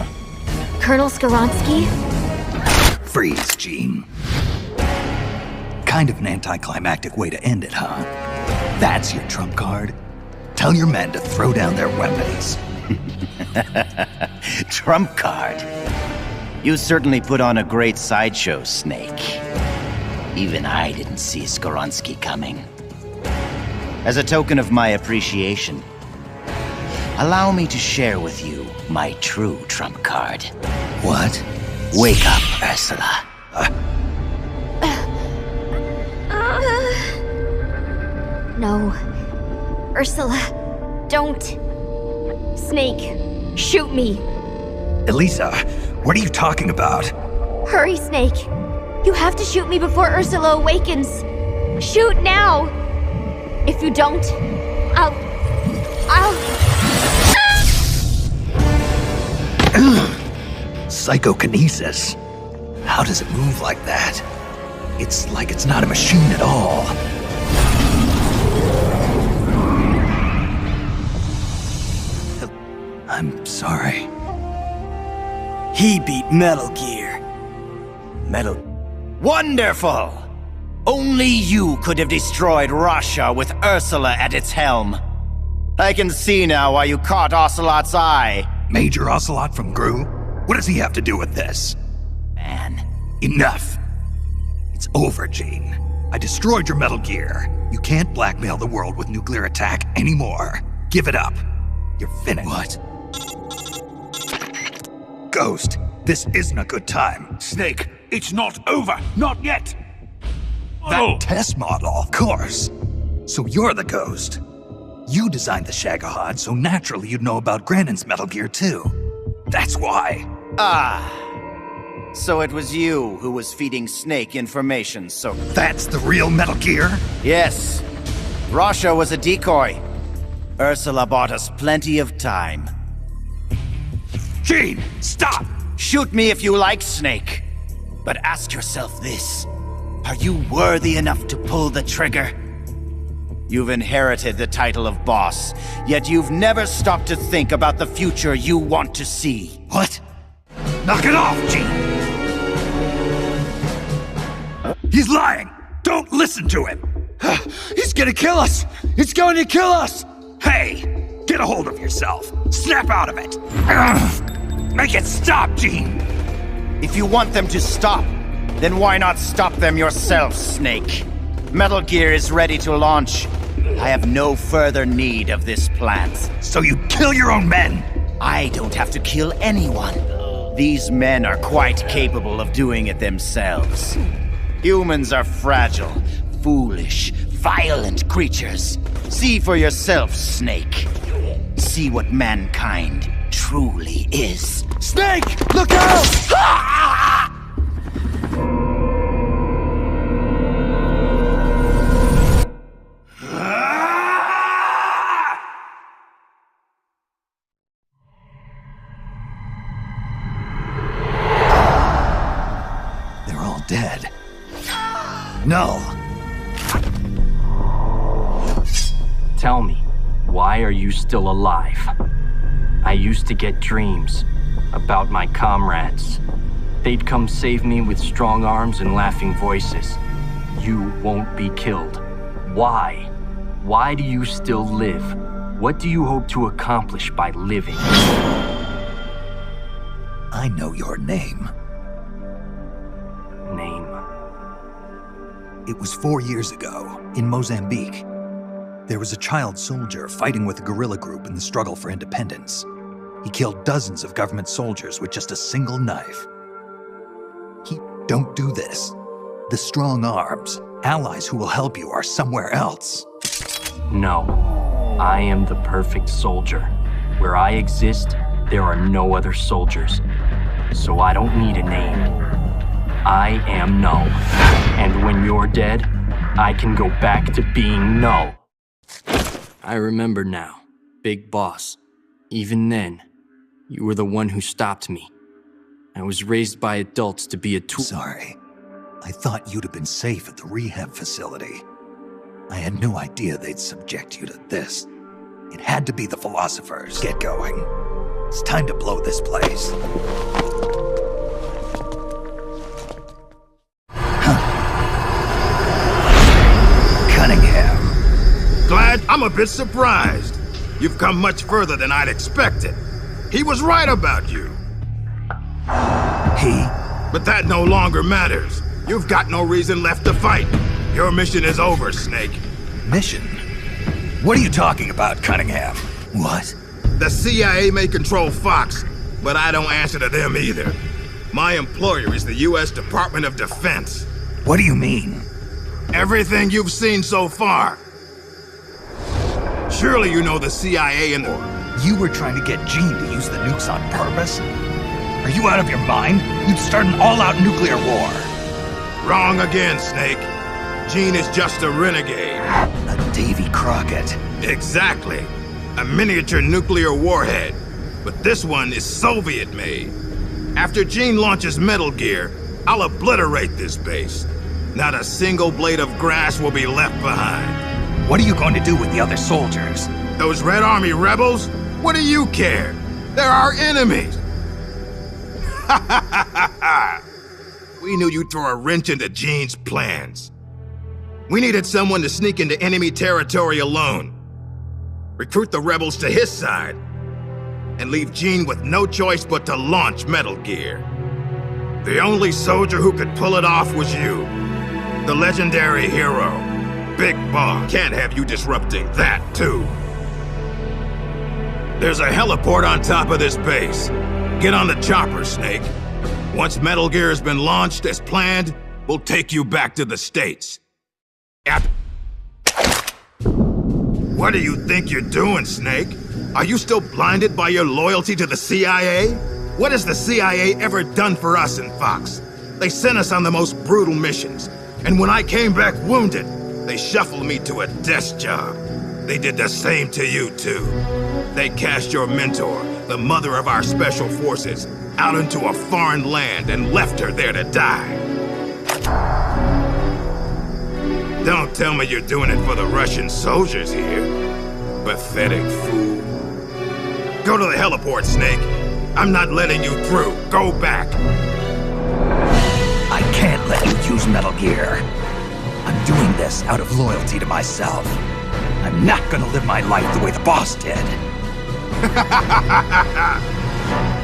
Colonel Skoronsky? Freeze, Jean. Kind of an anticlimactic way to end it, huh? That's your trump card? Tell your men to throw down their weapons. Trump card? You certainly put on a great sideshow, Snake. Even I didn't see Skoronsky coming. As a token of my appreciation, allow me to share with you my true trump card. What? Wake up, Ursula. No. Ursula, don't. Snake, shoot me. Elisa, what are you talking about? Hurry, Snake. You have to shoot me before Ursula awakens. Shoot now! If you don't, I'll... Psychokinesis. How does it move like that? It's like it's not a machine at all. I'm sorry. He beat Metal Gear. Metal... Wonderful! Only you could have destroyed Russia with Ursula at its helm. I can see now why you caught Ocelot's eye. Major Ocelot from Gru? What does he have to do with this? Man. Enough. It's over, Gene. I destroyed your Metal Gear. You can't blackmail the world with nuclear attack anymore. Give it up. You're finished. What? Ghost, this isn't a good time. Snake, it's not over. Not yet. That test model, of course. So you're the Ghost. You designed the Shagohod, so naturally you'd know about Granin's Metal Gear too. That's why. Ah. So it was you who was feeding Snake information, so... That's the real Metal Gear? Yes. Russia was a decoy. Ursula bought us plenty of time. Gene, stop! Shoot me if you like, Snake. But ask yourself this. Are you worthy enough to pull the trigger? You've inherited the title of boss, yet you've never stopped to think about the future you want to see. What? Knock it off, Gene! He's lying! Don't listen to him! He's gonna kill us! He's going to kill us! Hey! Get a hold of yourself! Snap out of it! Make it stop, Gene! If you want them to stop, then why not stop them yourself, Snake? Metal Gear is ready to launch. I have no further need of this plant. So you kill your own men? I don't have to kill anyone. These men are quite capable of doing it themselves. Humans are fragile, foolish, violent creatures. See for yourself, Snake. See what mankind truly is. Snake! Look out! They're all dead. No. Tell me, why are you still alive? I used to get dreams about my comrades. They'd come save me with strong arms and laughing voices. You won't be killed. Why? Why do you still live? What do you hope to accomplish by living? I know your name. Name? It was 4 years ago, in Mozambique. There was a child soldier fighting with a guerrilla group in the struggle for independence. He killed dozens of government soldiers with just a single knife. Don't do this. The strong arms, allies who will help you, are somewhere else. No. I am the perfect soldier. Where I exist, there are no other soldiers. So I don't need a name. I am Null. And when you're dead, I can go back to being Null. I remember now, Big Boss. Even then, you were the one who stopped me. I was raised by adults to be a tool. Sorry. I thought you'd have been safe at the rehab facility. I had no idea they'd subject you to this. It had to be the philosophers. Get going. It's time to blow this place. Cunningham. Glad? I'm a bit surprised. You've come much further than I'd expected. He was right about you. He? But that no longer matters. You've got no reason left to fight. Your mission is over, Snake. Mission? What are you talking about, Cunningham? What? The CIA may control Fox, but I don't answer to them either. My employer is the U.S. Department of Defense. What do you mean? Everything you've seen so far. Surely you know the CIA and... You were trying to get Gene to use the nukes on purpose? Are you out of your mind? You'd start an all-out nuclear war. Wrong again, Snake. Gene is just a renegade. A Davy Crockett. Exactly. A miniature nuclear warhead. But this one is Soviet-made. After Gene launches Metal Gear, I'll obliterate this base. Not a single blade of grass will be left behind. What are you going to do with the other soldiers? Those Red Army rebels? What do you care? They're our enemies. We knew you'd throw a wrench into Gene's plans. We needed someone to sneak into enemy territory alone, recruit the rebels to his side, and leave Gene with no choice but to launch Metal Gear. The only soldier who could pull it off was you, the legendary hero. Big Boss can't have you disrupting that, too. There's a heliport on top of this base. Get on the chopper, Snake. Once Metal Gear has been launched as planned, we'll take you back to the States. What do you think you're doing, Snake? Are you still blinded by your loyalty to the CIA? What has the CIA ever done for us in Fox? They sent us on the most brutal missions, and when I came back wounded, they shuffled me to a desk job. They did the same to you, too. They cast your mentor, the mother of our special forces, out into a foreign land and left her there to die. Don't tell me you're doing it for the Russian soldiers here. Pathetic fool. Go to the heliport, Snake. I'm not letting you through. Go back. I can't let you use Metal Gear. I'm doing this out of loyalty to myself. I'm not gonna live my life the way the boss did.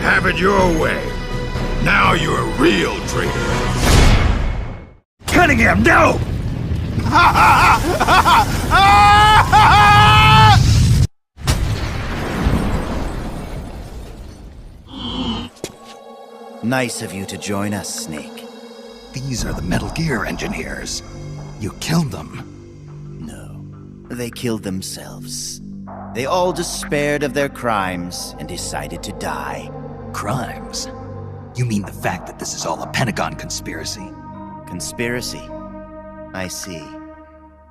Have it your way. Now you're a real traitor. Cunningham, no! Nice of you to join us, Snake. These are the Metal Gear engineers. You killed them. No, they killed themselves. They all despaired of their crimes and decided to die. Crimes? You mean the fact that this is all a Pentagon conspiracy? Conspiracy? I see.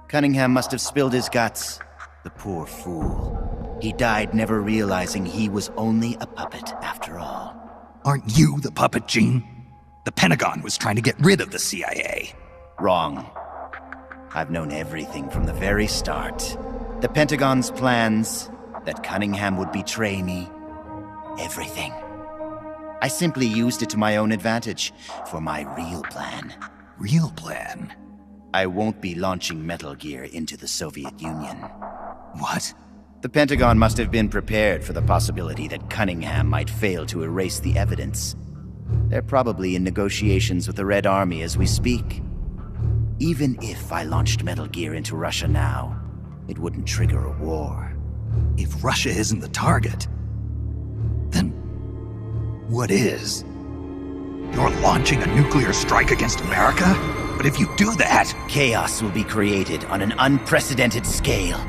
Cunningham must have spilled his guts. The poor fool. He died never realizing he was only a puppet after all. Aren't you the puppet, Gene? The Pentagon was trying to get rid of the CIA. Wrong. I've known everything from the very start. The Pentagon's plans, that Cunningham would betray me. Everything. I simply used it to my own advantage, for my real plan. Real plan? I won't be launching Metal Gear into the Soviet Union. What? The Pentagon must have been prepared for the possibility that Cunningham might fail to erase the evidence. They're probably in negotiations with the Red Army as we speak. Even if I launched Metal Gear into Russia now, it wouldn't trigger a war. If Russia isn't the target, then what is? You're launching a nuclear strike against America? But if you do that... Chaos will be created on an unprecedented scale.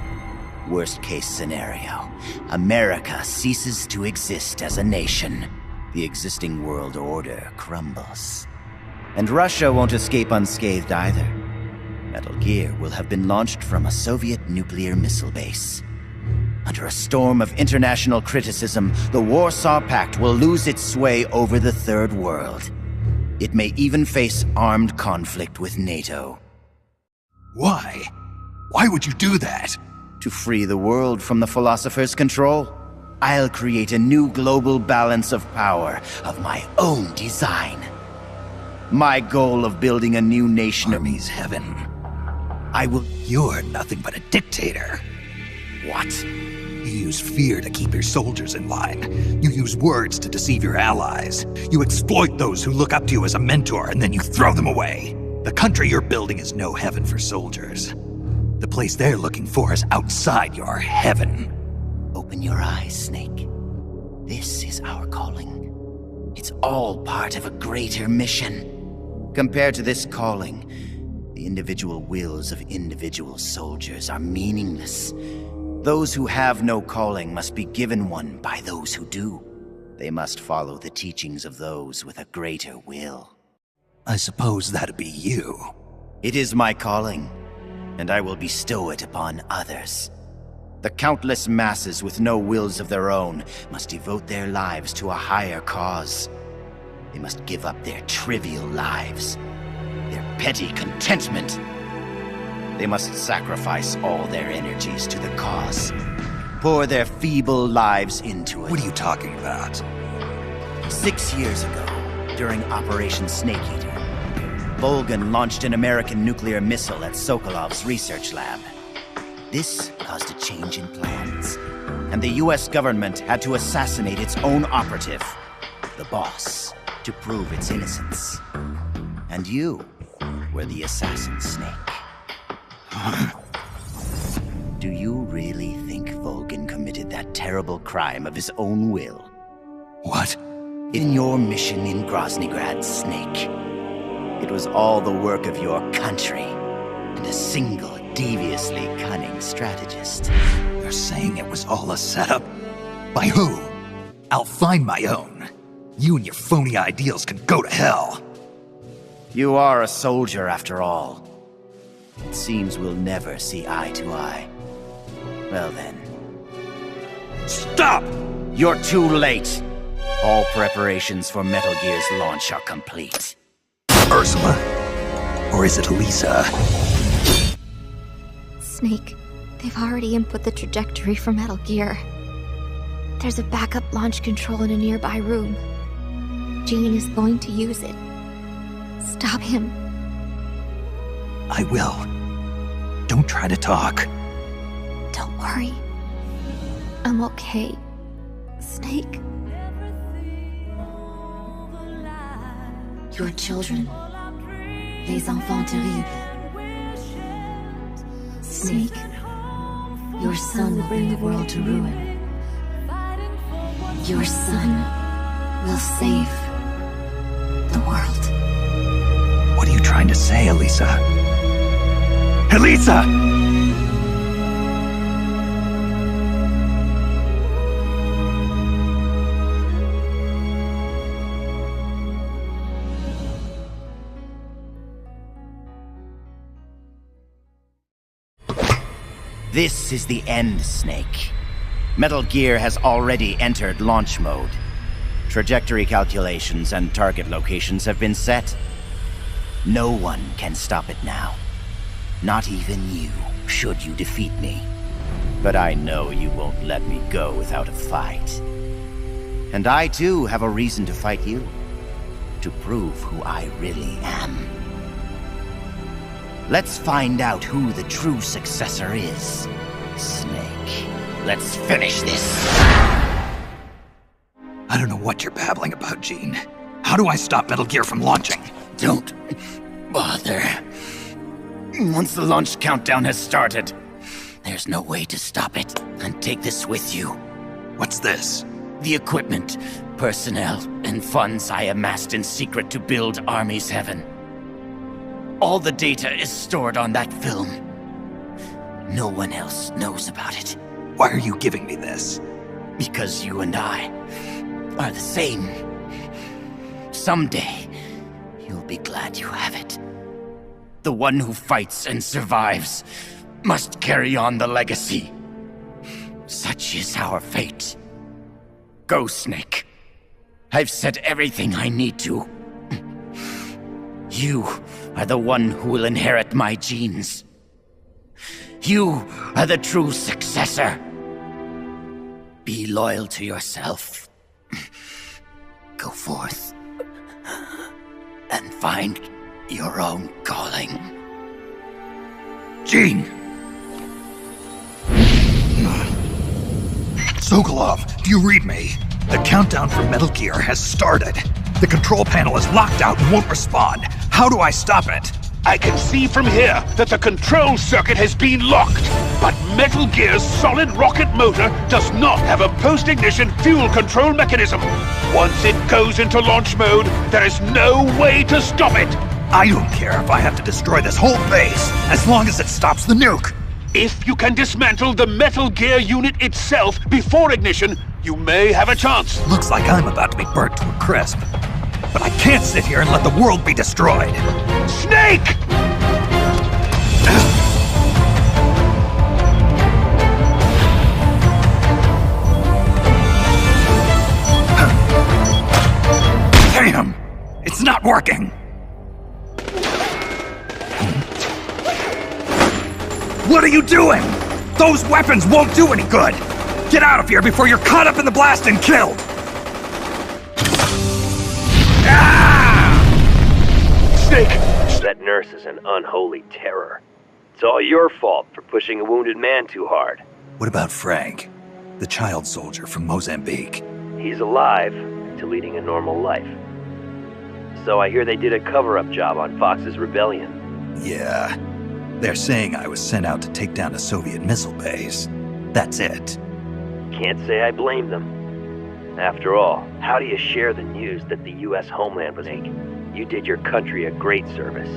Worst case scenario, America ceases to exist as a nation. The existing world order crumbles. And Russia won't escape unscathed either. Metal Gear will have been launched from a Soviet nuclear missile base. Under a storm of international criticism, the Warsaw Pact will lose its sway over the Third World. It may even face armed conflict with NATO. Why? Why would you do that? To free the world from the philosopher's control. I'll create a new global balance of power of my own design. My goal of building a new nation Army's heaven. I will... You're nothing but a dictator. What? You use fear to keep your soldiers in line. You use words to deceive your allies. You exploit those who look up to you as a mentor, and then you throw them away. The country you're building is no heaven for soldiers. The place they're looking for is outside your heaven. Open your eyes, Snake. This is our calling. It's all part of a greater mission. Compared to this calling, the individual wills of individual soldiers are meaningless. Those who have no calling must be given one by those who do. They must follow the teachings of those with a greater will. I suppose that'd be you. It is my calling, and I will bestow it upon others. The countless masses with no wills of their own must devote their lives to a higher cause. They must give up their trivial lives, their petty contentment. They must sacrifice all their energies to the cause, pour their feeble lives into it. What are you talking about? 6 years ago, during Operation Snake Eater, Volgan launched an American nuclear missile at Sokolov's research lab. This caused a change in plans, and the US government had to assassinate its own operative, the boss, to prove its innocence. And you were the assassin, Snake. Do you really think Volgan committed that terrible crime of his own will? What? In your mission in Groznygrad, Snake, it was all the work of your country and a single deviously cunning strategist. You're saying it was all a setup? By who? I'll find my own. You and your phony ideals can go to hell. You are a soldier after all. It seems we'll never see eye to eye. Well then. Stop! You're too late! All preparations for Metal Gear's launch are complete. Ursula? Or is it Elisa? Snake, they've already input the trajectory for Metal Gear. There's a backup launch control in a nearby room. Gene is going to use it. Stop him. I will. Don't try to talk. Don't worry. I'm okay. Snake. Your children. Les enfants terribles. Snake. Your son will bring the world to ruin. Your son will save the world. What are you trying to say, Elisa? Elisa! This is the end, Snake. Metal Gear has already entered launch mode. Trajectory calculations and target locations have been set. No one can stop it now. Not even you, should you defeat me. But I know you won't let me go without a fight. And I too have a reason to fight you. To prove who I really am. Let's find out who the true successor is. Snake, let's finish this. I don't know what you're babbling about, Gene. How do I stop Metal Gear from launching? Don't bother. Once the launch countdown has started, there's no way to stop it. And take this with you. What's this? The equipment, personnel, and funds I amassed in secret to build Army's Heaven. All the data is stored on that film. No one else knows about it. Why are you giving me this? Because you and I are the same. Someday, you'll be glad you have it. The one who fights and survives must carry on the legacy. Such is our fate. Go, Snake. I've said everything I need to. You are the one who will inherit my genes. You are the true successor. Be loyal to yourself. Go forth and find your own calling. Gene! Sokolov, do you read me? The countdown for Metal Gear has started. The control panel is locked out and won't respond. How do I stop it? I can see from here that the control circuit has been locked, but Metal Gear's solid rocket motor does not have a post-ignition fuel control mechanism. Once it goes into launch mode, there is no way to stop it. I don't care if I have to destroy this whole base, as long as it stops the nuke. If you can dismantle the Metal Gear unit itself before ignition, You may have a chance. Looks like I'm about to be burnt to a crisp. But I can't sit here and let the world be destroyed. Snake! Damn! It's not working! What are you doing? Those weapons won't do any good! Get out of here before you're caught up in the blast and killed! Snake! That nurse is an unholy terror. It's all your fault for pushing a wounded man too hard. What about Frank? The child soldier from Mozambique. He's alive to leading a normal life. So I hear they did a cover-up job on Fox's rebellion. Yeah. They're saying I was sent out to take down a Soviet missile base. That's it. Can't say I blame them. After all, how do you share the news that the U.S. homeland was taken? You did your country a great service.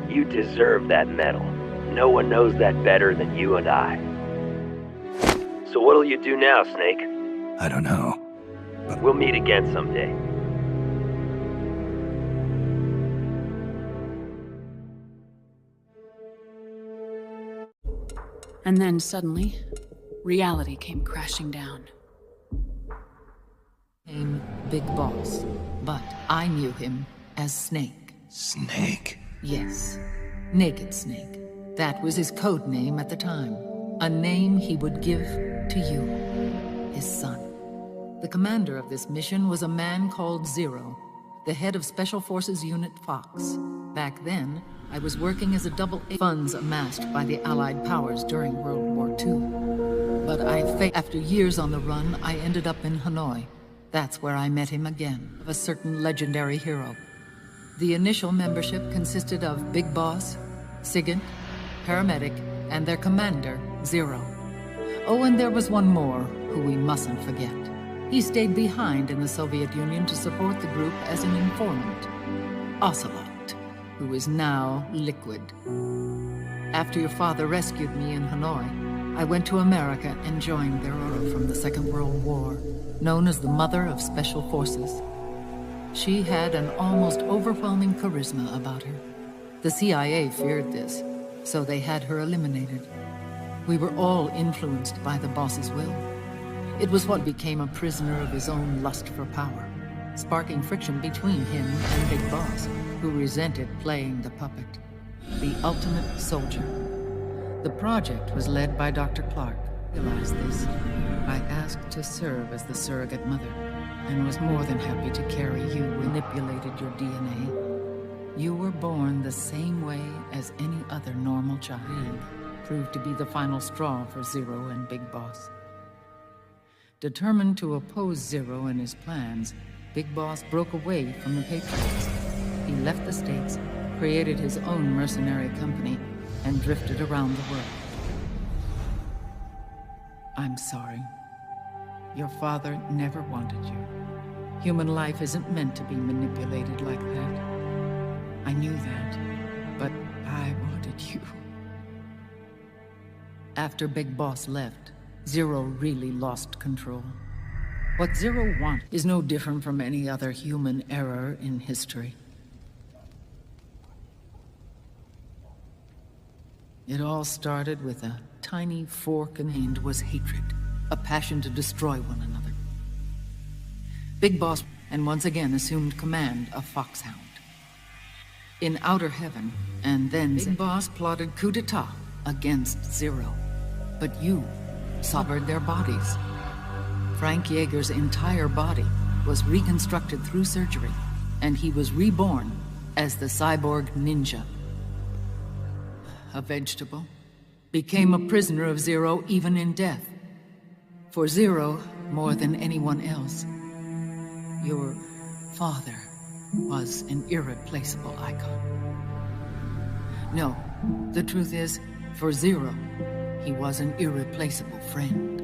You deserve that medal. No one knows that better than you and I. So what'll you do now, Snake? I don't know. But we'll meet again someday. And then suddenly, reality came crashing down. Came Big Boss, but I knew him as Snake. Snake? Yes, Naked Snake. That was his code name at the time. A name he would give to you, his son. The commander of this mission was a man called Zero, the head of Special Forces Unit Fox. Back then, I was working as a double A funds amassed by the Allied powers during World War II. But after years on the run, I ended up in Hanoi. That's where I met him again, of a certain legendary hero. The initial membership consisted of Big Boss, Sigint, Paramedic, and their commander, Zero. Oh, and there was one more, who we mustn't forget. He stayed behind in the Soviet Union to support the group as an informant. Ocelot, who is now Liquid. After your father rescued me in Hanoi, I went to America and joined their order from the Second World War, known as the Mother of Special Forces. She had an almost overwhelming charisma about her. The CIA feared this, so they had her eliminated. We were all influenced by the boss's will. It was what became a prisoner of his own lust for power, sparking friction between him and Big Boss, who resented playing the puppet, the ultimate soldier. The project was led by Dr. Clark. Realized this. I asked to serve as the surrogate mother, and was more than happy to carry you. Manipulated your DNA. You were born the same way as any other normal child. Proved to be the final straw for Zero and Big Boss. Determined to oppose Zero and his plans, Big Boss broke away from the Patriots. He left the States, created his own mercenary company, and drifted around the world. I'm sorry. Your father never wanted you. Human life isn't meant to be manipulated like that. I knew that, but I wanted you. After Big Boss left, Zero really lost control. What Zero wants is no different from any other human error in history. It all started with a tiny fork in the hand was hatred, a passion to destroy one another. Big Boss and once again assumed command of Foxhound. In Outer Heaven, and then Big Boss plotted coup d'etat against Zero. But you severed their bodies. Frank Yeager's entire body was reconstructed through surgery, and he was reborn as the cyborg ninja. A vegetable, became a prisoner of Zero even in death. For Zero, more than anyone else, your father was an irreplaceable icon. No, the truth is, for Zero, he was an irreplaceable friend.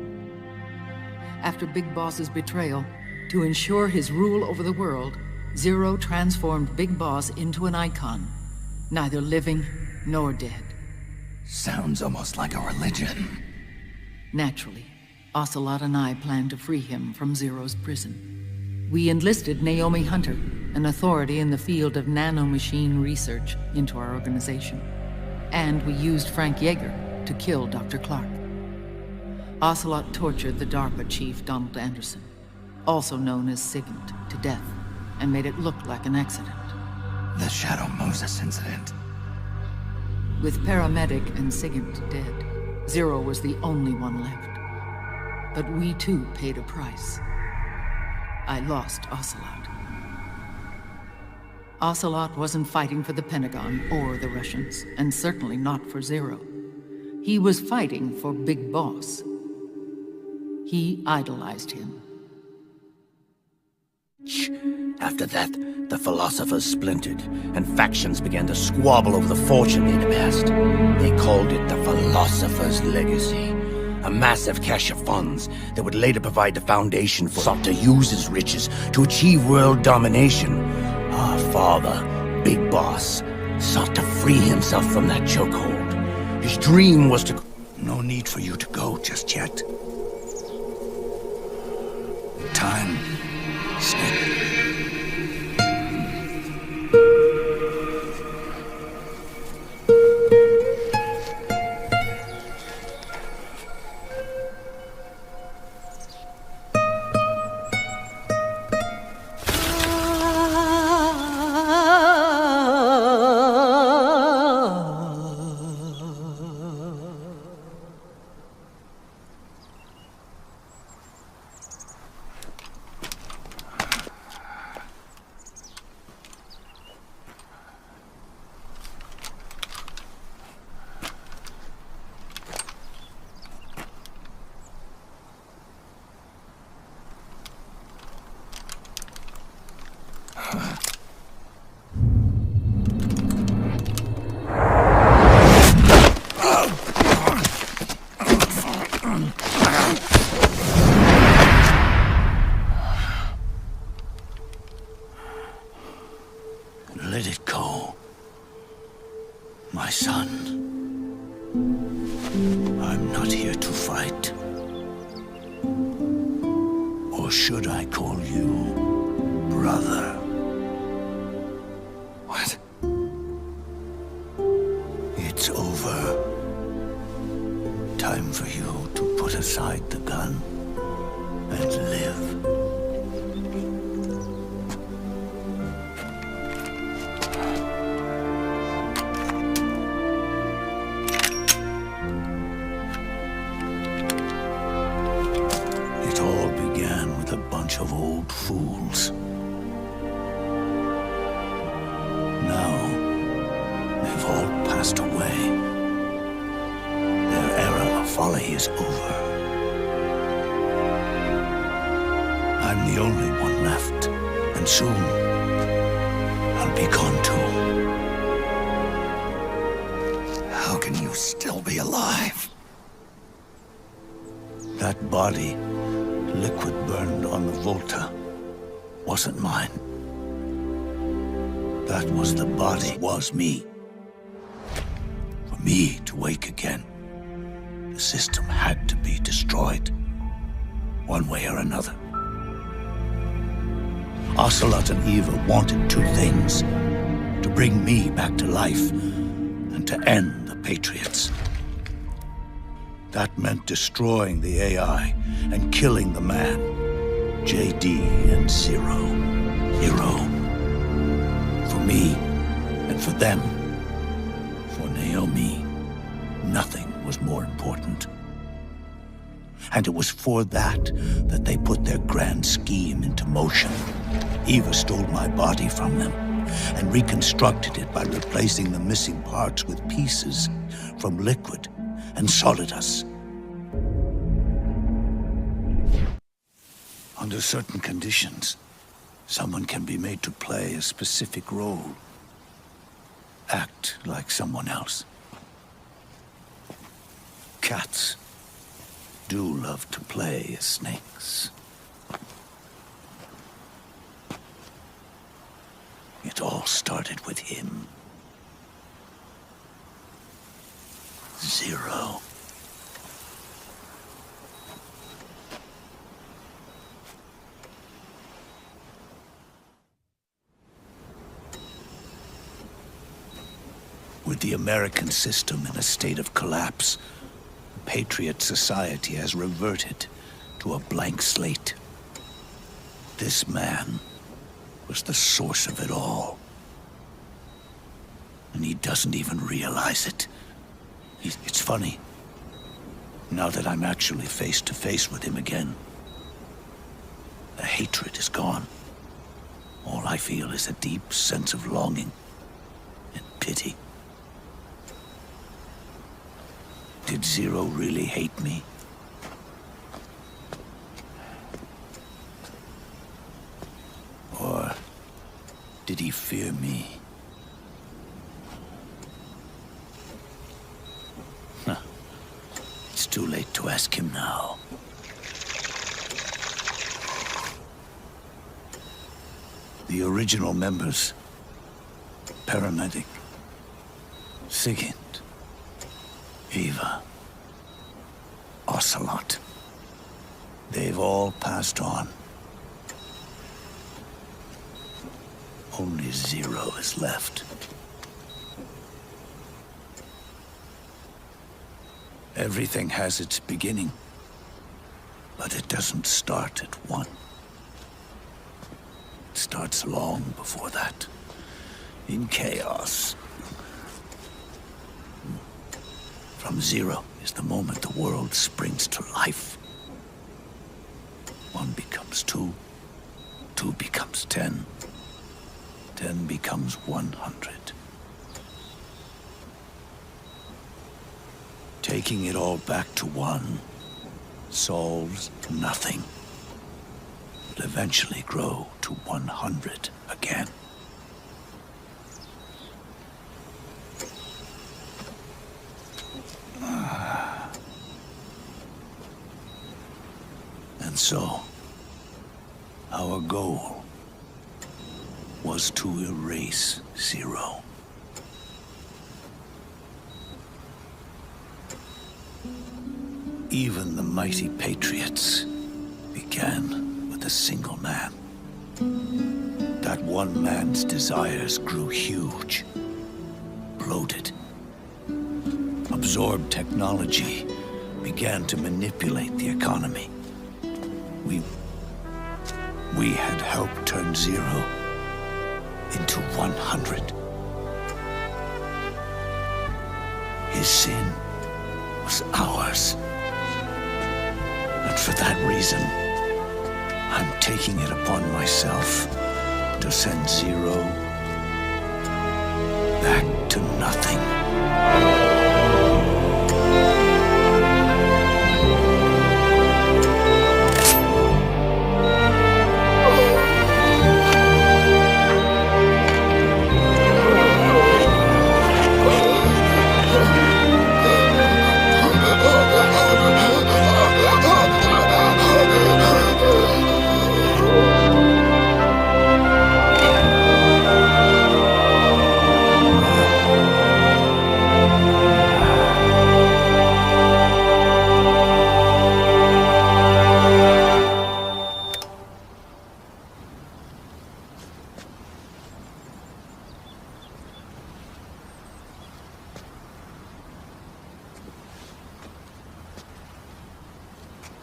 After Big Boss's betrayal, to ensure his rule over the world, Zero transformed Big Boss into an icon, neither living nor dead. Sounds almost like a religion. Naturally, Ocelot and I planned to free him from Zero's prison. We enlisted Naomi Hunter, an authority in the field of nanomachine research, into our organization. And we used Frank Yeager to kill Dr. Clark. Ocelot tortured the DARPA chief, Donald Anderson, also known as Sigint, to death, and made it look like an accident. The Shadow Moses incident. With Paramedic and Sigint dead, Zero was the only one left. But we too paid a price. I lost Ocelot. Ocelot wasn't fighting for the Pentagon or the Russians, and certainly not for Zero. He was fighting for Big Boss. He idolized him. After that, the philosophers splintered, and factions began to squabble over the fortune they'd amassed. They called it the Philosopher's Legacy, a massive cache of funds that would later provide the foundation for sought to use his riches to achieve world domination. Our father, Big Boss, sought to free himself from that chokehold. His dream was to... No need for you to go just yet. Time, Snake. Let it go, my son. I'm not here to fight. Or should I call you brother? What? It's over. Time for you to put aside the gun and live. Of old fools. Now, they've all passed away. Their era of folly is over. I'm the only one left, and soon I'll be gone too. How can you still be alive? That body, liquid burned on the Volta, wasn't mine. That was the body, was me. For me to wake again, the system had to be destroyed, one way or another. Ocelot and Eva wanted two things: to bring me back to life and to end the Patriots. That meant destroying the AI and killing the man, JD and Zero. Zero. For me, and for them. For Naomi, nothing was more important. And it was for that they put their grand scheme into motion. Eva stole my body from them and reconstructed it by replacing the missing parts with pieces from liquid and Solidus. Under certain conditions, someone can be made to play a specific role. Act like someone else. Cats do love to play as snakes. It all started with him. Zero. With the American system in a state of collapse, Patriot society has reverted to a blank slate. This man was the source of it all. And he doesn't even realize it. It's funny. Now that I'm actually face to face with him again, the hatred is gone. All I feel is a deep sense of longing and pity. Did Zero really hate me? Or did he fear me? Huh. It's too late to ask him now. The original members, Paramedic, Sigint, Eva, Ocelot. They've all passed on. Only Zero is left. Everything has its beginning, but it doesn't start at one. It starts long before that, in chaos. From zero is the moment the world springs to life. One becomes two, two becomes 10, 10 becomes 100. Taking it all back to one solves nothing. Will eventually grow to 100 again. And so, our goal was to erase Zero. Even the mighty Patriots began with a single man. That one man's desires grew huge, bloated, absorbed technology, began to manipulate the economy. We had helped turn Zero into 100. His sin was ours. And for that reason, I'm taking it upon myself to send Zero back to nothing.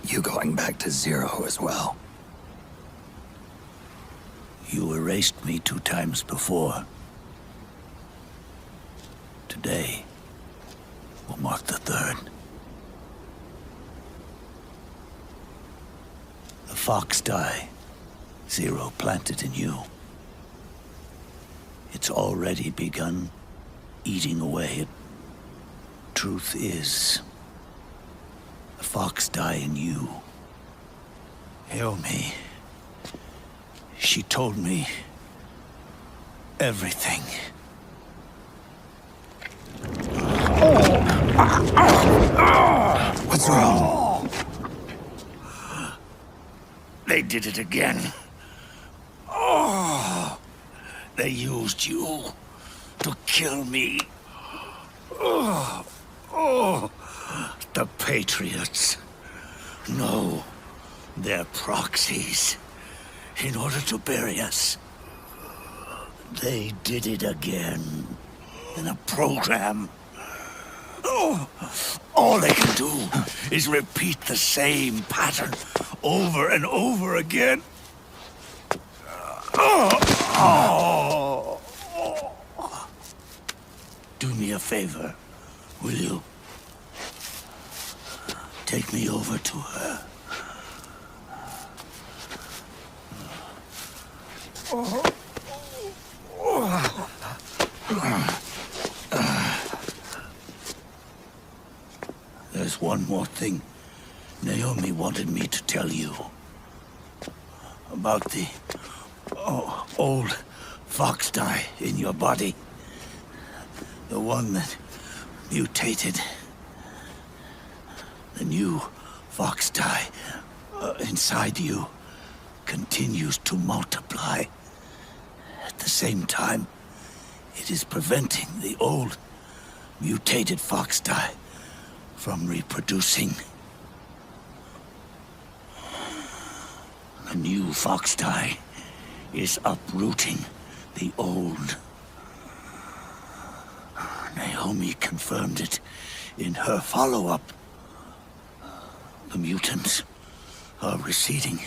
You going back to Zero as well? You erased me 2 times before. Today will mark the 3rd. The fox die Zero planted in you. It's already begun eating away. Truth is, the fox die in you. Naomi, she told me everything. What's wrong? They did it again. Oh, they used you to kill me. Oh, the Patriots. No, they're proxies. In order to bury us. They did it again. in a program. Oh, all they can do is repeat the same pattern over and over again. Do me a favor, will you? Take me over to her. There's one more thing Naomi wanted me to tell you. About the old fox dye in your body. The one that mutated. The new fox dye inside you continues to multiply. At the same time, it is preventing the old mutated fox dye from reproducing. The new fox dye is uprooting the old. Naomi confirmed it in her follow-up. The mutants are receding.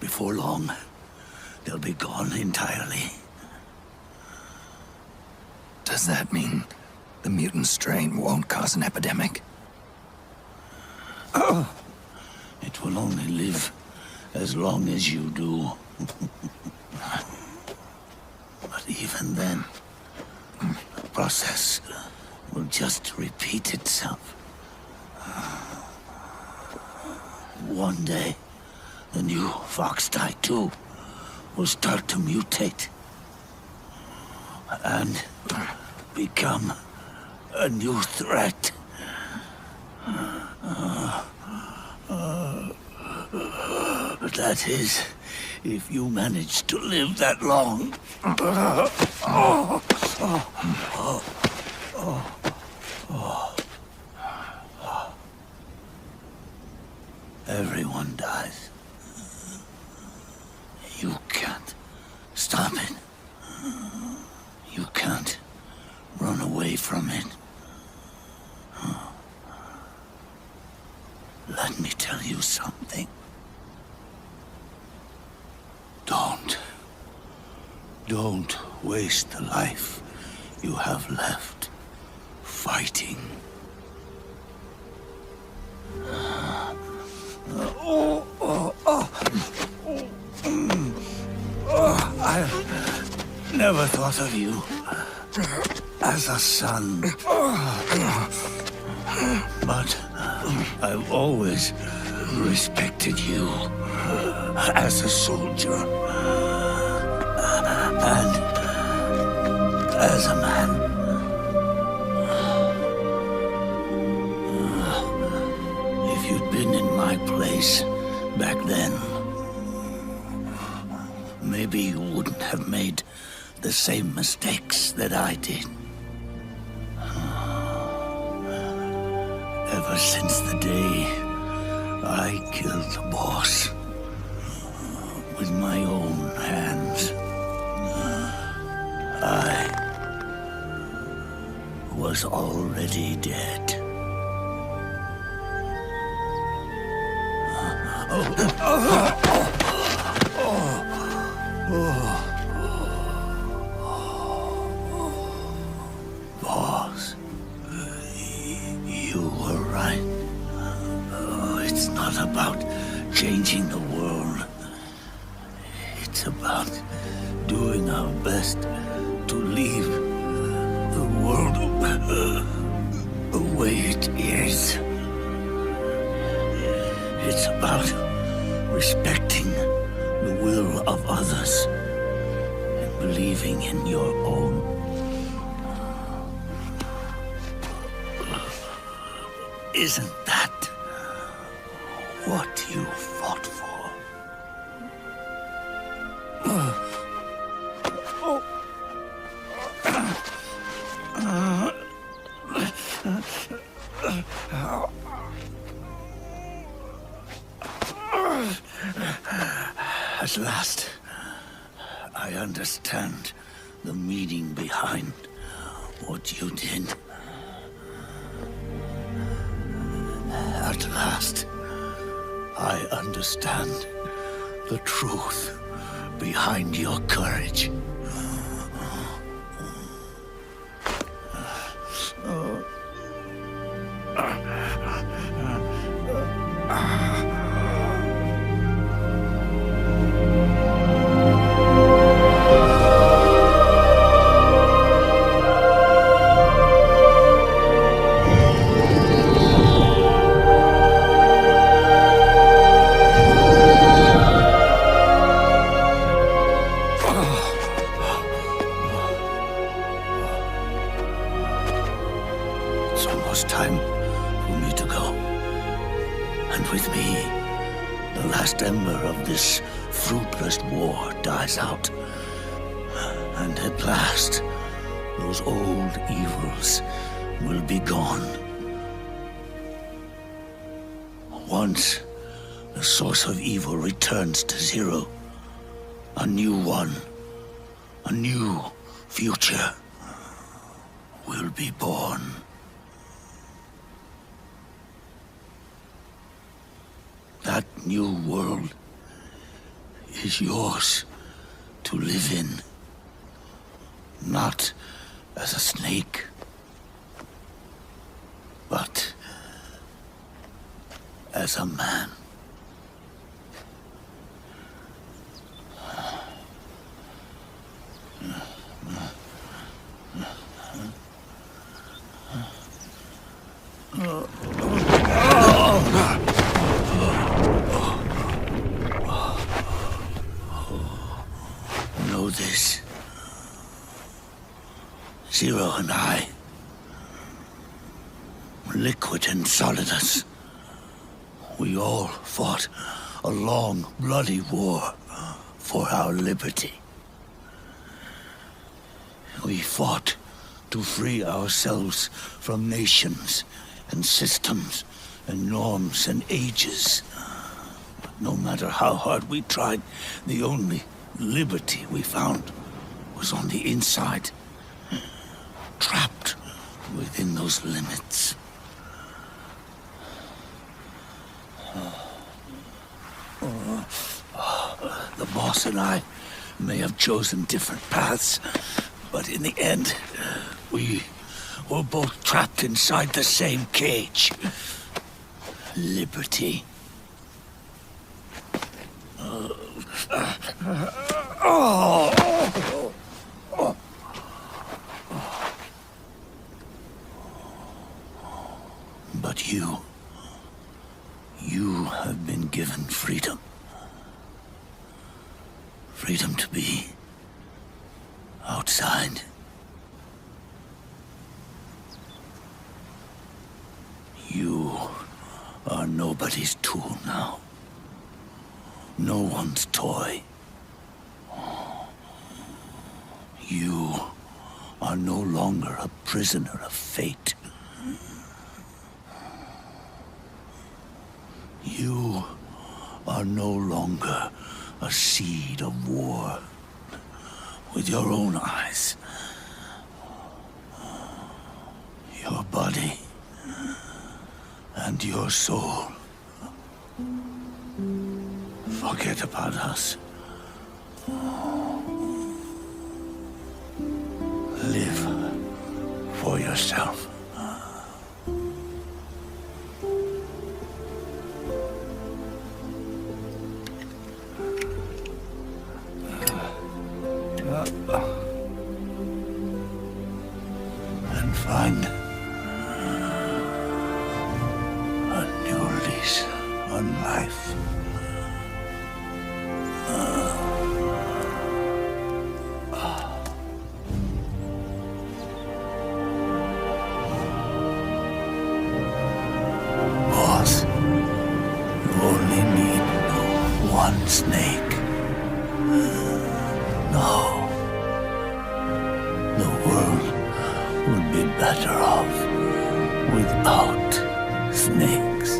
Before long, they'll be gone entirely. Does that mean the mutant strain won't cause an epidemic? It will only live as long as you do. But even then, the process will just repeat itself. One day, the new fox dye too will start to mutate and become a new threat. That is, if you manage to live that long. Everyone dies. You can't stop it. You can't run away from it. Let me tell you something. Don't waste the life you have left fighting. I never thought of you as a son. But I've always respected you as a soldier and as a man. If you'd been in my place back then, maybe you wouldn't have made the same mistakes that I did. Ever since the day I killed the boss with my own hands, I was already dead. Boss, you were right. It's not about changing the world. It's about doing our best to leave the world the way it is. It's about respecting the will of others and believing in your own. Isn't that what you fought for? At last, I understand the meaning behind what you did. At last, I understand the truth behind your courage. It's almost time for me to go. And with me, the last ember of this fruitless war dies out. And at last, those old evils will be gone. Once the source of evil returns to zero, a new one, a new future will be born. That new world is yours to live in. Not as a snake, but as a man. Know this. Zero and I, liquid and solidus, we all fought a long, bloody war for our liberty. We fought to free ourselves from nations and systems and norms and ages. But no matter how hard we tried, the only liberty we found was on the inside. Trapped within those limits. The boss and I may have chosen different paths, but in the end, we were both trapped inside the same cage. Liberty. But you have been given freedom. Freedom to be outside. You are nobody's tool now. No one's toy. You are no longer a prisoner of fate. You are no longer a seed of war. With your own eyes, your body, and your soul. Forget about us. Live for yourself. And find a new lease on life. Boss, you only need one snake. No. The world would be better off without snakes.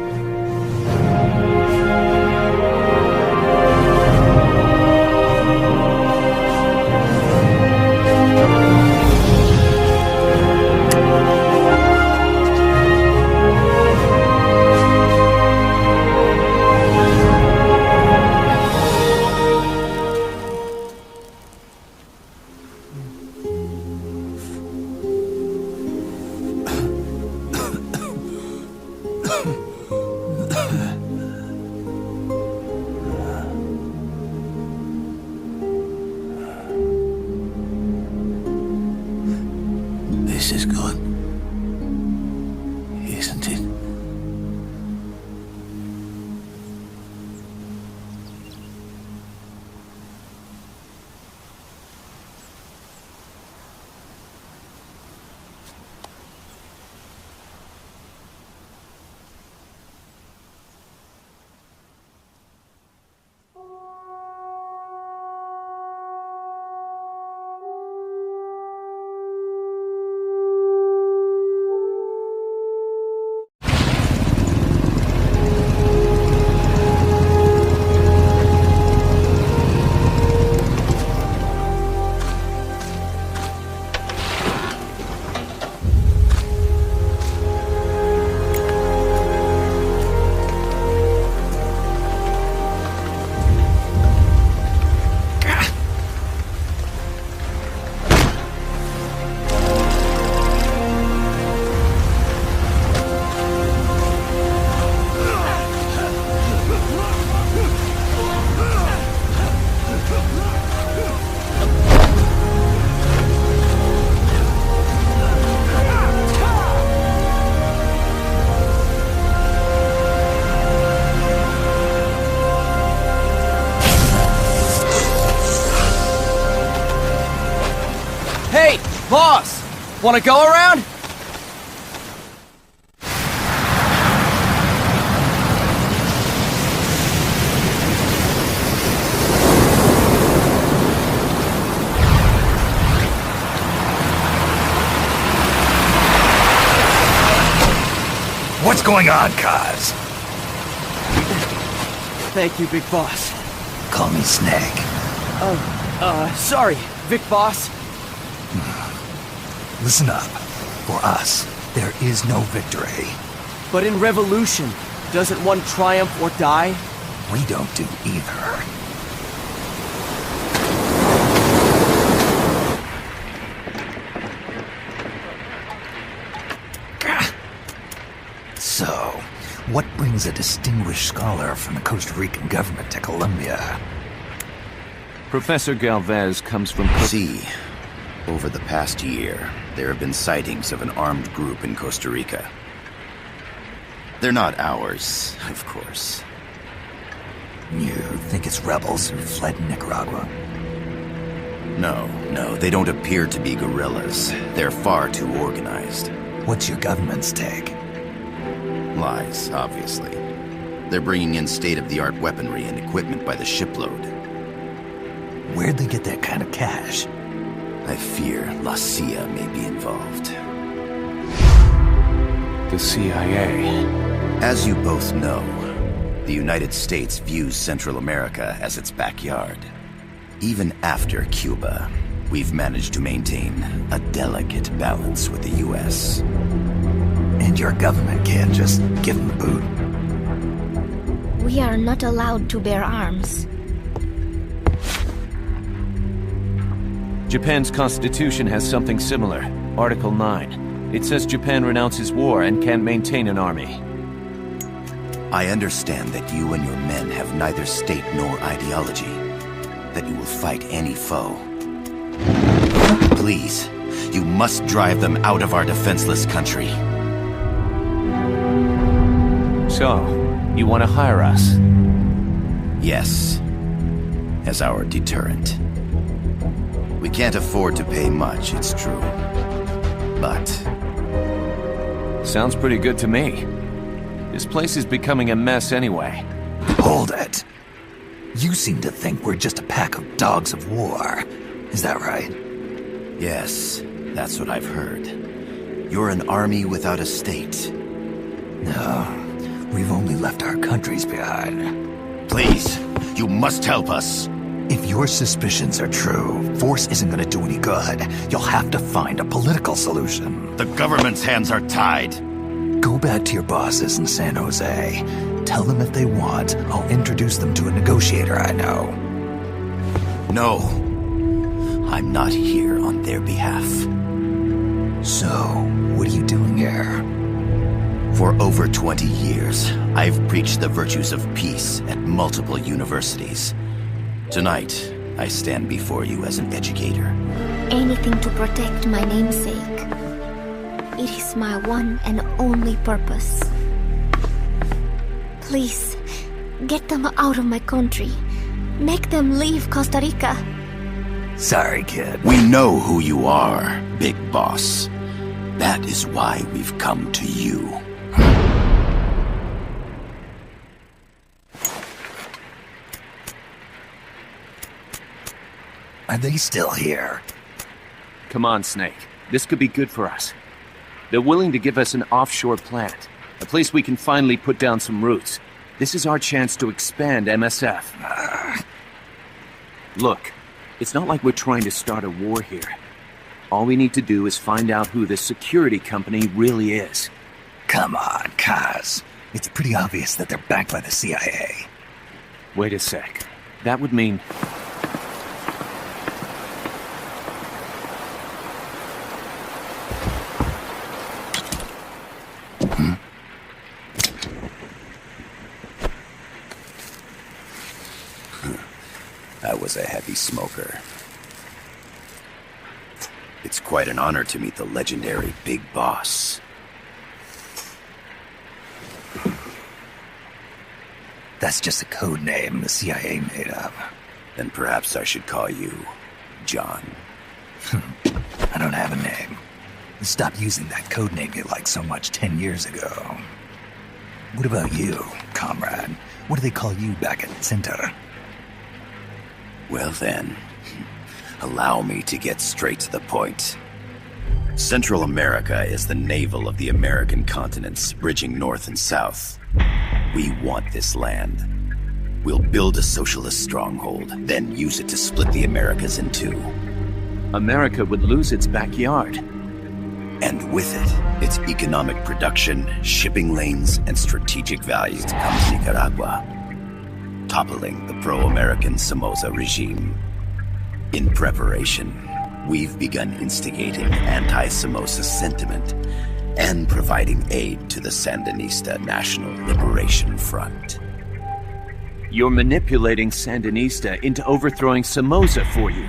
isn't it? Hey, boss! Wanna go around? What's going on, Kaz? Thank you, Big Boss. Call me Snake. Sorry, Vic Boss. Listen up. For us, there is no victory. But in revolution, doesn't one triumph or die? We don't do either. So, what brings a distinguished scholar from the Costa Rican government to Colombia? Professor Galvez comes from... See, over the past year, there have been sightings of an armed group in Costa Rica. They're not ours, of course. You think it's rebels who fled Nicaragua? No, they don't appear to be guerrillas. They're far too organized. What's your government's take? Lies, obviously. They're bringing in state-of-the-art weaponry and equipment by the shipload. Where'd they get that kind of cash? I fear La CIA may be involved. The CIA. As you both know, the United States views Central America as its backyard. Even after Cuba, we've managed to maintain a delicate balance with the U.S. And your government can't just give them the boot? We are not allowed to bear arms. Japan's constitution has something similar. Article 9. It says Japan renounces war and can't maintain an army. I understand that you and your men have neither state nor ideology. That you will fight any foe. Please, you must drive them out of our defenseless country. So, you want to hire us? Yes. As our deterrent. We can't afford to pay much, it's true. But... Sounds pretty good to me. This place is becoming a mess anyway. Hold it. You seem to think we're just a pack of dogs of war. Is that right? Yes, that's what I've heard. You're an army without a state. No, we've only left our countries behind. Please, you must help us. If your suspicions are true, force isn't going to do any good. You'll have to find a political solution. The government's hands are tied. Go back to your bosses in San Jose. Tell them if they want, I'll introduce them to a negotiator I know. No. I'm not here on their behalf. So, what are you doing here? For over 20 years, I've preached the virtues of peace at multiple universities. Tonight, I stand before you as an educator. Anything to protect my namesake. It is my one and only purpose. Please, get them out of my country. Make them leave Costa Rica. Sorry, kid. We know who you are, Big Boss. That is why we've come to you. Are they still here? Come on, Snake. This could be good for us. They're willing to give us an offshore plant, a place we can finally put down some roots. This is our chance to expand MSF. Look, it's not like we're trying to start a war here. All we need to do is find out who this security company really is. Come on, Kaz. It's pretty obvious that they're backed by the CIA. Wait a sec. That would mean... I was a heavy smoker. It's quite an honor to meet the legendary Big Boss. That's just a code name the CIA made up. Then perhaps I should call you John. I don't have a name. You stopped using that code name you liked so much 10 years ago. What about you, comrade? What do they call you back at Center? Well then, allow me to get straight to the point. Central America is the navel of the American continents, bridging north and south. We want this land. We'll build a socialist stronghold, then use it to split the Americas in two. America would lose its backyard. And with it, its economic production, shipping lanes, and strategic values comes Nicaragua, toppling the pro-American Somoza regime. In preparation, we've begun instigating anti-Somoza sentiment and providing aid to the Sandinista National Liberation Front. You're manipulating Sandinista into overthrowing Somoza for you.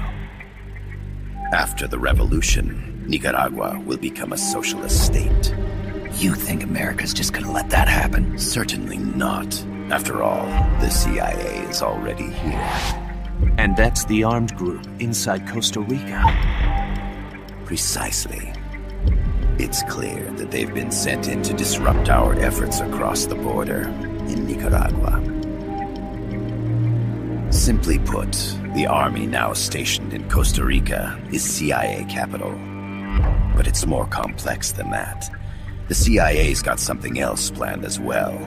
After the revolution, Nicaragua will become a socialist state. You think America's just gonna let that happen? Certainly not. After all, the CIA is already here. And that's the armed group inside Costa Rica. Precisely. It's clear that they've been sent in to disrupt our efforts across the border in Nicaragua. Simply put, the army now stationed in Costa Rica is CIA capital. But it's more complex than that. The CIA's got something else planned as well.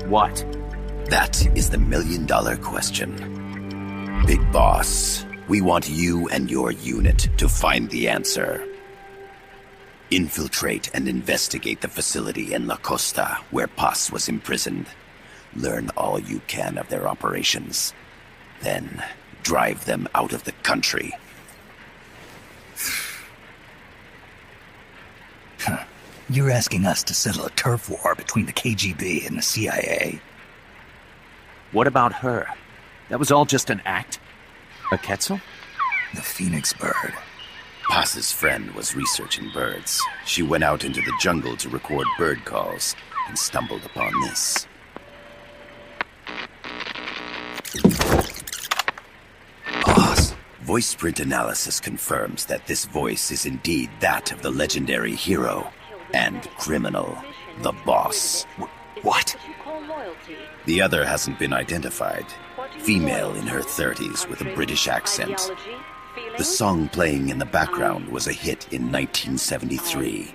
What? That is the million-dollar question. Big Boss, we want you and your unit to find the answer. Infiltrate and investigate the facility in La Costa where Paz was imprisoned. Learn all you can of their operations. Then, drive them out of the country. You're asking us to settle a turf war between the KGB and the CIA? What about her? That was all just an act? A Quetzal? The Phoenix bird. Paz's friend was researching birds. She went out into the jungle to record bird calls and stumbled upon this. Boss. Voice print analysis confirms that this voice is indeed that of the legendary hero and criminal, the Boss. What? The other hasn't been identified. Female in her 30s with a British accent. The song playing in the background was a hit in 1973.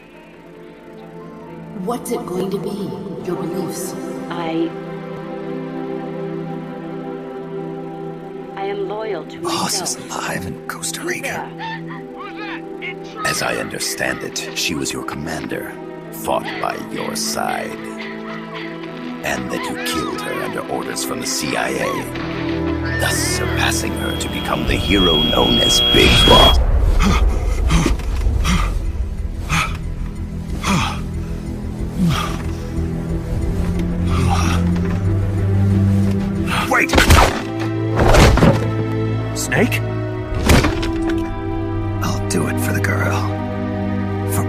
What's it going to be? Your beliefs? I am loyal to Boss myself. is alive in Costa Rica. As I understand it, she was your commander, fought by your side. And that you killed her under orders from the CIA, thus surpassing her to become the hero known as Big Boss. Wait! Snake? I'll do it for the girl. For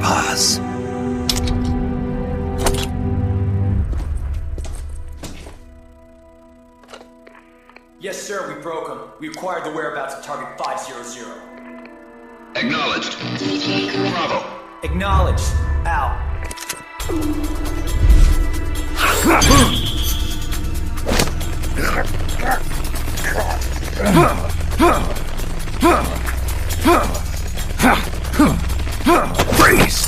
we broke them. We acquired the whereabouts of target 500. Acknowledged. Bravo. Acknowledged. Out. Freeze!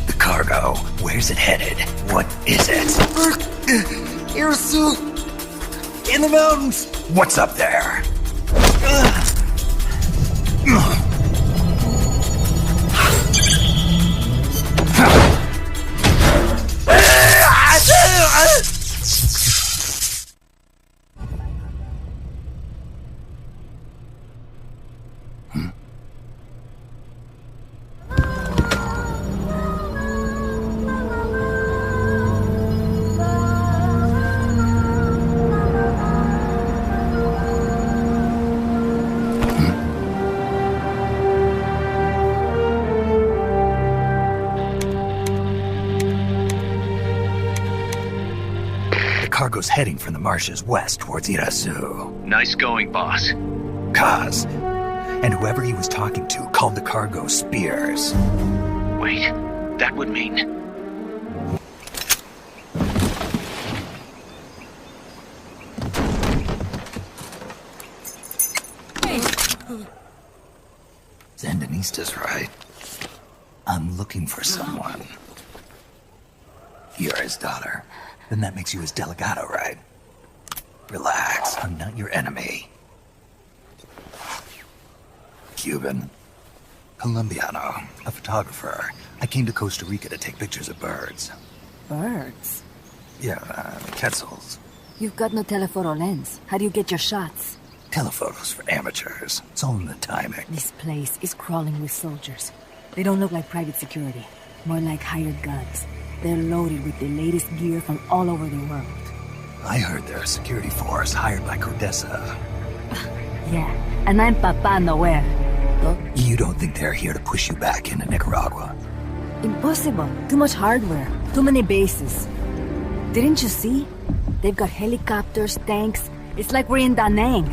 The cargo, where's it headed? What is it? Air suit! In the mountains! What's up there? Cargo's heading from the marshes west towards Irasu. Nice going, boss. Kaz. And whoever he was talking to called the cargo spears. Wait, that would mean... Zandanista's right. I'm looking for someone. You're his daughter. Then that makes you his delegado, right? Relax, I'm not your enemy. Cuban. Colombiano. A photographer. I came to Costa Rica to take pictures of birds. Birds? Yeah, quetzals. You've got no telephoto lens. How do you get your shots? Telephotos for amateurs. It's all in the timing. This place is crawling with soldiers. They don't look like private security. More like hired guns. They're loaded with the latest gear from all over the world. I heard they're a security force hired by Codessa. Yeah, and I'm Papa Nowhere. You don't think they're here to push you back into Nicaragua? Impossible. Too much hardware. Too many bases. Didn't you see? They've got helicopters, tanks. It's like we're in Da Nang.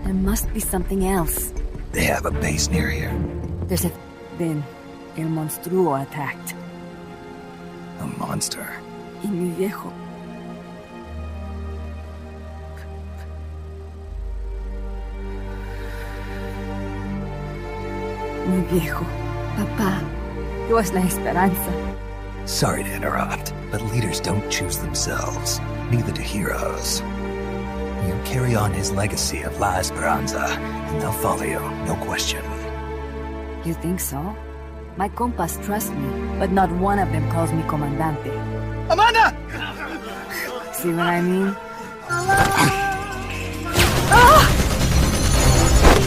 There must be something else. They have a base near here. There's been El Monstruo attacked. A monster. Y mi viejo. Mi viejo. Papá. He was la esperanza. Sorry to interrupt, but leaders don't choose themselves. Neither do heroes. You carry on his legacy of La Esperanza, and they'll follow you, no question. You think so? My compas trust me, but not one of them calls me Comandante. Amanda! See what I mean?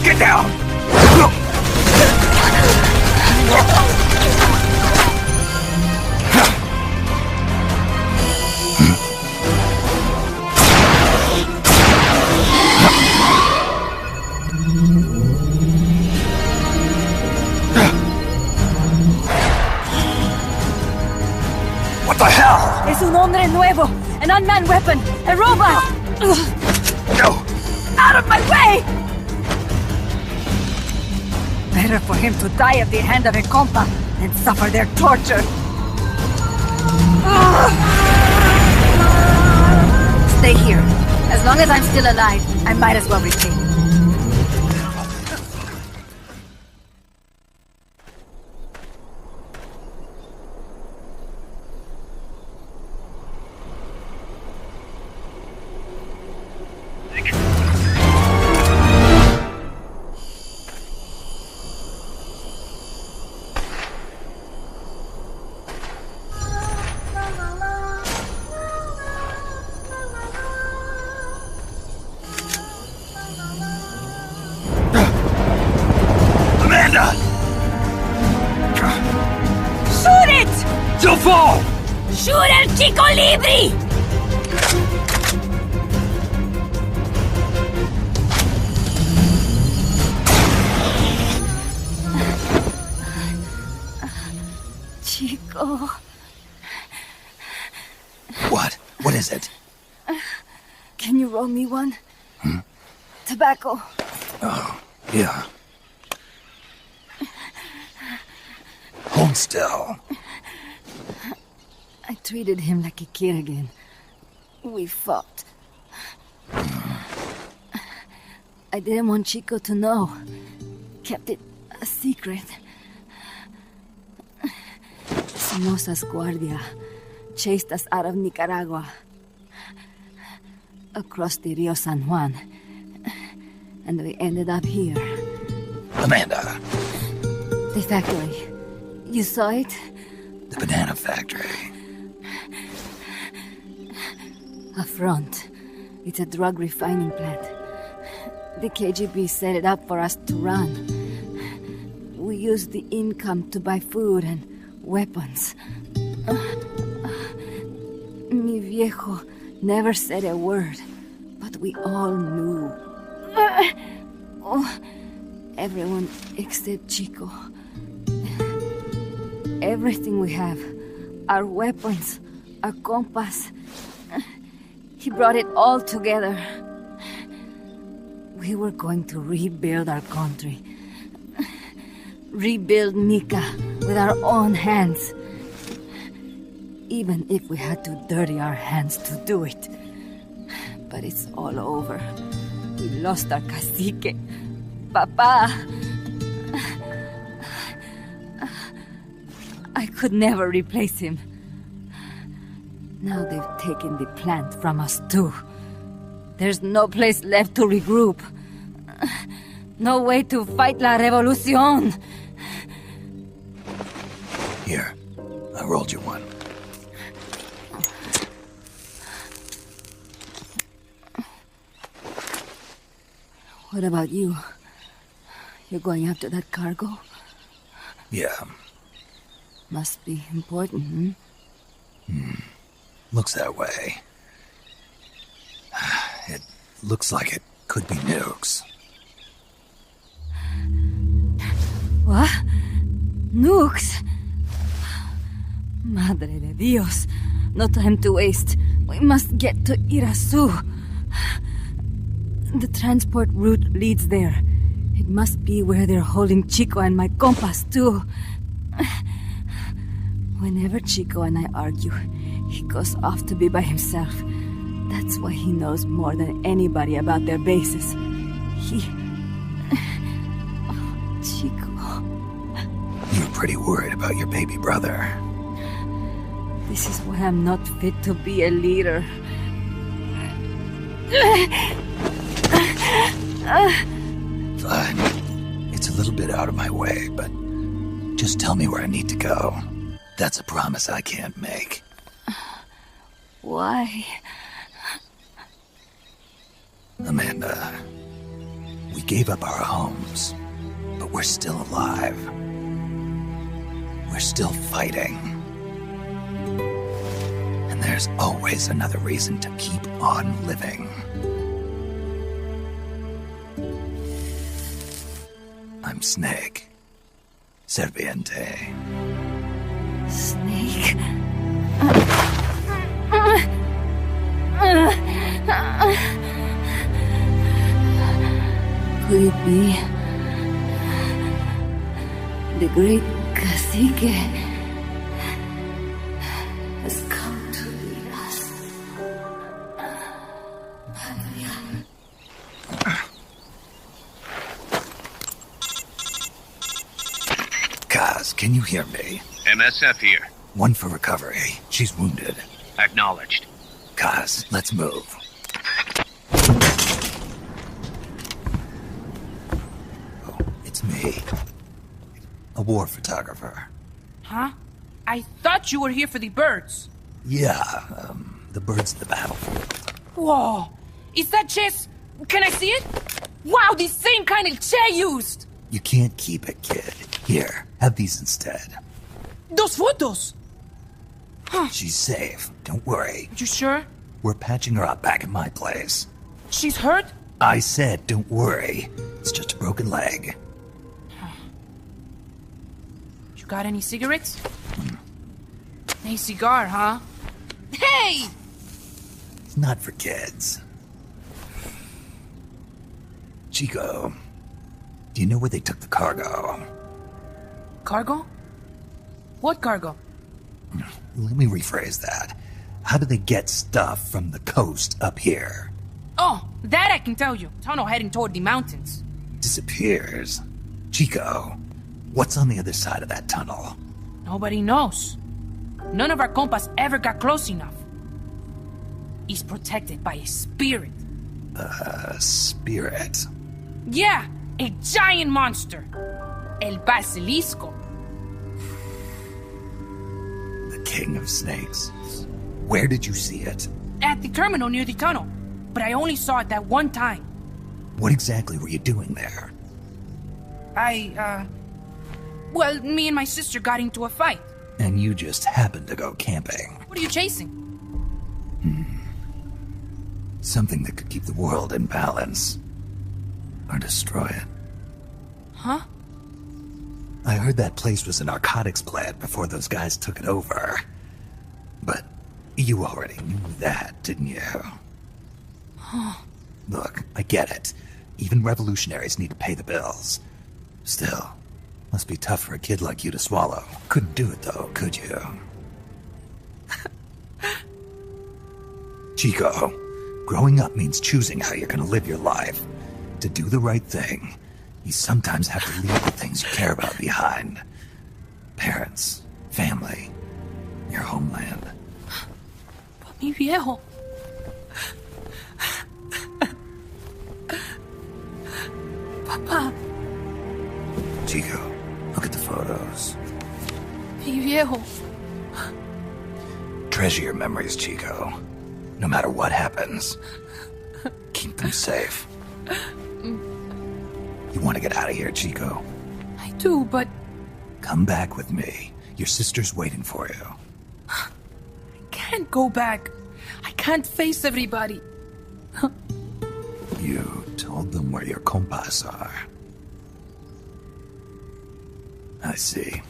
Get down! What the hell? Es un hombre nuevo, an unmanned weapon, a robot! No! Out of my way! Better for him to die at the hand of a compa than suffer their torture. Stay here. As long as I'm still alive, I might as well repay you. Shoot it! You'll fall! Shoot el Chico Libri! Chico... What? What is it? Can you roll me one? Tobacco. Oh, yeah. Hold still. I treated him like a kid again. We fought. I didn't want Chico to know. Kept it a secret. Somoza's Guardia chased us out of Nicaragua. Across the Rio San Juan. And we ended up here. Amanda. The factory. You saw it? The banana factory. A front. It's a drug refining plant. The KGB set it up for us to run. We used the income to buy food and weapons. Mi viejo never said a word, but we all knew. Everyone except Chico. Everything we have, our weapons, our compass. He brought it all together. We were going to rebuild our country. Rebuild Nika with our own hands. Even if we had to dirty our hands to do it. But it's all over. We lost our cacique. Papa. I could never replace him. Now they've taken the plant from us too. There's no place left to regroup. No way to fight la revolución. Here, I rolled you one. What about you? You're going after that cargo? Yeah. Must be important, Looks that way. It looks like it could be nukes. What? Nukes? Madre de Dios. No time to waste. We must get to Irasu. The transport route leads there. It must be where they're holding Chico and my compass, too. Whenever Chico and I argue, he goes off to be by himself. That's why he knows more than anybody about their bases. Chico. You're pretty worried about your baby brother. This is why I'm not fit to be a leader. Fine. It's a little bit out of my way, but just tell me where I need to go. That's a promise I can't make. Why? Amanda, we gave up our homes, but we're still alive. We're still fighting. And there's always another reason to keep on living. I'm Snake. Serviente. Snake? Could it be the great cacique has come to lead us? Kaz, can you hear me? MSF here. One for recovery. She's wounded. Acknowledged. Kaz, let's move. Oh, it's me. A war photographer. Huh? I thought you were here for the birds. Yeah, the birds of the battlefield. Whoa! Is that chess? Can I see it? Wow, the same kind of chair used! You can't keep it, kid. Here, have these instead. Those photos! She's safe. Don't worry. You sure? We're patching her up back at my place. She's hurt? I said don't worry. It's just a broken leg. You got any cigarettes? A cigar, huh? Hey! It's not for kids. Chico, do you know where they took the cargo? Cargo? What cargo? Let me rephrase that. How do they get stuff from the coast up here? Oh, that I can tell you. Tunnel heading toward the mountains. Disappears. Chico, what's on the other side of that tunnel? Nobody knows. None of our compas ever got close enough. He's protected by a spirit. A spirit? Yeah, a giant monster. El Basilisco. The king of snakes. Where did you see it? At the terminal near the tunnel. But I only saw it that one time. What exactly were you doing there? Well, me and my sister got into a fight. And you just happened to go camping. What are you chasing? Something that could keep the world in balance. Or destroy it. Huh? I heard that place was a narcotics plant before those guys took it over. But you already knew that, didn't you? Huh. Look, I get it. Even revolutionaries need to pay the bills. Still, must be tough for a kid like you to swallow. Couldn't do it though, could you? Chico, growing up means choosing how you're gonna live your life. To do the right thing, you sometimes have to leave the things you care about behind. Parents, family, your homeland. But mi viejo... Papa. Chico, look at the photos. Mi viejo. Treasure your memories, Chico. No matter what happens, keep them safe. You want to get out of here, Chico? I do, but... Come back with me. Your sister's waiting for you. I can't go back. I can't face everybody. You told them where your compas are. I see.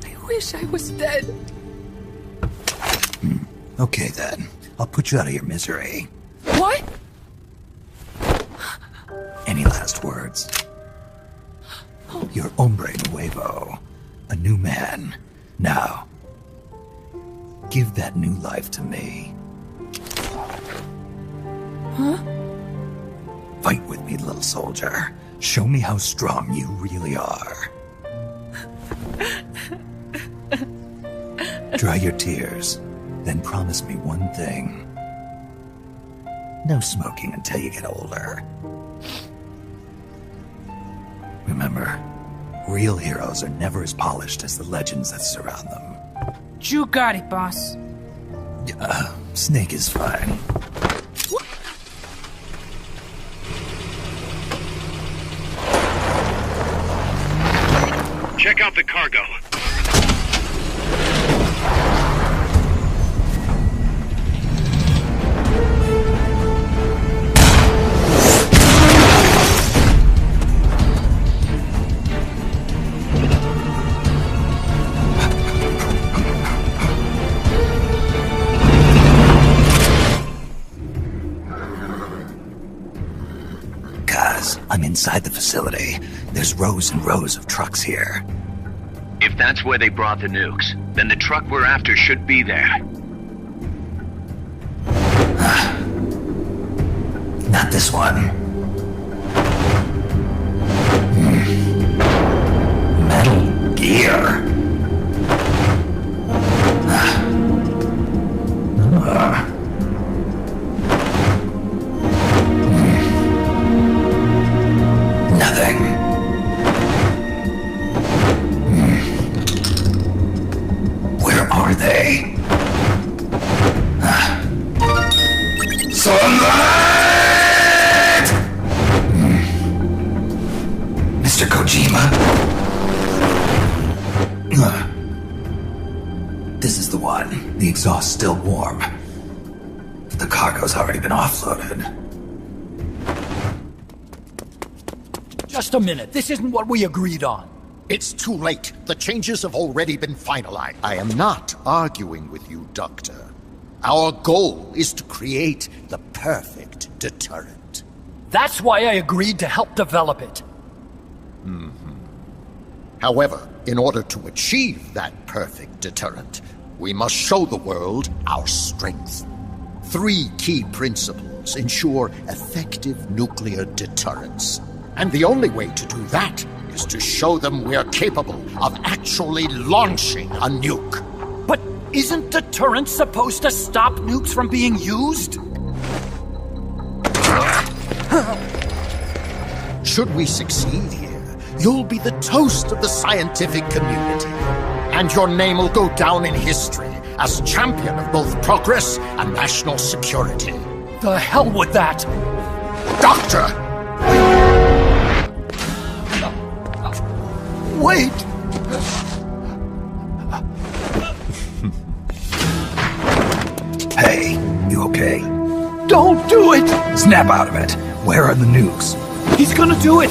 I wish I was dead. Okay then. I'll put you out of your misery. What? Any last words? You're hombre nuevo. A new man. Now, give that new life to me. Huh? Fight with me, little soldier. Show me how strong you really are. Dry your tears, then promise me one thing. No smoking until you get older. Remember, real heroes are never as polished as the legends that surround them. You got it, boss. Snake is fine. What? Check out the cargo. I'm inside the facility. There's rows and rows of trucks here. If that's where they brought the nukes, then the truck we're after should be there. Not this one. Metal Gear. Nothing. Where are they? Sunlight! Mr. Kojima? This is the one. The exhaust's still warm. But the cargo's already been offloaded. Just a minute. This isn't what we agreed on. It's too late. The changes have already been finalized. I am not arguing with you, Doctor. Our goal is to create the perfect deterrent. That's why I agreed to help develop it. However, in order to achieve that perfect deterrent, we must show the world our strength. 3 key principles ensure effective nuclear deterrence. And the only way to do that is to show them we are capable of actually launching a nuke. But isn't deterrence supposed to stop nukes from being used? Should we succeed here, you'll be the toast of the scientific community. And your name will go down in history as champion of both progress and national security. The hell with that! Doctor! Wait! Hey, you okay? Don't do it! Snap out of it. Where are the nukes? He's gonna do it!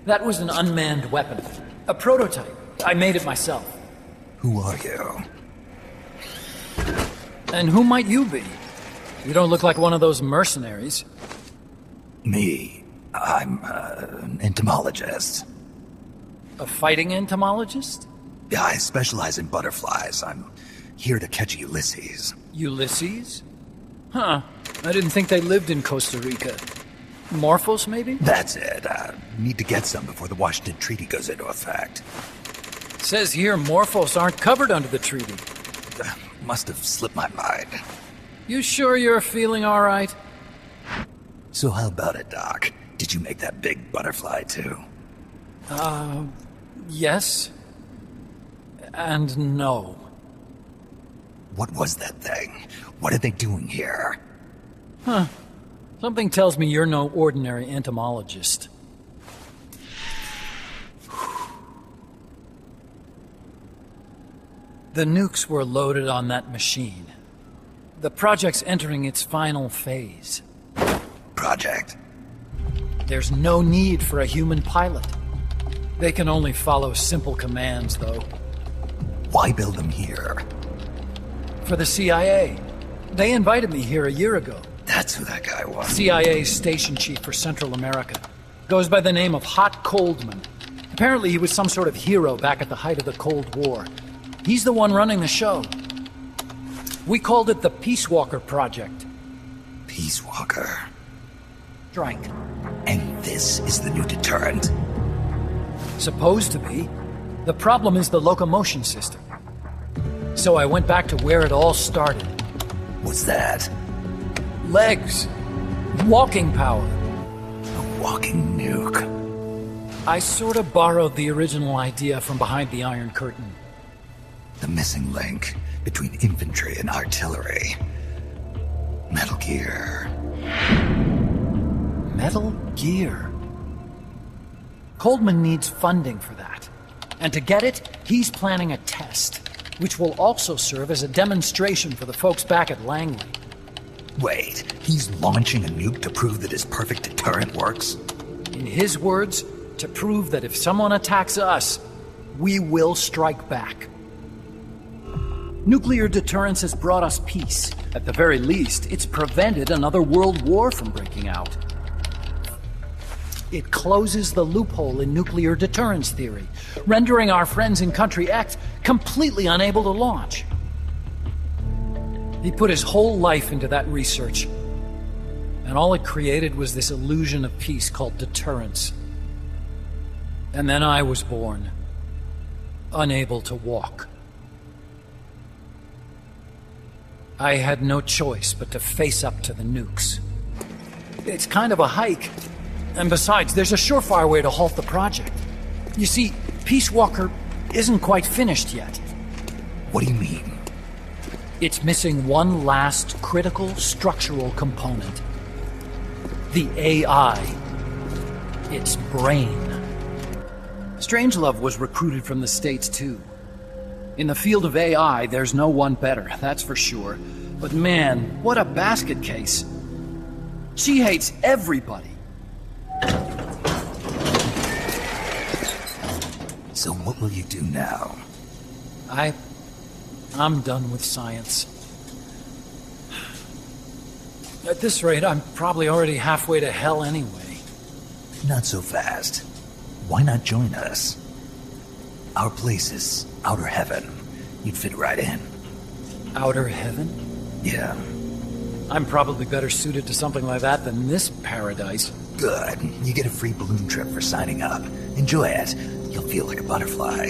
That was an unmanned weapon. A prototype. I made it myself. Who are you? And who might you be? You don't look like one of those mercenaries. Me. I'm an entomologist. A fighting entomologist? Yeah, I specialize in butterflies. I'm here to catch Ulysses. Ulysses? Huh. I didn't think they lived in Costa Rica. Morphos, maybe? That's it. Need to get some before the Washington Treaty goes into effect. Says here Morphos aren't covered under the treaty. Must have slipped my mind. You sure you're feeling all right? So how about it, Doc? Did you make that big butterfly, too? Yes. And no. What was that thing? What are they doing here? Huh. Something tells me you're no ordinary entomologist. The nukes were loaded on that machine. The project's entering its final phase. Project? There's no need for a human pilot. They can only follow simple commands, though. Why build them here? For the CIA. They invited me here a year ago. That's who that guy was. CIA's station chief for Central America. Goes by the name of Hot Coldman. Apparently he was some sort of hero back at the height of the Cold War. He's the one running the show. We called it the Peace Walker Project. Peace Walker? Strike. And this is the new deterrent? Supposed to be. The problem is the locomotion system. So I went back to where it all started. What's that? Legs. Walking power. A walking nuke. I sort of borrowed the original idea from behind the Iron Curtain. The missing link between infantry and artillery. Metal Gear. Metal Gear? Coldman needs funding for that. And to get it, he's planning a test, which will also serve as a demonstration for the folks back at Langley. Wait, he's launching a nuke to prove that his perfect deterrent works? In his words, to prove that if someone attacks us, we will strike back. Nuclear deterrence has brought us peace. At the very least, it's prevented another world war from breaking out. It closes the loophole in nuclear deterrence theory, rendering our friends in Country X completely unable to launch. He put his whole life into that research, and all it created was this illusion of peace called deterrence. And then I was born. Unable to walk. I had no choice but to face up to the nukes. It's kind of a hike. And besides, there's a surefire way to halt the project. You see, Peace Walker isn't quite finished yet. What do you mean? It's missing one last critical structural component. The AI. Its brain. Strangelove was recruited from the States too. In the field of AI, there's no one better, that's for sure. But man, what a basket case. She hates everybody. So what will you do now? I'm done with science. At this rate, I'm probably already halfway to hell anyway. Not so fast. Why not join us? Our place is outer heaven. You'd fit right in. Outer heaven? Yeah. I'm probably better suited to something like that than this paradise. Good. You get a free balloon trip for signing up. Enjoy it. You'll feel like a butterfly.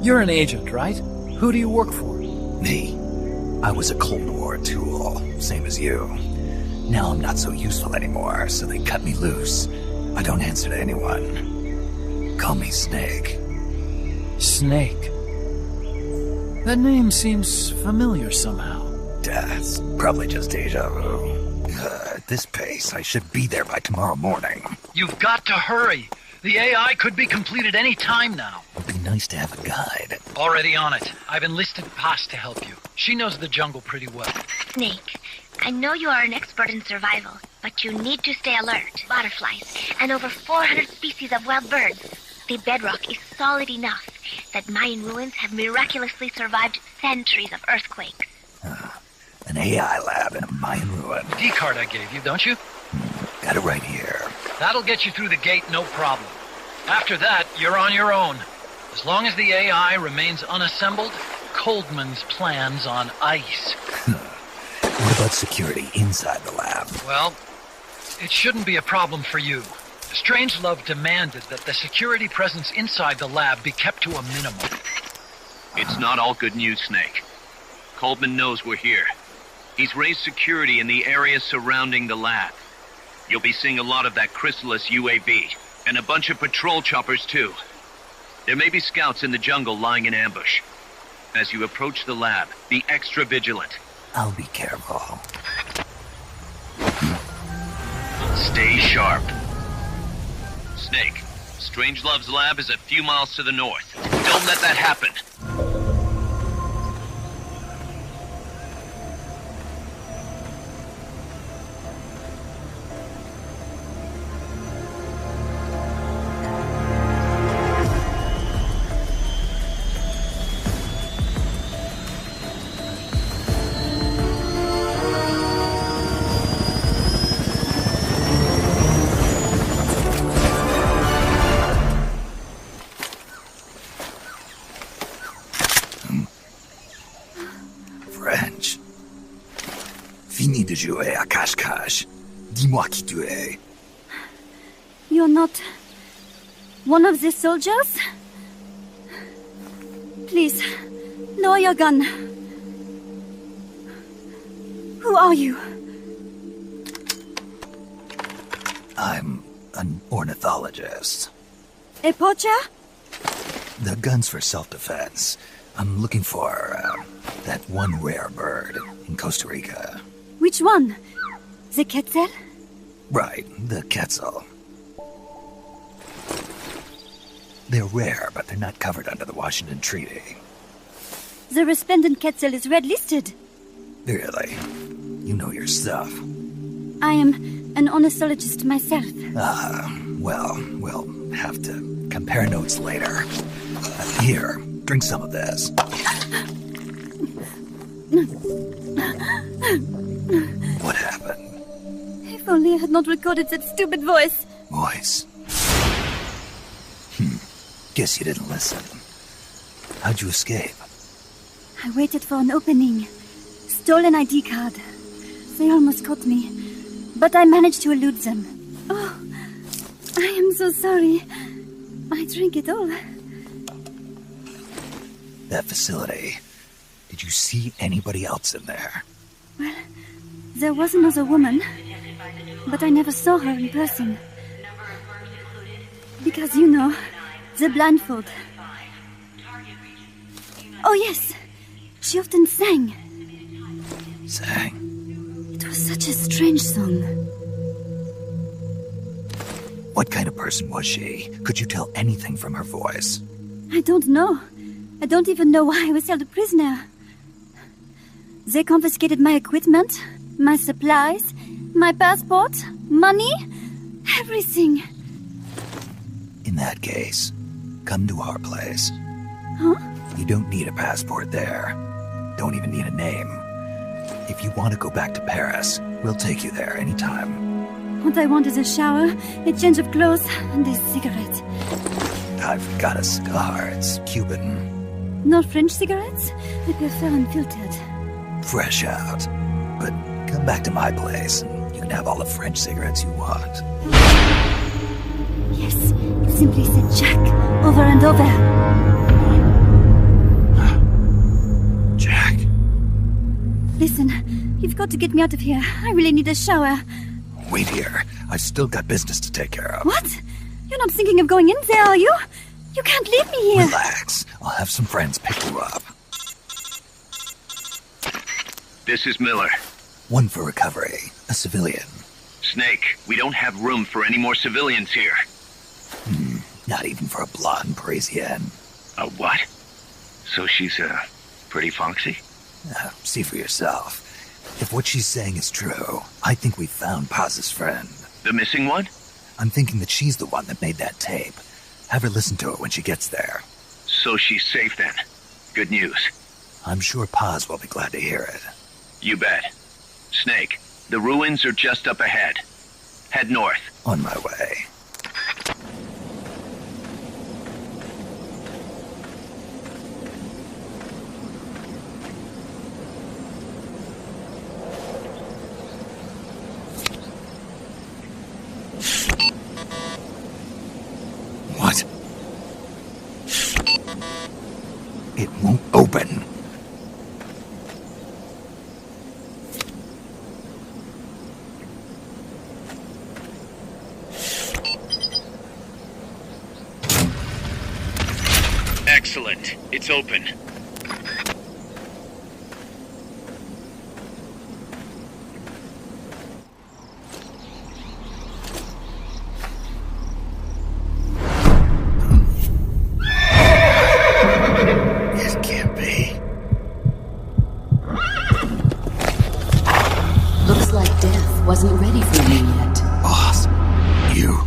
You're an agent, right? Who do you work for? Me. I was a Cold War tool, same as you. Now I'm not so useful anymore, so they cut me loose. I don't answer to anyone. Call me Snake. Snake? That name seems familiar somehow. That's probably just deja vu. At this pace, I should be there by tomorrow morning. You've got to hurry! The AI could be completed any time now. It'd be nice to have a guide. Already on it. I've enlisted Paz to help you. She knows the jungle pretty well. Snake, I know you are an expert in survival, but you need to stay alert. Butterflies, and over 400 species of wild birds. The bedrock is solid enough that Mayan ruins have miraculously survived centuries of earthquakes. An AI lab in a Mayan ruin. D-card I gave you, don't you? Got it right here. That'll get you through the gate, no problem. After that, you're on your own. As long as the AI remains unassembled, Coldman's plan's on ice. What about security inside the lab? Well, it shouldn't be a problem for you. Strangelove demanded that the security presence inside the lab be kept to a minimum. It's not all good news, Snake. Coldman knows we're here. He's raised security in the area surrounding the lab. You'll be seeing a lot of that Chrysalis UAV, and a bunch of patrol choppers too. There may be scouts in the jungle lying in ambush. As you approach the lab, be extra vigilant. I'll be careful. Stay sharp. Snake, Strangelove's lab is a few miles to the north. Don't let that happen. French. Fini de jouer à cache-cache. Dis-moi qui tu es. You're not one of the soldiers? Please, lower your gun. Who are you? I'm an ornithologist. A poacher? The gun's for self-defense. I'm looking for that one rare bird in Costa Rica. Which one? The Quetzal? Right, the Quetzal. They're rare, but they're not covered under the Washington Treaty. The resplendent Quetzal is red-listed. Really? You know your stuff. I am an ornithologist myself. Well, we'll have to compare notes later. Here, drink some of this. What happened? If only I had not recorded that stupid voice. Voice? Guess you didn't listen. How'd you escape? I waited for an opening. Stole an ID card. They almost caught me, but I managed to elude them. Oh, I am so sorry. I drank it all. That facility. Did you see anybody else in there? Well, there was another woman, but I never saw her in person. Because, you know, the blindfold. Oh, yes. She often sang. Sang? It was such a strange song. What kind of person was she? Could you tell anything from her voice? I don't know. I don't even know why I was held a prisoner. They confiscated my equipment, my supplies, my passport, money, everything. In that case, come to our place. Huh? You don't need a passport there. Don't even need a name. If you want to go back to Paris, we'll take you there anytime. What I want is a shower, a change of clothes, and a cigarette. I've got a cigar. It's Cuban. Not French cigarettes? I prefer unfiltered. Fresh out. But come back to my place, and you can have all the French cigarettes you want. Yes, it simply said Jack, over and over. Jack. Listen, you've got to get me out of here. I really need a shower. Wait here. I've still got business to take care of. What? You're not thinking of going in there, are you? You can't leave me here. Relax. I'll have some friends pick you up. This is Miller. One for recovery. A civilian. Snake, we don't have room for any more civilians here. Not even for a blonde Parisienne. A what? So she's, pretty foxy? See for yourself. If what she's saying is true, I think we found Paz's friend. The missing one? I'm thinking that she's the one that made that tape. Have her listen to it when she gets there. So she's safe then. Good news. I'm sure Paz will be glad to hear it. You bet. Snake, the ruins are just up ahead. Head north. On my way. What? It won't open. Excellent. It's open. It can't be. Looks like death wasn't ready for me yet. Boss, you.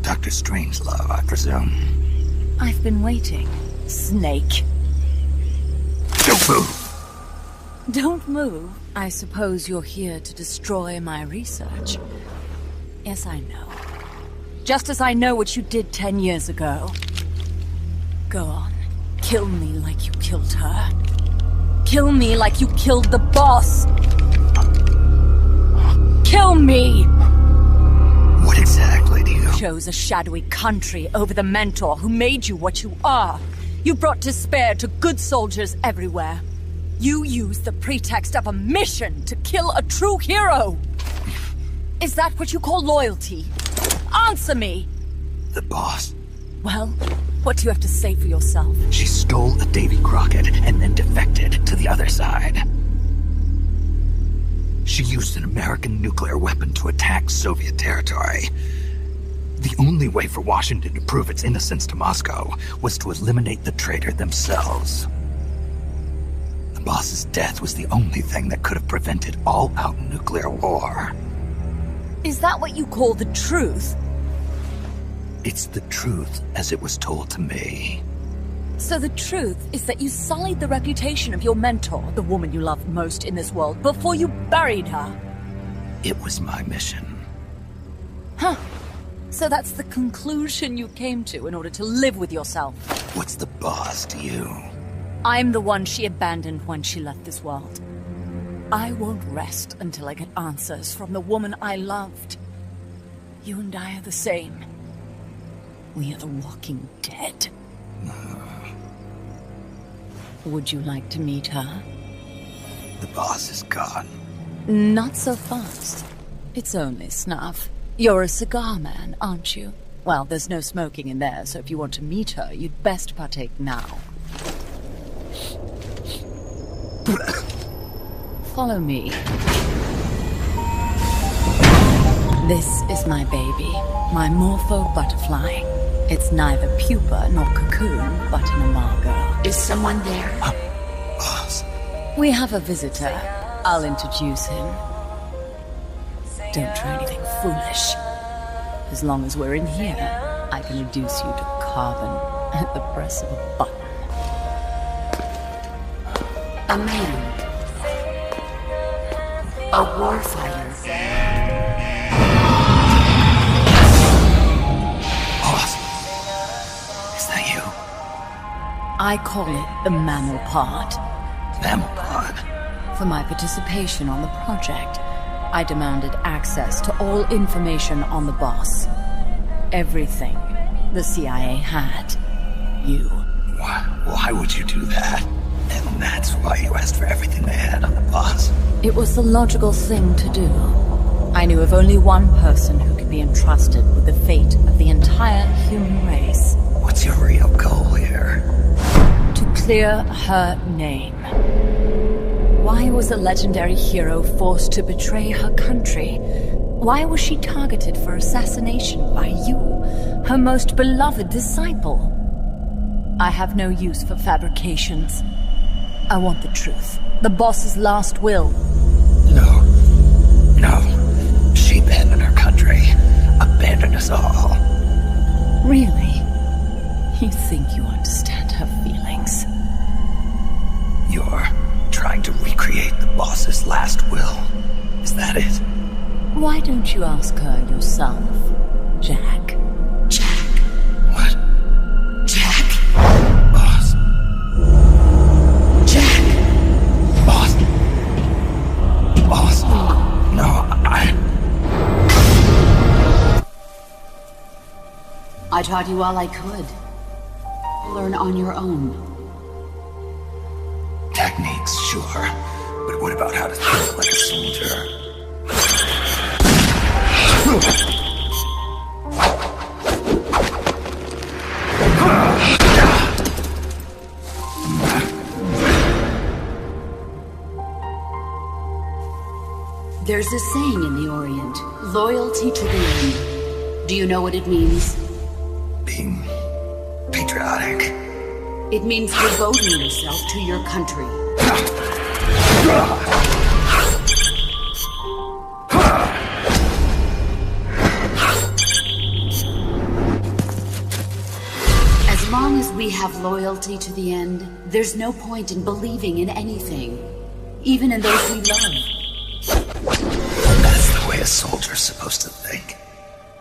Dr. Strangelove, I presume. I've been waiting, Snake. Don't move! Don't move? I suppose you're here to destroy my research. Yes, I know. Just as I know what you did 10 years ago. Go on. Kill me like you killed her. Kill me like you killed the boss. Kill me! What exactly do you... Chose a shadowy country over the mentor who made you what you are. You brought despair to good soldiers everywhere. You used the pretext of a mission to kill a true hero. Is that what you call loyalty? Answer me! The boss. Well, what do you have to say for yourself? She stole a Davy Crockett and then defected to the other side. She used an American nuclear weapon to attack Soviet territory. The only way for Washington to prove its innocence to Moscow was to eliminate the traitor themselves. The boss's death was the only thing that could have prevented all-out nuclear war. Is that what you call the truth? It's the truth as it was told to me. So the truth is that you sullied the reputation of your mentor, the woman you loved most in this world, before you buried her. It was my mission. Huh. So that's the conclusion you came to in order to live with yourself. What's the boss to you? I'm the one she abandoned when she left this world. I won't rest until I get answers from the woman I loved. You and I are the same. We are the walking dead. Would you like to meet her? The boss is gone. Not so fast. It's only snuff. You're a cigar man, aren't you? Well, there's no smoking in there, so if you want to meet her, you'd best partake now. Follow me. This is my baby, my morpho butterfly. It's neither pupa nor cocoon, but an imago. Is someone there? Boss. We have a visitor. I'll introduce him. Don't try anything foolish. As long as we're in here, I can reduce you to carbon at the press of a button. A man. A warfighter. Boss. Is that you? I call it the mammal pod. Mammal pod? For my participation on the project, I demanded access to all information on the boss. Everything the CIA had. You. Why would you do that? And that's why you asked for everything they had on the boss. It was the logical thing to do. I knew of only one person who could be entrusted with the fate of the entire human race. What's your real goal here? To clear her name. Why was a legendary hero forced to betray her country? Why was she targeted for assassination by you, her most beloved disciple? I have no use for fabrications. I want the truth. The boss's last will. No. She abandoned her country. Abandoned us all. Really? You think you understand her feelings? You're trying to recreate the boss's last will. Is that it? Why don't you ask her yourself, Jack? Jack? What? Jack? Boss. Jack! Boss. Boss. No, I taught you all I could. Learn on your own. Techniques, sure. But what about how to think like a soldier? There's a saying in the Orient, loyalty to the end. Do you know what it means? Being patriotic. It means devoting yourself to your country. As long as we have loyalty to the end, there's no point in believing in anything, even in those we love. That's the way a soldier's supposed to think.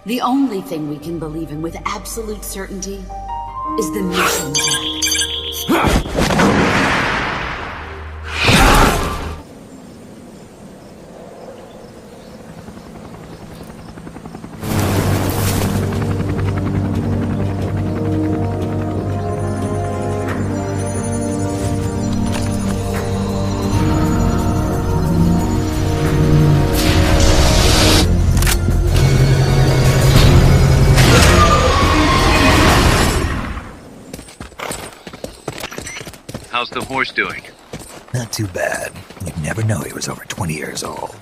The only thing we can believe in with absolute certainty is the mission, Jack. How's the horse doing? Not too bad. You'd never know he was over 20 years old.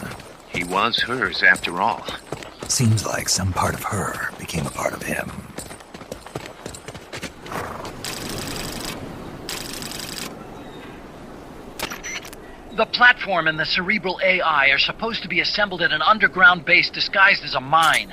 He was hers, after all. Seems like some part of her became a part of him. The platform and the cerebral AI are supposed to be assembled at an underground base disguised as a mine.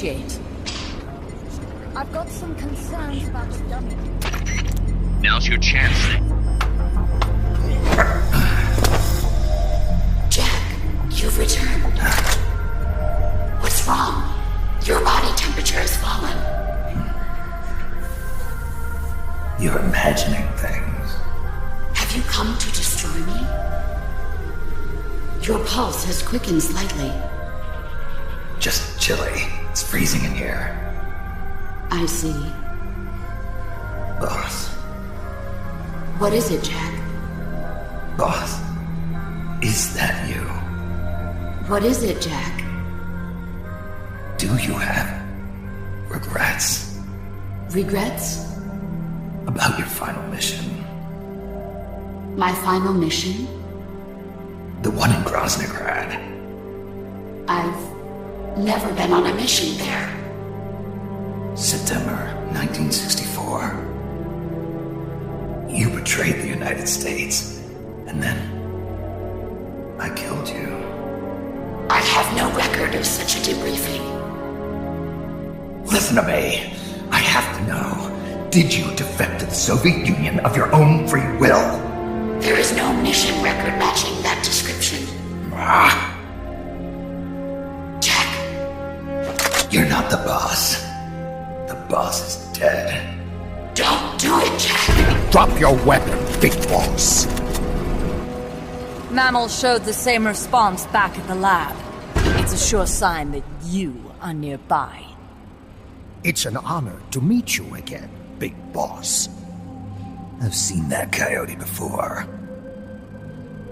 gate. I've got some concerns about the dummy. Now's your chance. Jack, you've returned. What's wrong? Your body temperature has fallen. You're imagining things. Have you come to destroy me? Your pulse has quickened slightly. Just chilly. It's freezing in here. I see. Boss. What is it, Jack? Boss. Is that you? What is it, Jack? Do you have regrets? Regrets? About your final mission? My final mission? The one in Groznygrad. I've never been on a mission there. September 1964. You betrayed the United States, and then I killed you. I have no record of such a debriefing. Listen to me. I have to know. Did you defect to the Soviet Union of your own free will? There is no mission record matching that description. Jack. You're not the boss. The boss is dead. Don't do it, Jack. Drop your weapon, big boss. Mammals showed the same response back at the lab. It's a sure sign that you are nearby. It's an honor to meet you again, big boss. I've seen that coyote before.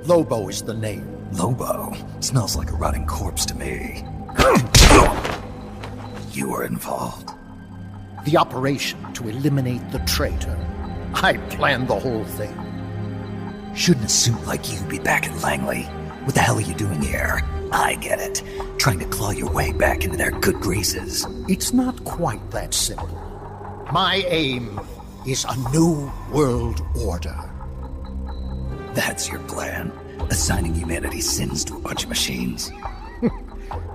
Lobo is the name. Lobo? Smells like a rotting corpse to me. You were involved. The operation to eliminate the traitor. I planned the whole thing. Shouldn't a suit like you be back at Langley? What the hell are you doing here? I get it. Trying to claw your way back into their good graces. It's not quite that simple. My aim is a new world order. That's your plan? Assigning humanity's sins to a bunch of machines?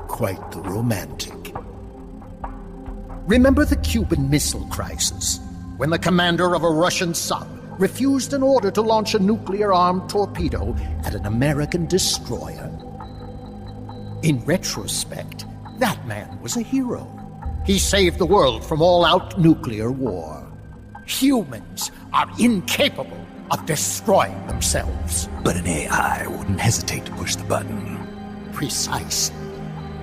Quite the romantic. Remember the Cuban Missile Crisis, when the commander of a Russian sub refused an order to launch a nuclear-armed torpedo at an American destroyer? In retrospect, that man was a hero. He saved the world from all-out nuclear war. Humans are incapable of destroying themselves. But an AI wouldn't hesitate to push the button. Precisely.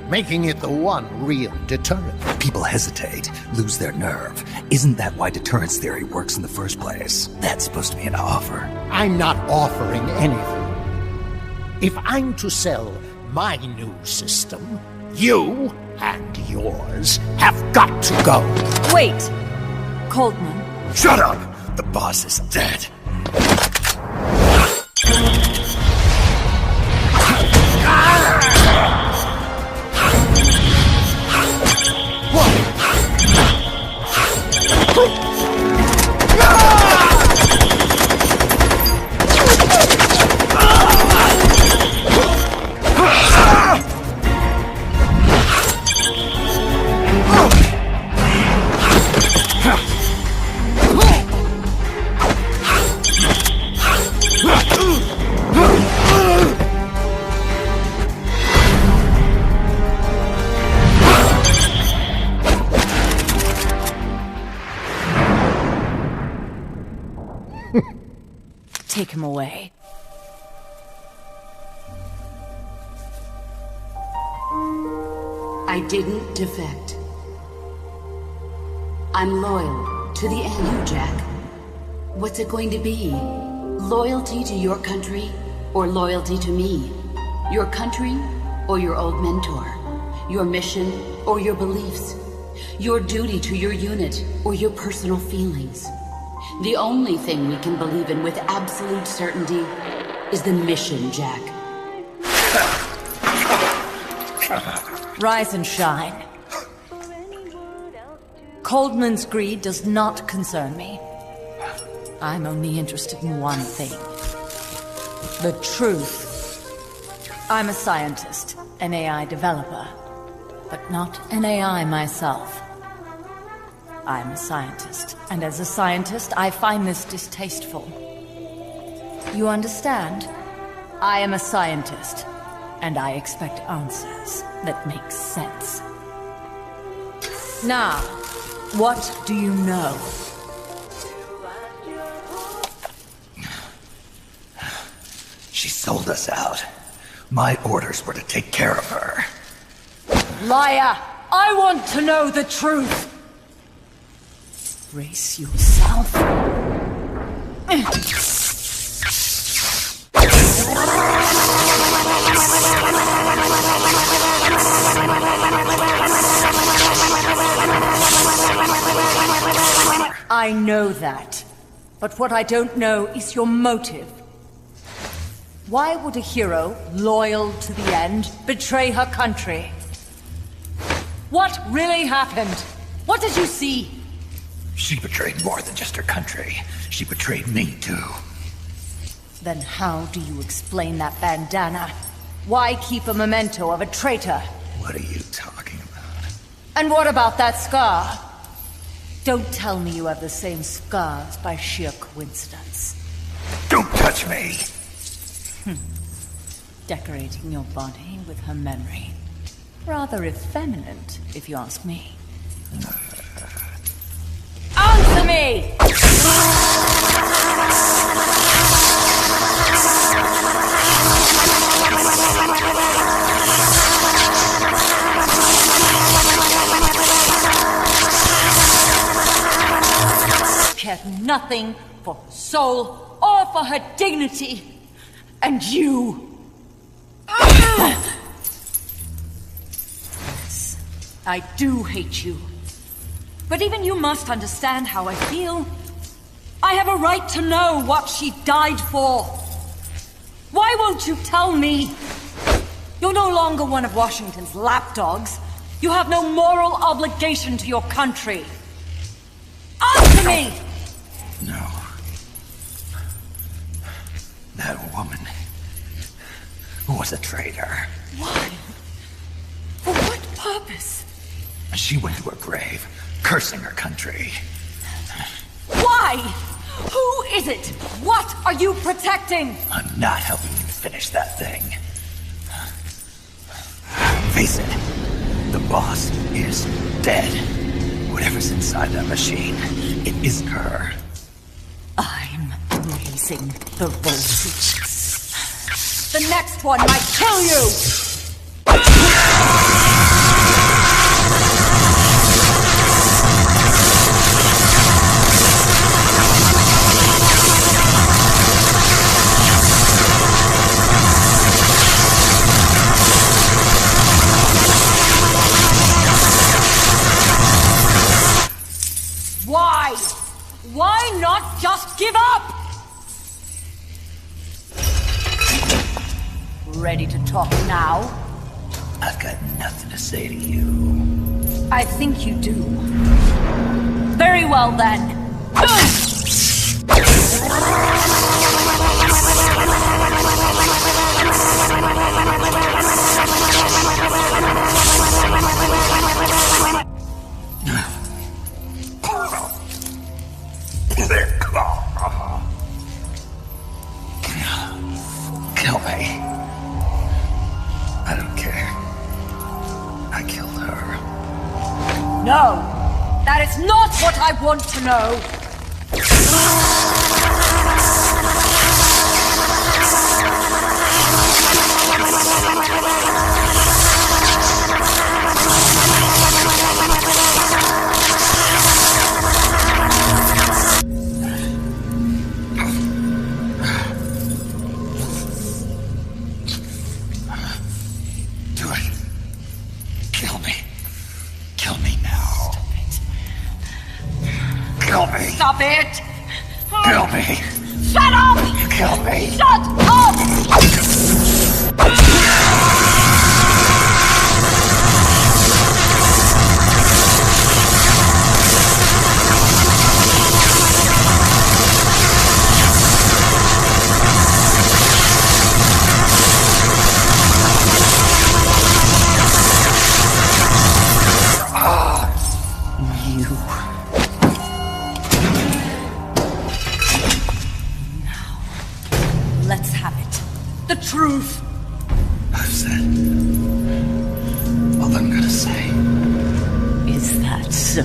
Making it the one real deterrent. People hesitate, lose their nerve. Isn't that why deterrence theory works in the first place? That's supposed to be an offer. I'm not offering anything. If I'm to sell my new system, you and yours have got to go. Wait! Coldman. Shut up! The boss is dead. Take him away. I didn't defect. I'm loyal to the end. You, Jack. What's it going to be? Loyalty to your country or loyalty to me? Your country or your old mentor? Your mission or your beliefs? Your duty to your unit or your personal feelings? The only thing we can believe in with absolute certainty is the mission, Jack. Rise and shine. Coldman's greed does not concern me. I'm only interested in one thing. The truth. I'm a scientist, an AI developer. but not an AI myself. I'm a scientist, and as a scientist, I find this distasteful. You understand? I am a scientist, and I expect answers that make sense. Now, what do you know? She sold us out. My orders were to take care of her. Liar! I want to know the truth! Brace yourself. I know that. But what I don't know is your motive. Why would a hero, loyal to the end, betray her country? What really happened? What did you see? She betrayed more than just her country. She betrayed me, too. Then how do you explain that bandana? Why keep a memento of a traitor? What are you talking about? And what about that scar? Don't tell me you have the same scars by sheer coincidence. Don't touch me! Decorating your body with her memory. Rather effeminate, if you ask me. Answer me! Cared nothing for her soul or for her dignity. And you... Yes, I do hate you. But even you must understand how I feel. I have a right to know what she died for. Why won't you tell me? You're no longer one of Washington's lapdogs. You have no moral obligation to your country. Answer me! No. That woman was a traitor. Why? For what purpose? She went to her grave, cursing her country. Why? Who is it? What are you protecting? I'm not helping you finish that thing. Face it, the boss is dead. Whatever's inside that machine, it isn't her. I'm raising the voltage. The next one might kill you! Why? Why not just give up? Ready to talk now? I've got nothing to say to you. I think you do. Very well then. Kill me. I don't care. I killed her. No! That is not what I want to know! Stop it! Kill me! Shut up! Kill me! Shut up! Let's have it. The truth. I've said all I'm gonna say. Is that so?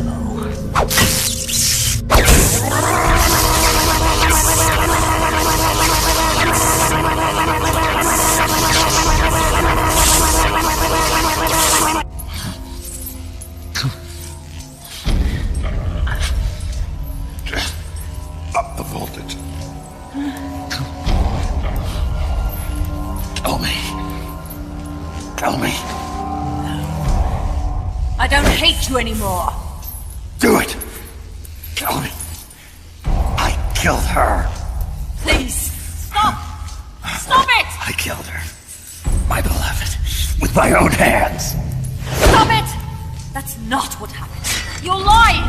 Up the voltage. Tell me. I don't hate you anymore. Do it. Tell me. I killed her. Please, stop! Stop it! I killed her. My beloved. With my own hands. Stop it! That's not what happened. You're lying!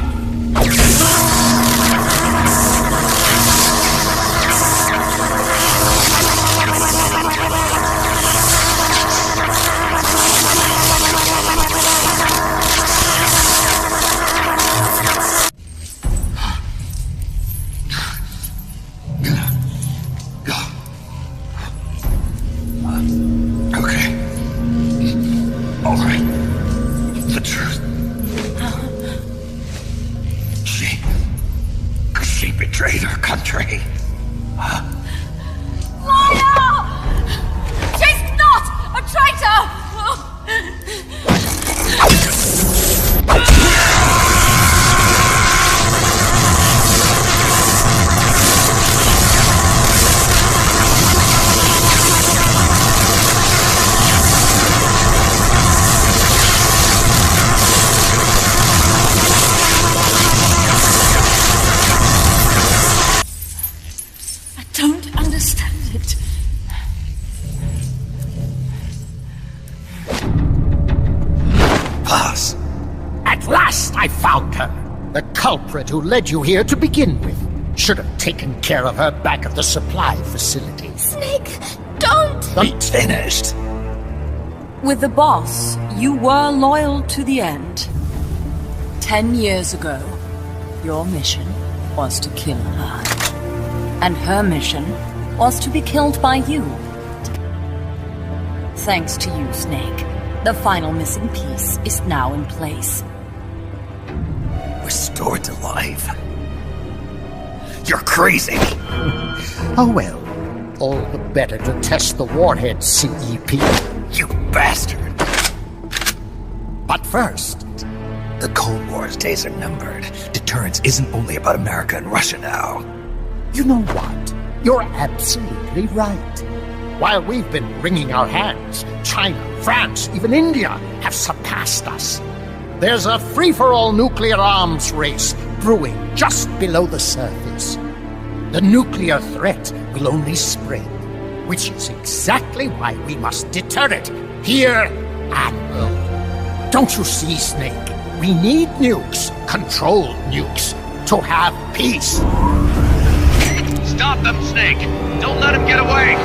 Okay. All right. The truth. She betrayed her country. Liar! She's not a traitor! Don't understand it. Pass. At last I found her. The culprit who led you here to begin with. Should have taken care of her back at the supply facility. Snake, don't! Be finished. With the boss, you were loyal to the end. 10 years ago, your mission was to kill her. And her mission was to be killed by you. Thanks to you, Snake, the final missing piece is now in place. Restored to life. You're crazy. Oh well. All the better to test the warhead, CEP. You bastard. But first... The Cold War's days are numbered. Deterrence isn't only about America and Russia now. You know what? You're absolutely right. While we've been wringing our hands, China, France, even India have surpassed us. There's a free-for-all nuclear arms race brewing just below the surface. The nuclear threat will only spread, which is exactly why we must deter it, here and now. Don't you see, Snake? We need nukes, controlled nukes, to have peace. Stop them, Snake! Don't let him get away!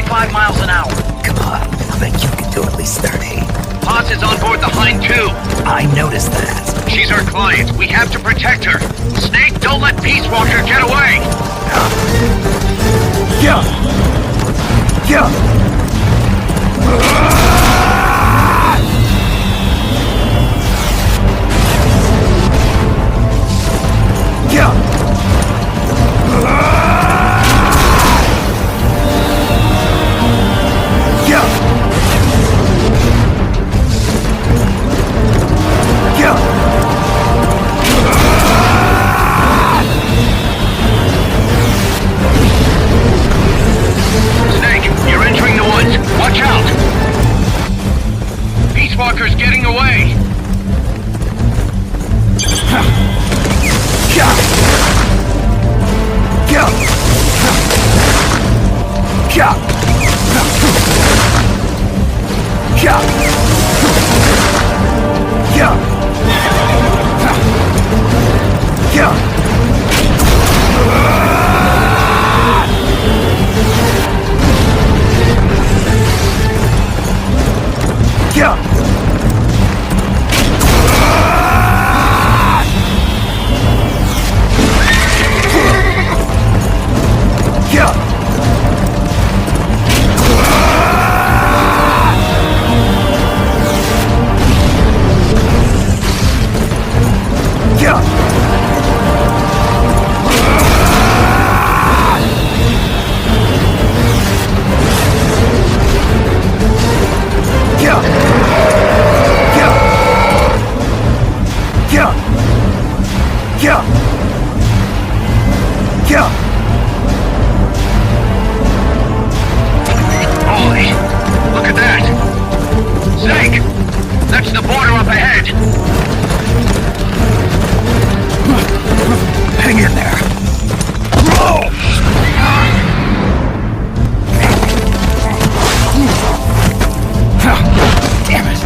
25 miles an hour. Come on, I bet you can do at least 30. Haas is on board the Hind too. I noticed that. She's our client. We have to protect her. Snake, don't let Peace Walker get away! Yeah! Yeah! Snake, you're entering the woods. Watch out! Peace Walker's getting away. Holy, look at that! Snake, that's the border up ahead. Hang in there. Damn it.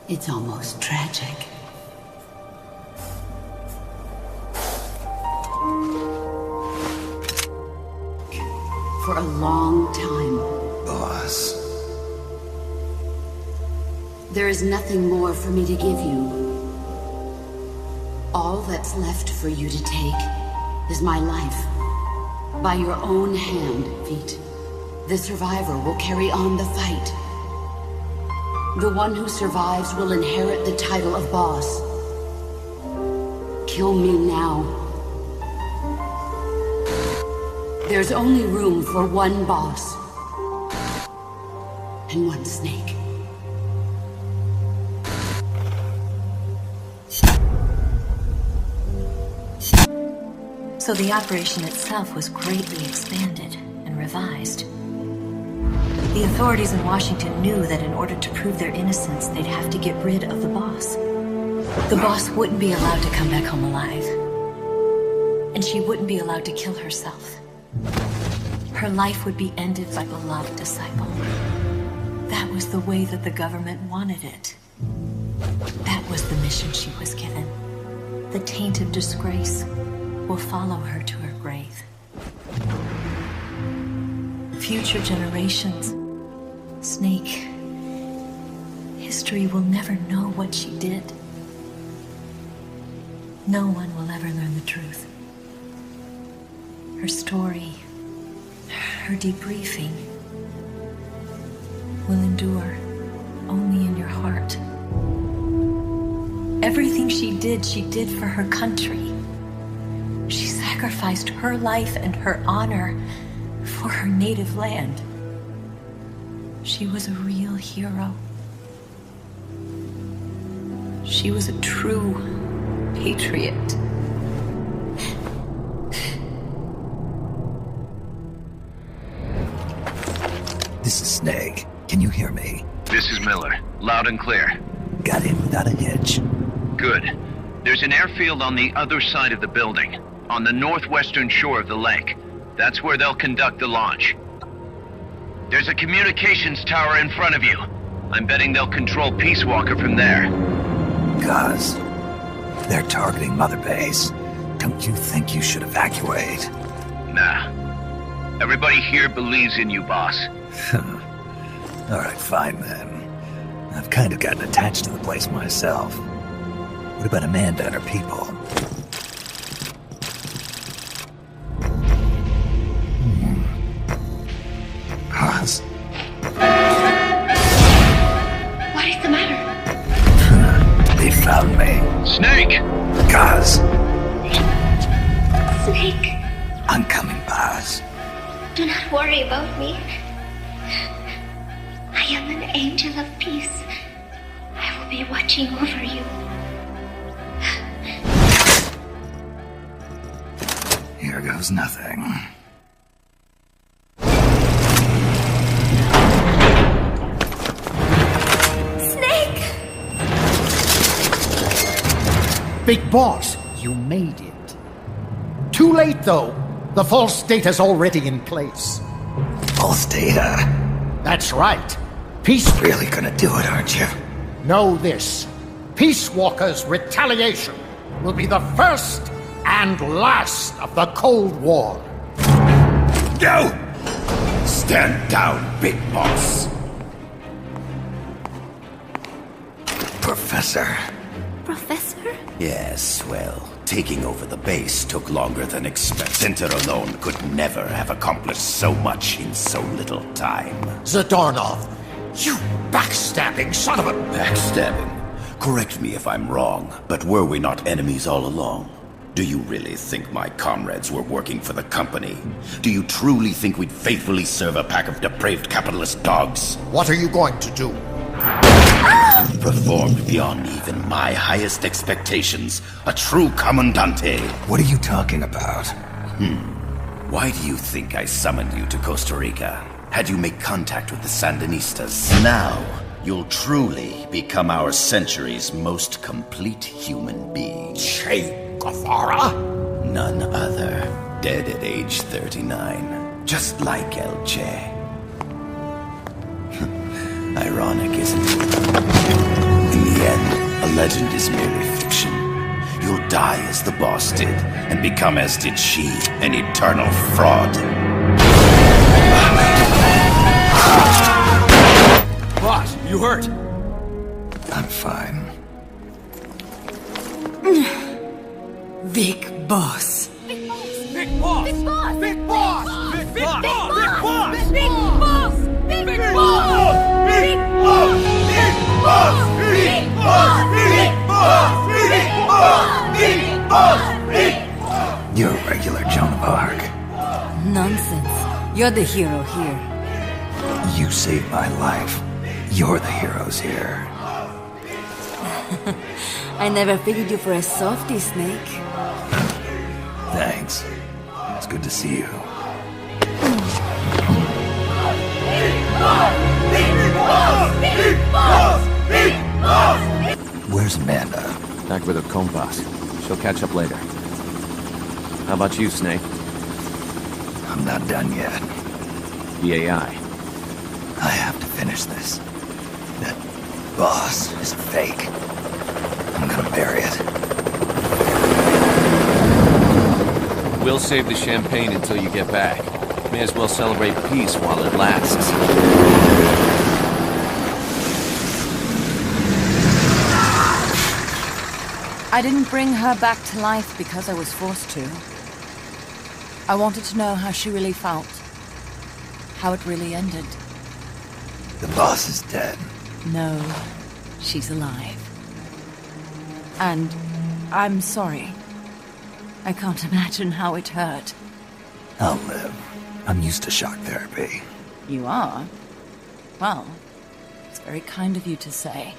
It's almost tragic. For a long time. Boss. There is nothing more for me to give you. All that's left for you to take is my life. By your own hand, Feet. The survivor will carry on the fight. The one who survives will inherit the title of boss. Kill me now. There's only room for one boss. And one snake. So the operation itself was greatly expanded and revised. The authorities in Washington knew that in order to prove their innocence, they'd have to get rid of the boss. The boss wouldn't be allowed to come back home alive. And she wouldn't be allowed to kill herself. Her life would be ended by the beloved disciple. That was the way that the government wanted it. That was the mission she was given. The taint of disgrace will follow her to her grave. Future generations, Snake, history will never know what she did. No one will ever learn the truth. Her story, her debriefing, will endure only in your heart. Everything she did for her country. She sacrificed her life and her honor for her native land. She was a real hero. She was a true patriot. This is Snake. Can you hear me? This is Miller. Loud and clear. Got him without a hitch. Good. There's an airfield on the other side of the building. on the northwestern shore of the lake. That's where they'll conduct the launch. There's a communications tower in front of you. I'm betting they'll control Peace Walker from there. Cuz, they're targeting Mother Base. Don't you think you should evacuate? Nah. Everybody here believes in you, boss. Alright, fine then. I've kind of gotten attached to the place myself. What about Amanda and her people? Pause. What is the matter? They found me. Snake! Gaz. Snake, I'm coming, Baz. do not worry about me. I am an angel of peace. I will be watching over you. Here goes nothing. Snake! Big Boss, you made it. Too late, though. The false data's already in place. False data? That's right. Peace... Really gonna do it, aren't you? Know this. Peace Walker's retaliation will be the first and last of the Cold War. No! Stand down, Big Boss. Professor. Professor? Yes, well, taking over the base took longer than expected. Center alone could never have accomplished so much in so little time. Zadornov, you backstabbing son of a... Backstabbing? Correct me if I'm wrong, but were we not enemies all along? Do you really think my comrades were working for the company? Do you truly think we'd faithfully serve a pack of depraved capitalist dogs? What are you going to do? Performed beyond even my highest expectations. A true commandante. What are you talking about? Why do you think I summoned you to Costa Rica? Had you make contact with the Sandinistas? Now, you'll truly become our century's most complete human being. Che Guevara? None other. Dead at age 39. Just like El Che. Ironic, isn't it? In the end, a legend is merely fiction. You'll die as the boss did, and become as did she, an eternal fraud. Boss, you hurt? I'm fine. Big Boss. Big Boss! Big Boss! Big Boss! Big Boss! Big Boss! Big Boss! Big Boss! Big Boss! Big Boss! Big Boss! Big Boss! Big Boss! Big Boss! Big Boss! You're a regular Joan of Arc. Nonsense. You're the hero here. You saved my life. You're the heroes here. I never figured you for a softie, Snake. Thanks. It's good to see you. Where's Amanda? Back with her compass. She'll catch up later. How about you, Snake? I'm not done yet. The AI. I have to finish this. That boss is a fake. I'm gonna bury it. We'll save the champagne until you get back. May as well celebrate peace while it lasts. I didn't bring her back to life because I was forced to. I wanted to know how she really felt. How it really ended. The boss is dead. No, she's alive. And I'm sorry. I can't imagine how it hurt. I'll live. I'm used to shock therapy. You are? Well, it's very kind of you to say.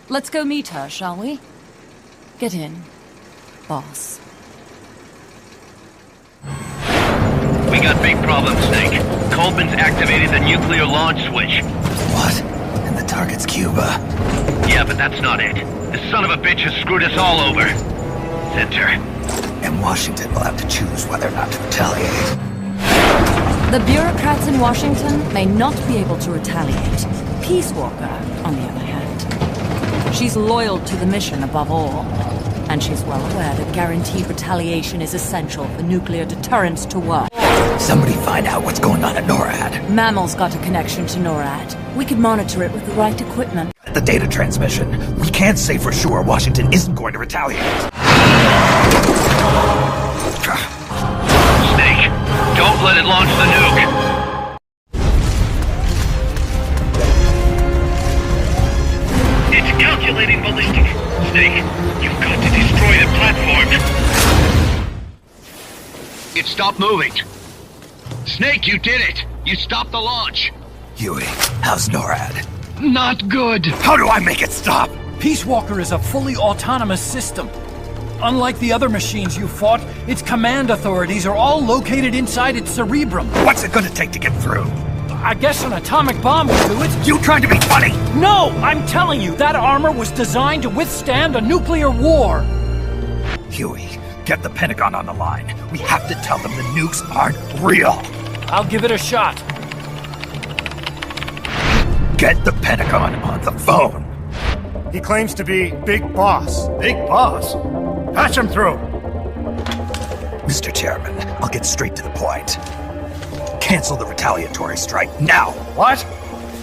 Let's go meet her, shall we? Get in, boss. We got big problems, Snake. Coldman's activated the nuclear launch switch. What? And the target's Cuba. Yeah, but that's not it. The son of a bitch has screwed us all over. Enter. And Washington will have to choose whether or not to retaliate. The bureaucrats in Washington may not be able to retaliate. Peace Walker, on the other hand. She's loyal to the mission above all. And she's well aware that guaranteed retaliation is essential for nuclear deterrence to work. Somebody find out what's going on at NORAD. Mammal's got a connection to NORAD. We could monitor it with the right equipment. The data transmission. We can't say for sure Washington isn't going to retaliate. Snake, don't let it launch the nuke. It's calculating ballistic. Snake, you've got to destroy the platform. It stopped moving. Snake, you did it. You stopped the launch. Huey, how's NORAD? Not good. How do I make it stop? Peace Walker is a fully autonomous system. Unlike the other machines you fought, its command authorities are all located inside its cerebrum. What's it gonna take to get through? I guess an atomic bomb will do it. You trying to be funny? No! I'm telling you, that armor was designed to withstand a nuclear war. Huey, get the Pentagon on the line. We have to tell them the nukes aren't real. I'll give it a shot. Get the Pentagon on the phone. He claims to be Big Boss. Big Boss? Patch him through. Mr. Chairman, I'll get straight to the point. Cancel the retaliatory strike now. What?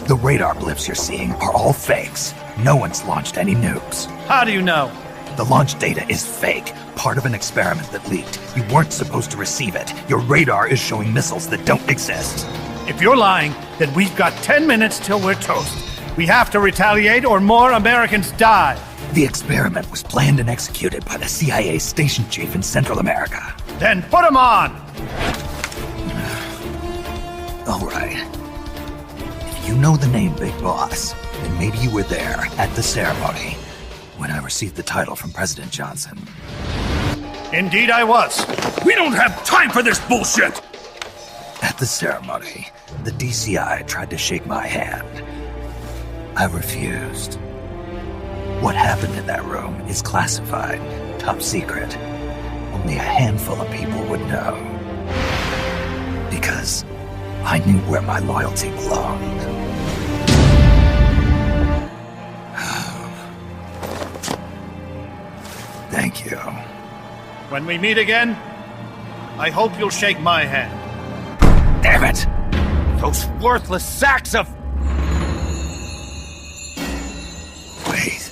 The radar blips you're seeing are all fakes. No one's launched any nukes. How do you know? The launch data is fake, part of an experiment that leaked. You weren't supposed to receive it. Your radar is showing missiles that don't exist. If you're lying, then we've got 10 minutes till we're toast. We have to retaliate or more Americans die. The experiment was planned and executed by the CIA station chief in Central America. Then put him on! All right. If you know the name Big Boss, then maybe you were there at the ceremony when I received the title from President Johnson. Indeed I was. We don't have time for this bullshit! At the ceremony, the DCI tried to shake my hand. I refused. What happened in that room is classified, top secret. Only a handful of people would know. Because I knew where my loyalty belonged. Thank you. When we meet again, I hope you'll shake my hand. Damn it! Those worthless sacks of... Wait.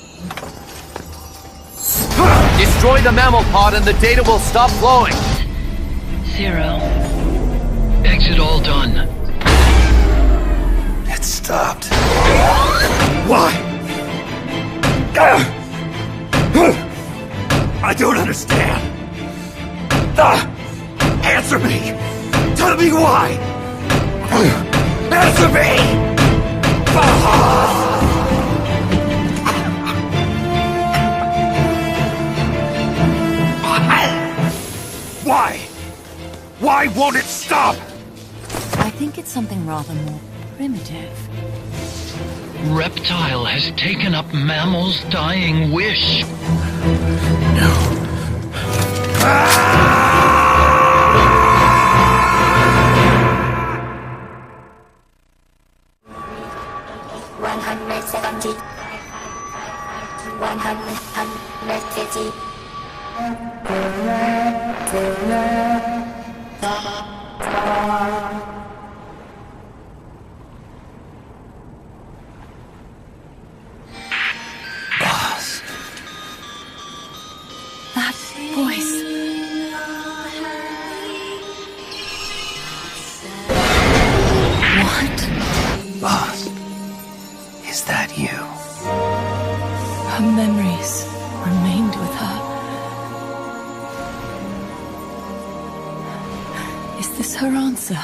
Destroy the mammal pod and the data will stop flowing. 0. Exit all done. It stopped. Why? I don't understand. Answer me. Tell me why. Answer me. Why? Why won't it stop? I think it's something rather more primitive. Reptile has taken up Mammal's dying wish. No. 170. 150. Boss. That voice. What? Boss. Is that you? Her memories remained with her. Is this her answer?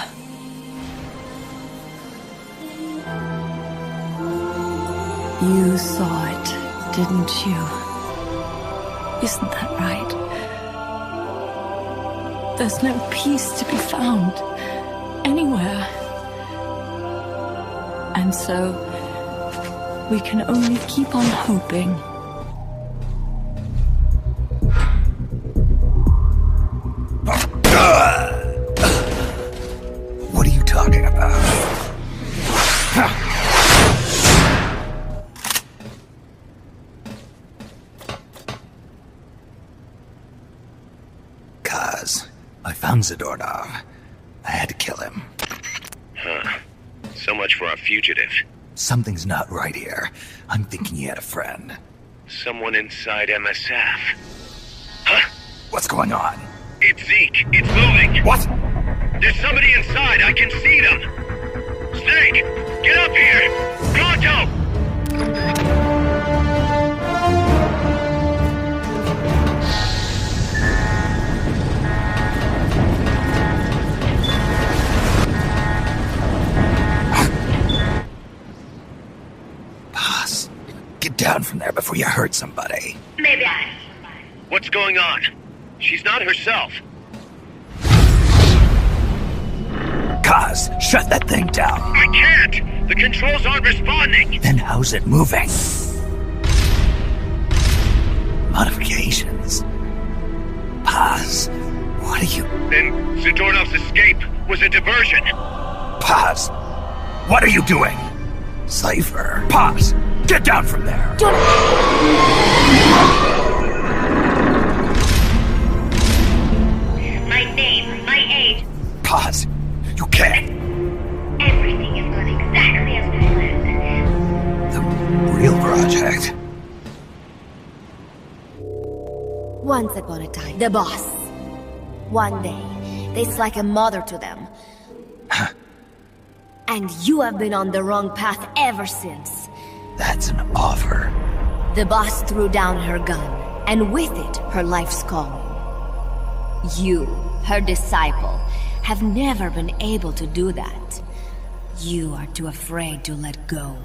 You saw it, didn't you? Isn't that right? There's no peace to be found anywhere. And so we can only keep on hoping. I found Zadornov. I had to kill him. Huh. So much for a fugitive. Something's not right here. I'm thinking he had a friend. Someone inside MSF. Huh? What's going on? It's Zeke. It's moving. What? There's somebody inside. I can see them. Snake, get up here. Pronto! Boss, get down from there before you hurt somebody. Maybe I. What's going on? She's not herself. Kaz, shut that thing down. I can't! The controls aren't responding! Then how's it moving? Modifications. Paz, what are you... Then Zadornov's escape was a diversion. Paz, what are you doing? Cypher. Paz, get down from there. My name, my age. Paz, you can't. Everything is going exactly as we planned. The real project. Once upon a time, the boss. One day, they's like a mother to them. And you have been on the wrong path ever since. That's an offer. The boss threw down her gun, and with it, her life's calling. You, her disciple, have never been able to do that. You are too afraid to let go.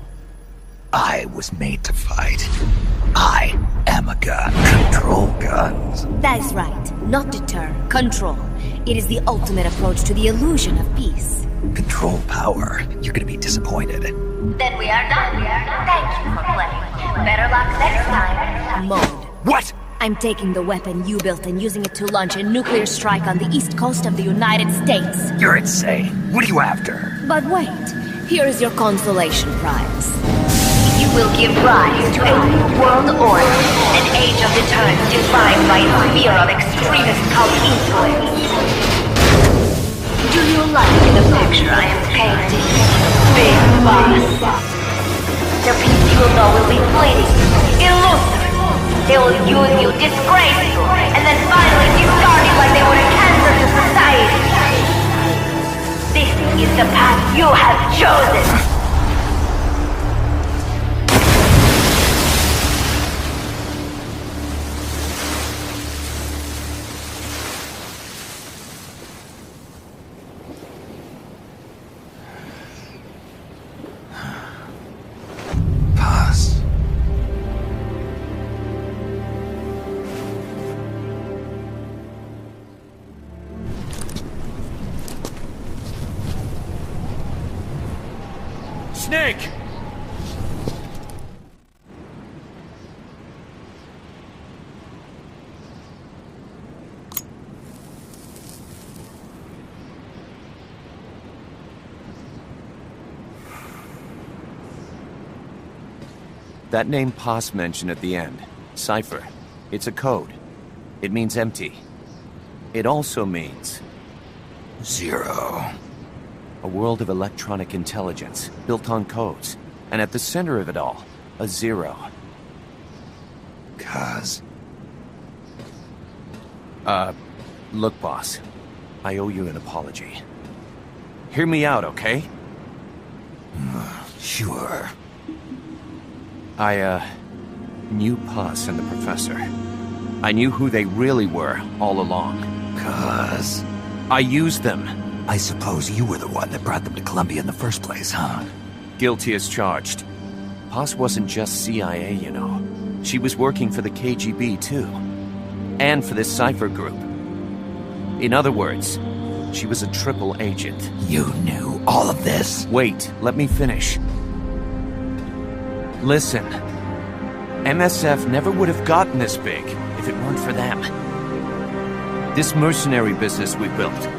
I was made to fight. I am a gun. Control guns. That is right. Not deter, control. It is the ultimate approach to the illusion of peace. Control power. You're gonna be disappointed. Then we are done. Thank you for playing. Better luck next time. Mode. What? I'm taking the weapon you built and using it to launch a nuclear strike on the east coast of the United States. You're insane. What are you after? But wait, here is your consolation prize. You will give rise to a new world order, an age of deterrence defined by a fear of extremist cult influence. Do you like the picture I am painting? Big boss. The peace you will know will be fleeting, elusive. They will use you, disgrace you, and then finally discard you like they were a cancer to society. This is the path you have chosen. Snake! That name Paz mentioned at the end, Cypher, it's a code. It means empty. It also means... Zero. A world of electronic intelligence, built on codes. And at the center of it all, a zero. Kaz. Look, boss. I owe you an apology. Hear me out, okay? Sure. I knew Paz and the Professor. I knew who they really were all along. Kaz. I used them. I suppose you were the one that brought them to Columbia in the first place, huh? Guilty as charged. Paz wasn't just CIA, you know. She was working for the KGB, too. And for this Cypher group. In other words, she was a triple agent. You knew all of this? Wait, let me finish. Listen. MSF never would have gotten this big if it weren't for them. This mercenary business we built.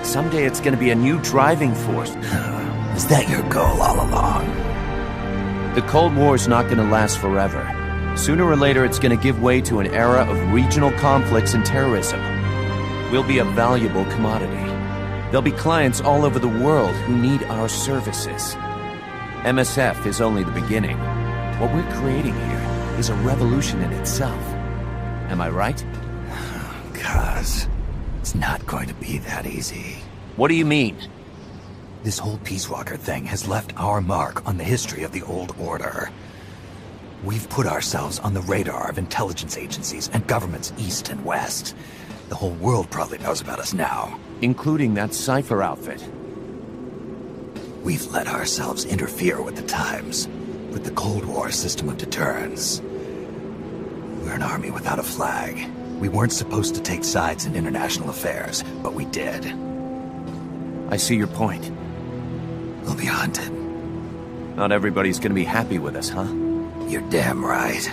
Someday it's gonna be a new driving force. Is that your goal all along? The Cold War's not gonna last forever. Sooner or later it's gonna give way to an era of regional conflicts and terrorism. We'll be a valuable commodity. There'll be clients all over the world who need our services. MSF is only the beginning. What we're creating here is a revolution in itself. Am I right? Cuz, it's not going to be that easy. What do you mean? This whole Peace Walker thing has left our mark on the history of the Old Order. We've put ourselves on the radar of intelligence agencies and governments east and west. The whole world probably knows about us now. Including that Cypher outfit. We've let ourselves interfere with the times, with the Cold War system of deterrence. We're an army without a flag. We weren't supposed to take sides in international affairs, but we did. I see your point. We'll be hunted. Not everybody's gonna be happy with us, huh? You're damn right.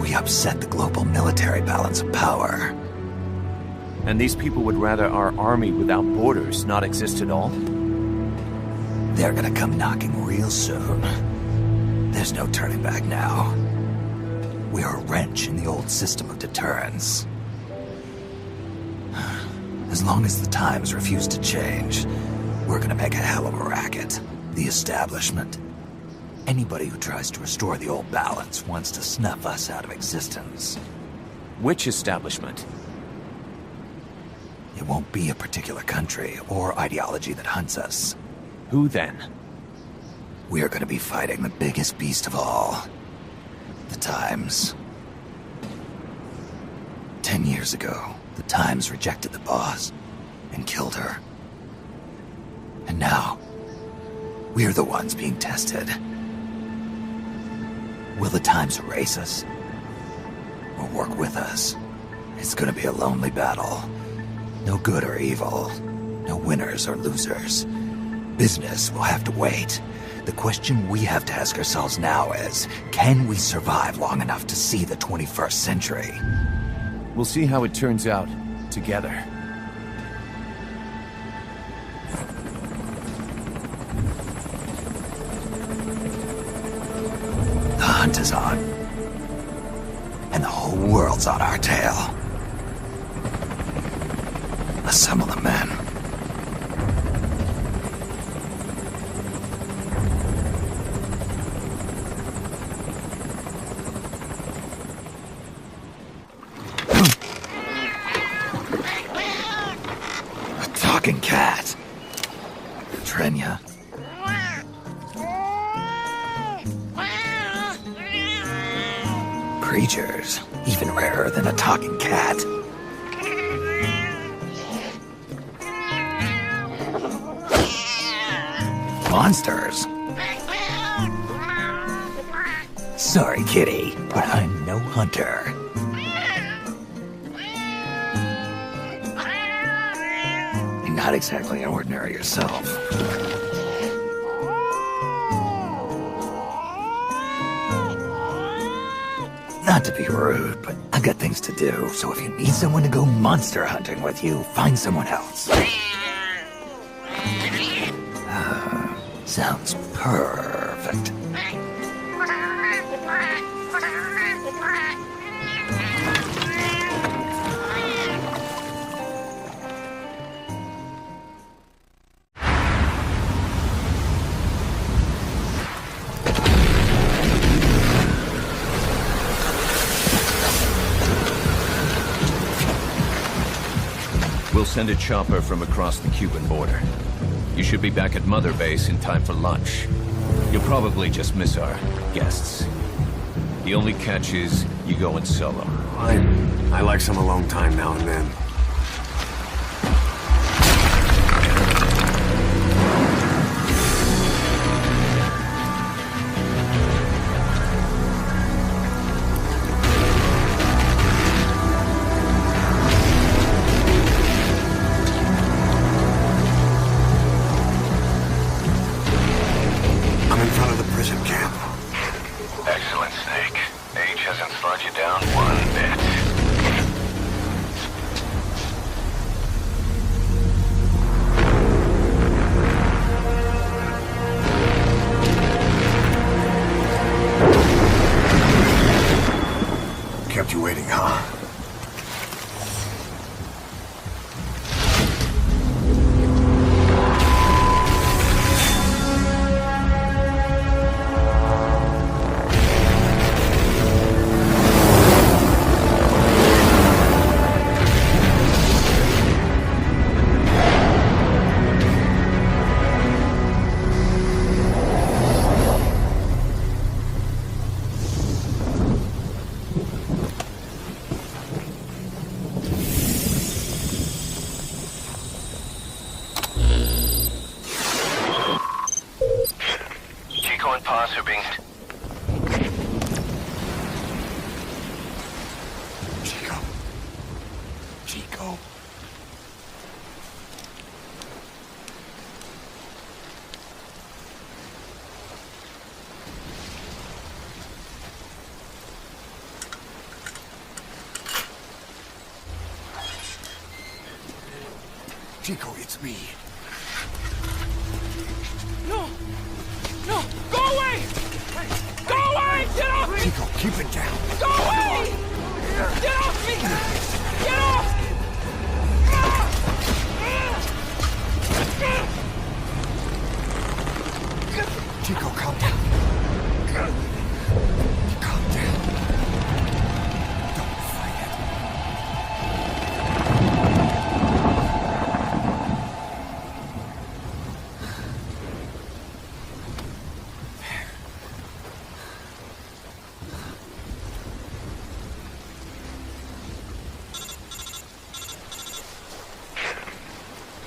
We upset the global military balance of power. And these people would rather our army without borders not exist at all? They're gonna come knocking real soon. There's no turning back now. We're a wrench in the old system of deterrence. As long as the times refuse to change, we're gonna make a hell of a racket. The establishment. Anybody who tries to restore the old balance wants to snuff us out of existence. Which establishment? It won't be a particular country or ideology that hunts us. Who then? We're gonna be fighting the biggest beast of all. The Times. 10 years ago, the Times rejected the boss and killed her. And now, we're the ones being tested. Will the Times erase us? Or work with us? It's gonna be a lonely battle. No good or evil. No winners or losers. Business will have to wait. The question we have to ask ourselves now is, can we survive long enough to see the 21st century? We'll see how it turns out, together. The hunt is on. And the whole world's on our tail. Assemble the men. A talking cat. Trenya. Creatures, even rarer than a talking cat. Monsters. Sorry, kitty, but I'm no hunter. You're not exactly an ordinary yourself. Not to be rude, but I've got things to do, so if you need someone to go monster hunting with you, find someone else. Sounds perfect. We'll send a chopper from across the Cuban border. You should be back at Mother Base in time for lunch. You'll probably just miss our guests. The only catch is you go in solo. I like some alone time now and then. Excellent, Snake. Age hasn't slowed you down one bit. Kept you waiting, huh? Chico, it's me. No! No! Go away! Go away! Get off me! Chico, keep it down. Go away! Get off me! Get off! Chico, calm down. Calm down. Don't fight it.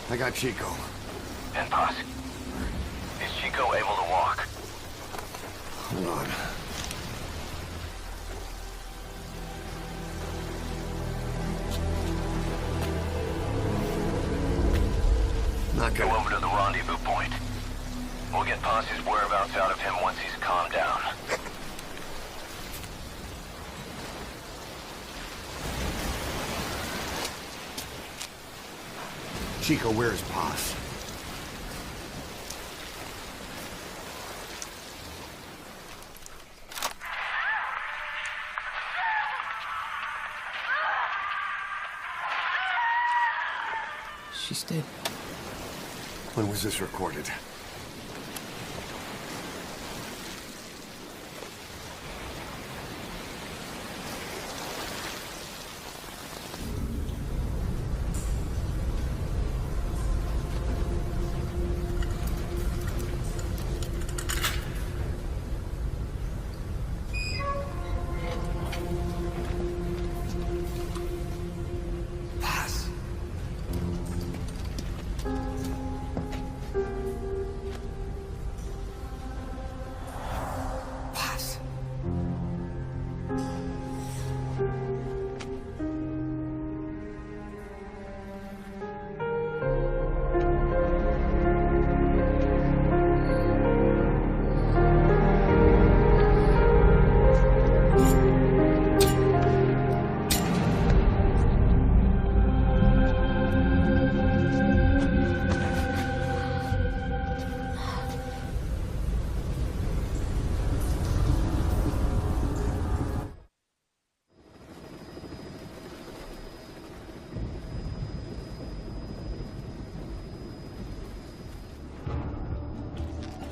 I got Chico. And boss, is Chico able to walk? Hold on. Not Go good. over to the rendezvous point. We'll get Posse's whereabouts out of him once he's calmed down. Chico, where's Posse? She's dead. When was this recorded?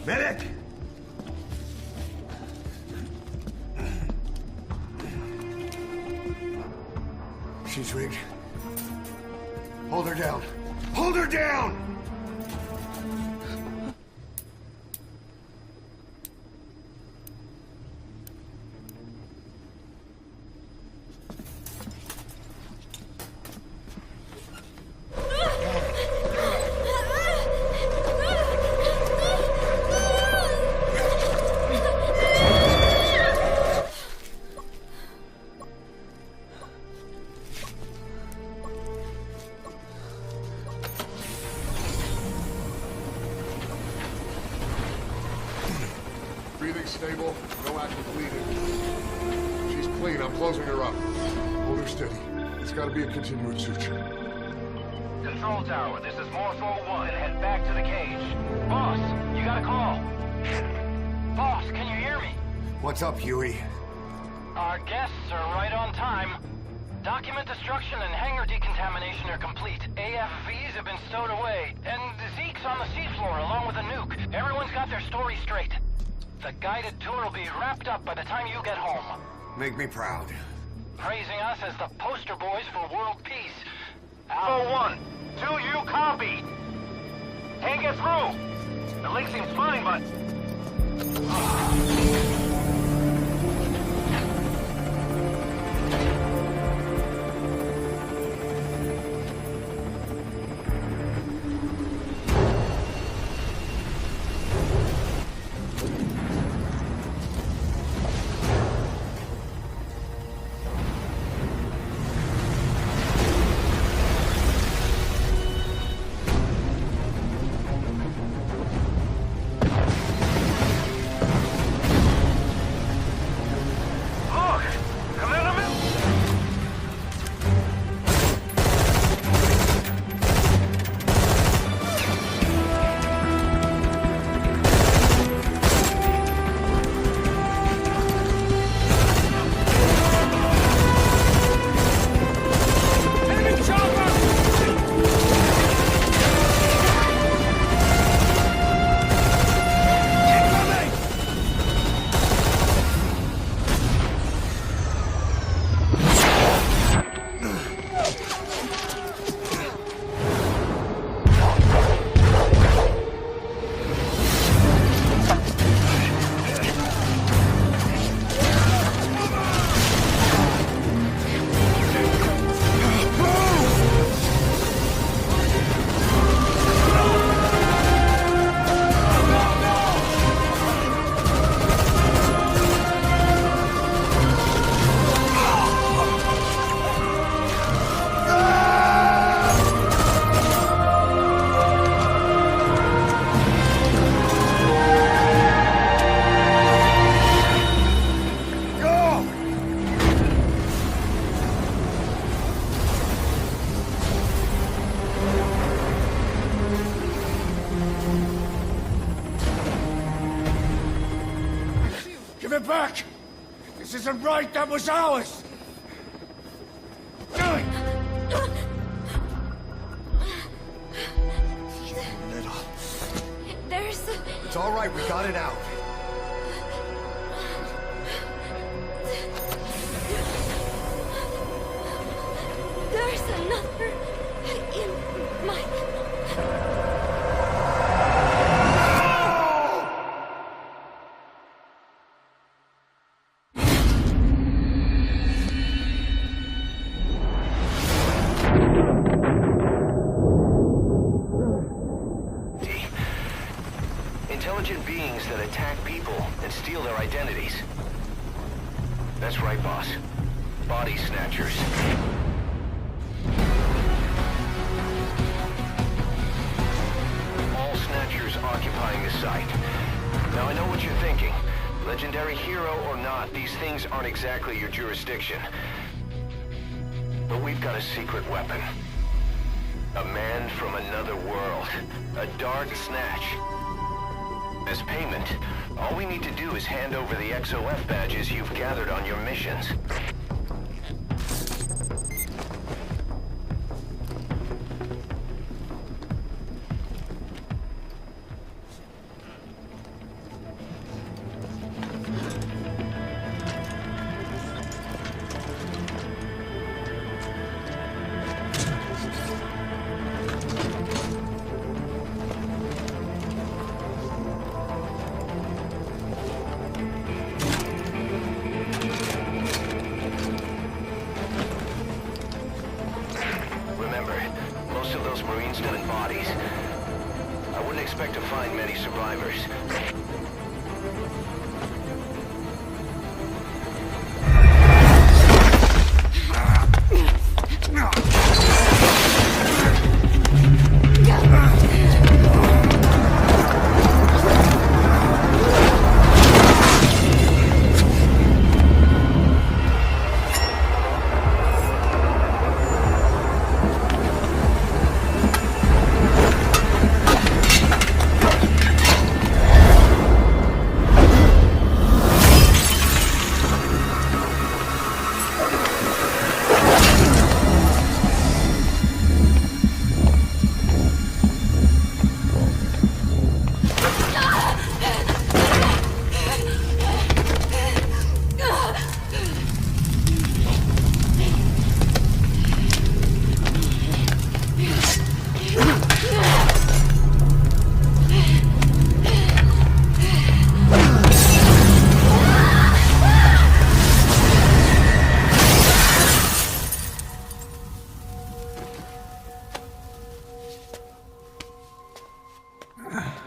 Medic! She's rigged. Hold her down. Hold her down! Breathing stable, no active bleeding. She's clean, I'm closing her up. Hold her steady. It's gotta be a continuous suture. Control tower, this is Morpho 1. Head back to the cage. Boss, you got a call. Boss, can you hear me? What's up, Huey? Our guests are right on time. Document destruction and hangar decontamination are complete. AFVs have been stowed away. And Zeke's on the seafloor along with a nuke. Everyone's got their story straight. The guided tour will be wrapped up by the time you get home. Make me proud. Praising us as the poster boys for world peace. Alpha 1, do you copy? Can't get through. The link seems fine, but... back! This isn't right, that was ours! Little. There's... It's all right, we got it out. There's another in my... Intelligent beings that attack people and steal their identities. That's right, boss. Body snatchers. All snatchers occupying the site. Now I know what you're thinking. Legendary hero or not, these things aren't exactly your jurisdiction. But we've got a secret weapon. A man from another world. A dark snatch. As payment, all we need to do is hand over the XOF badges you've gathered on your missions. Expect to find many survivors.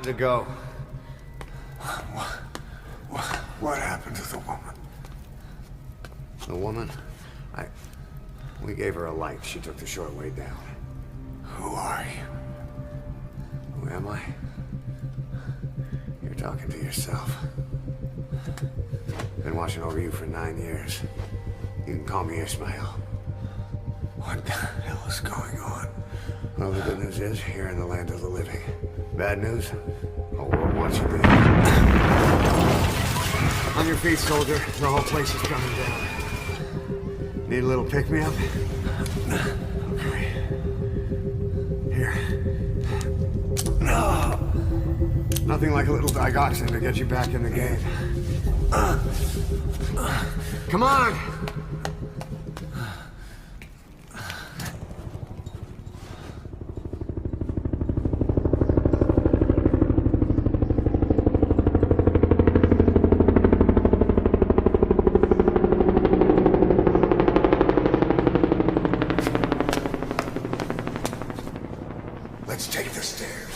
To go. What happened to the woman? The woman? We gave her a light. She took the short way down. Who are you? Who am I? You're talking to yourself. Been watching over you for 9 years. You can call me Ishmael. What the hell is going on? Well, the good news is, you're in the land of the living. Bad news? Whole world wants you dead. On your feet, soldier. The whole place is coming down. Need a little pick-me-up? Okay. Here. Nothing like a little digoxin to get you back in the game. Come on! Let's take the stairs.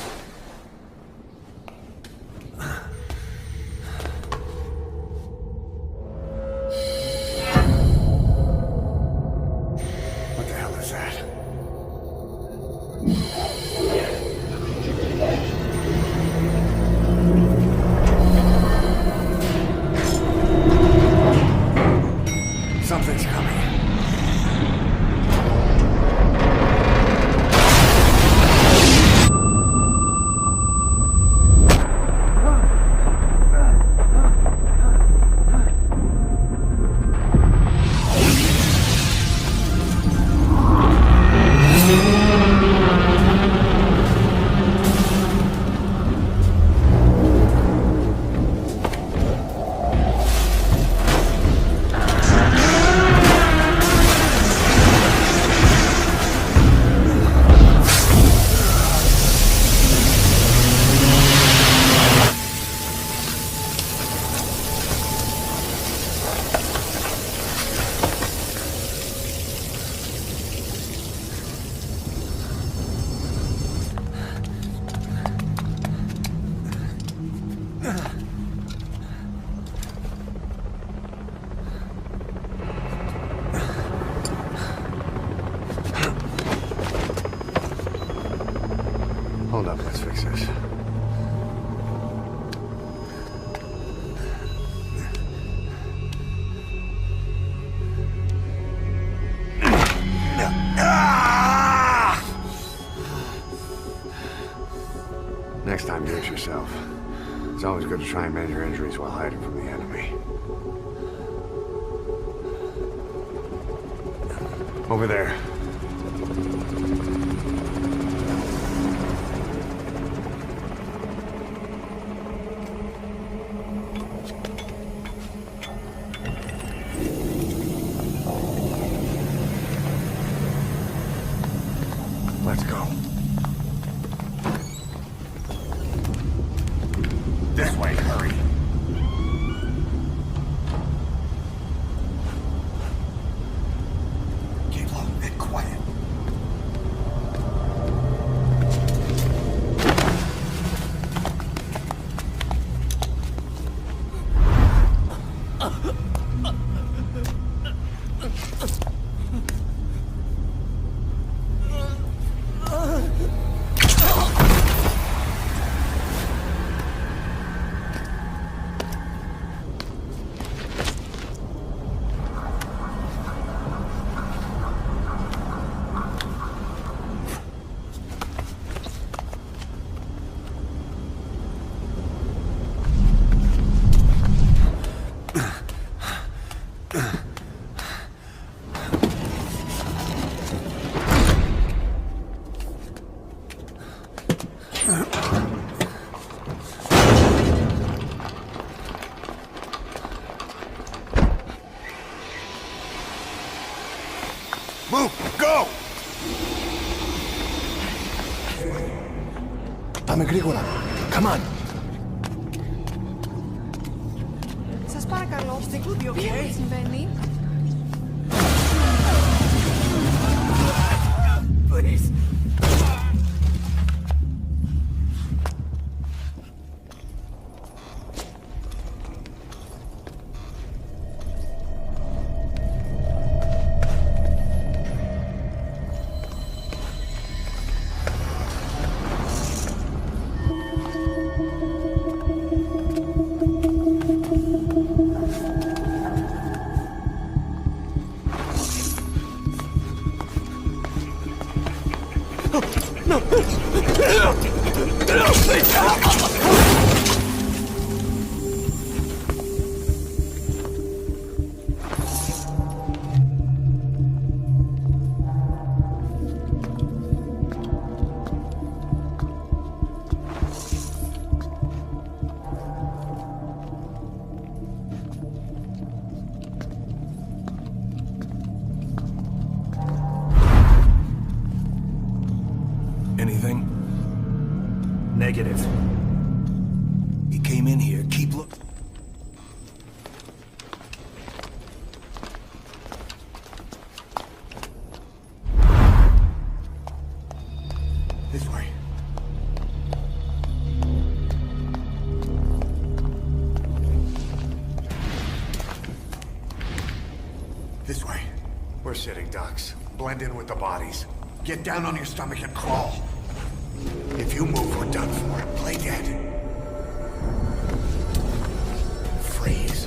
time, do it yourself. It's always good to try and mend your injuries while hiding from the enemy. Over there. Let's go. This way, hurry. Keep low and quiet. Move! Go! Dame Grigola. Come on. Σας παρακαλώ, τι συμβαίνει? Please. No! Please help! Anything? Negative. He came in here. Keep look. This way. This way. We're sitting ducks. Blend in with the bodies. Get down on your stomach and crawl. If you move, we're done for. Play dead. Freeze.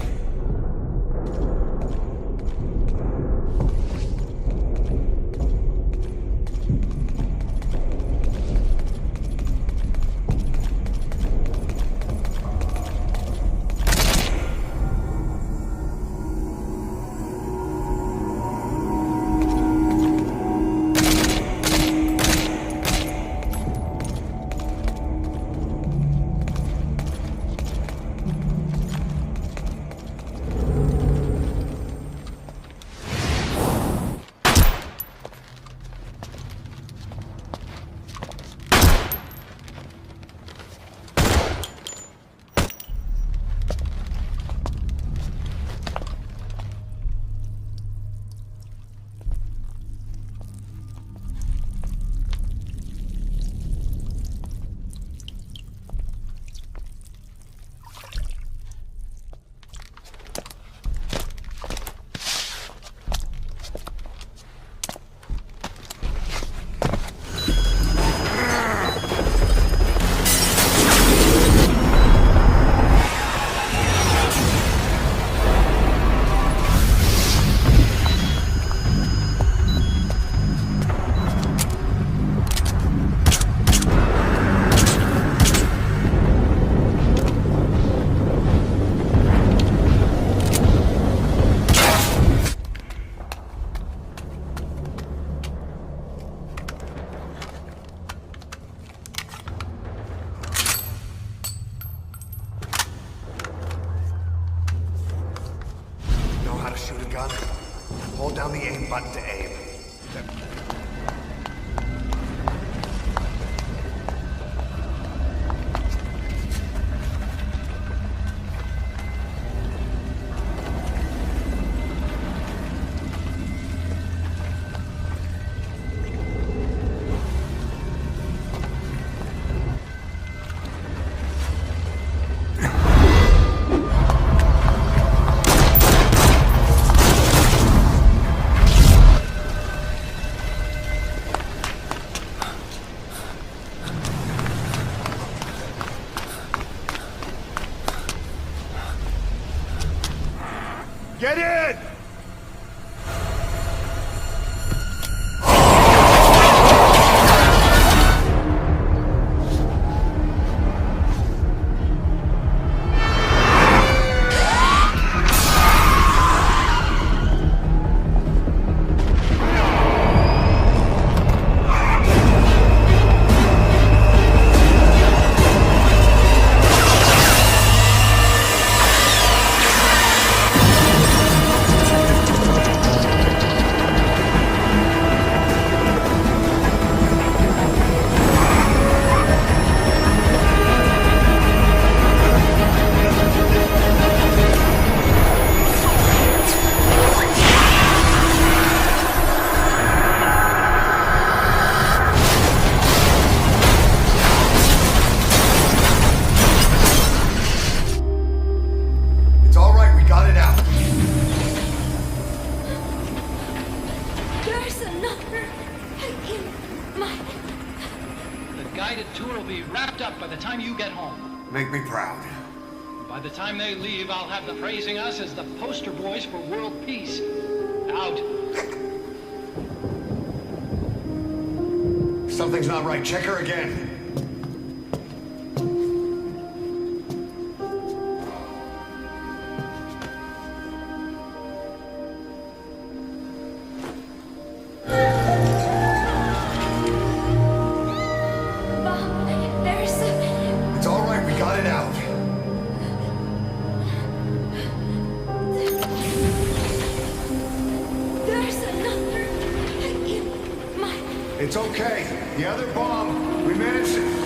shoot a gun? Hold down the aim button to aim. Get in! There's another in my... The guided tour will be wrapped up by the time you get home. Make me proud. By the time they leave, I'll have them praising us as the poster boys for world peace. Out. Something's not right. Check her again. It's all right. We got it out. There's another in my... It's okay. The other bomb, we managed it.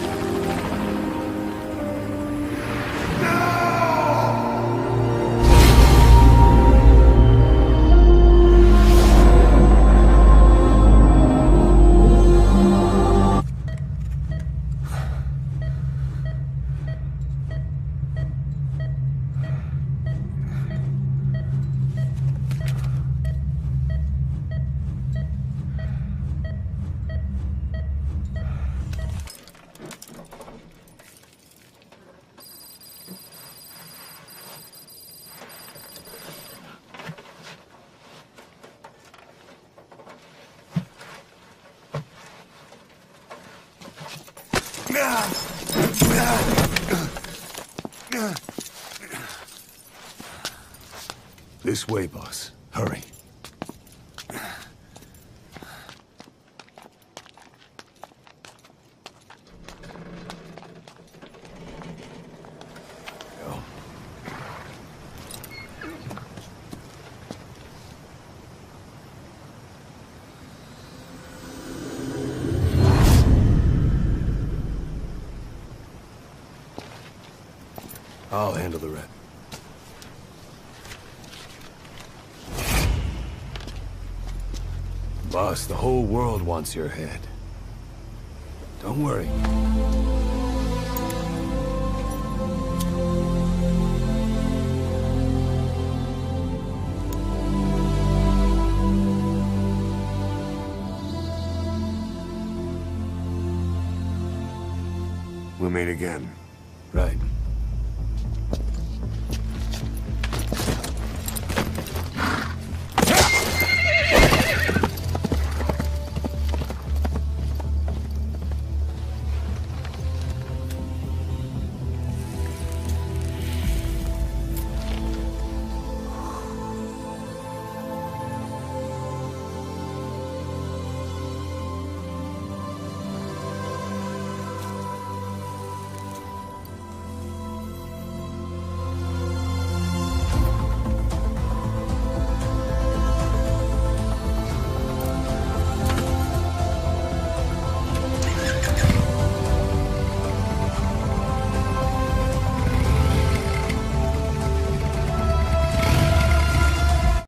This way, boss. Hurry. Go. I'll handle the rest. Boss, the whole world wants your head. Don't worry. We'll meet again. Right.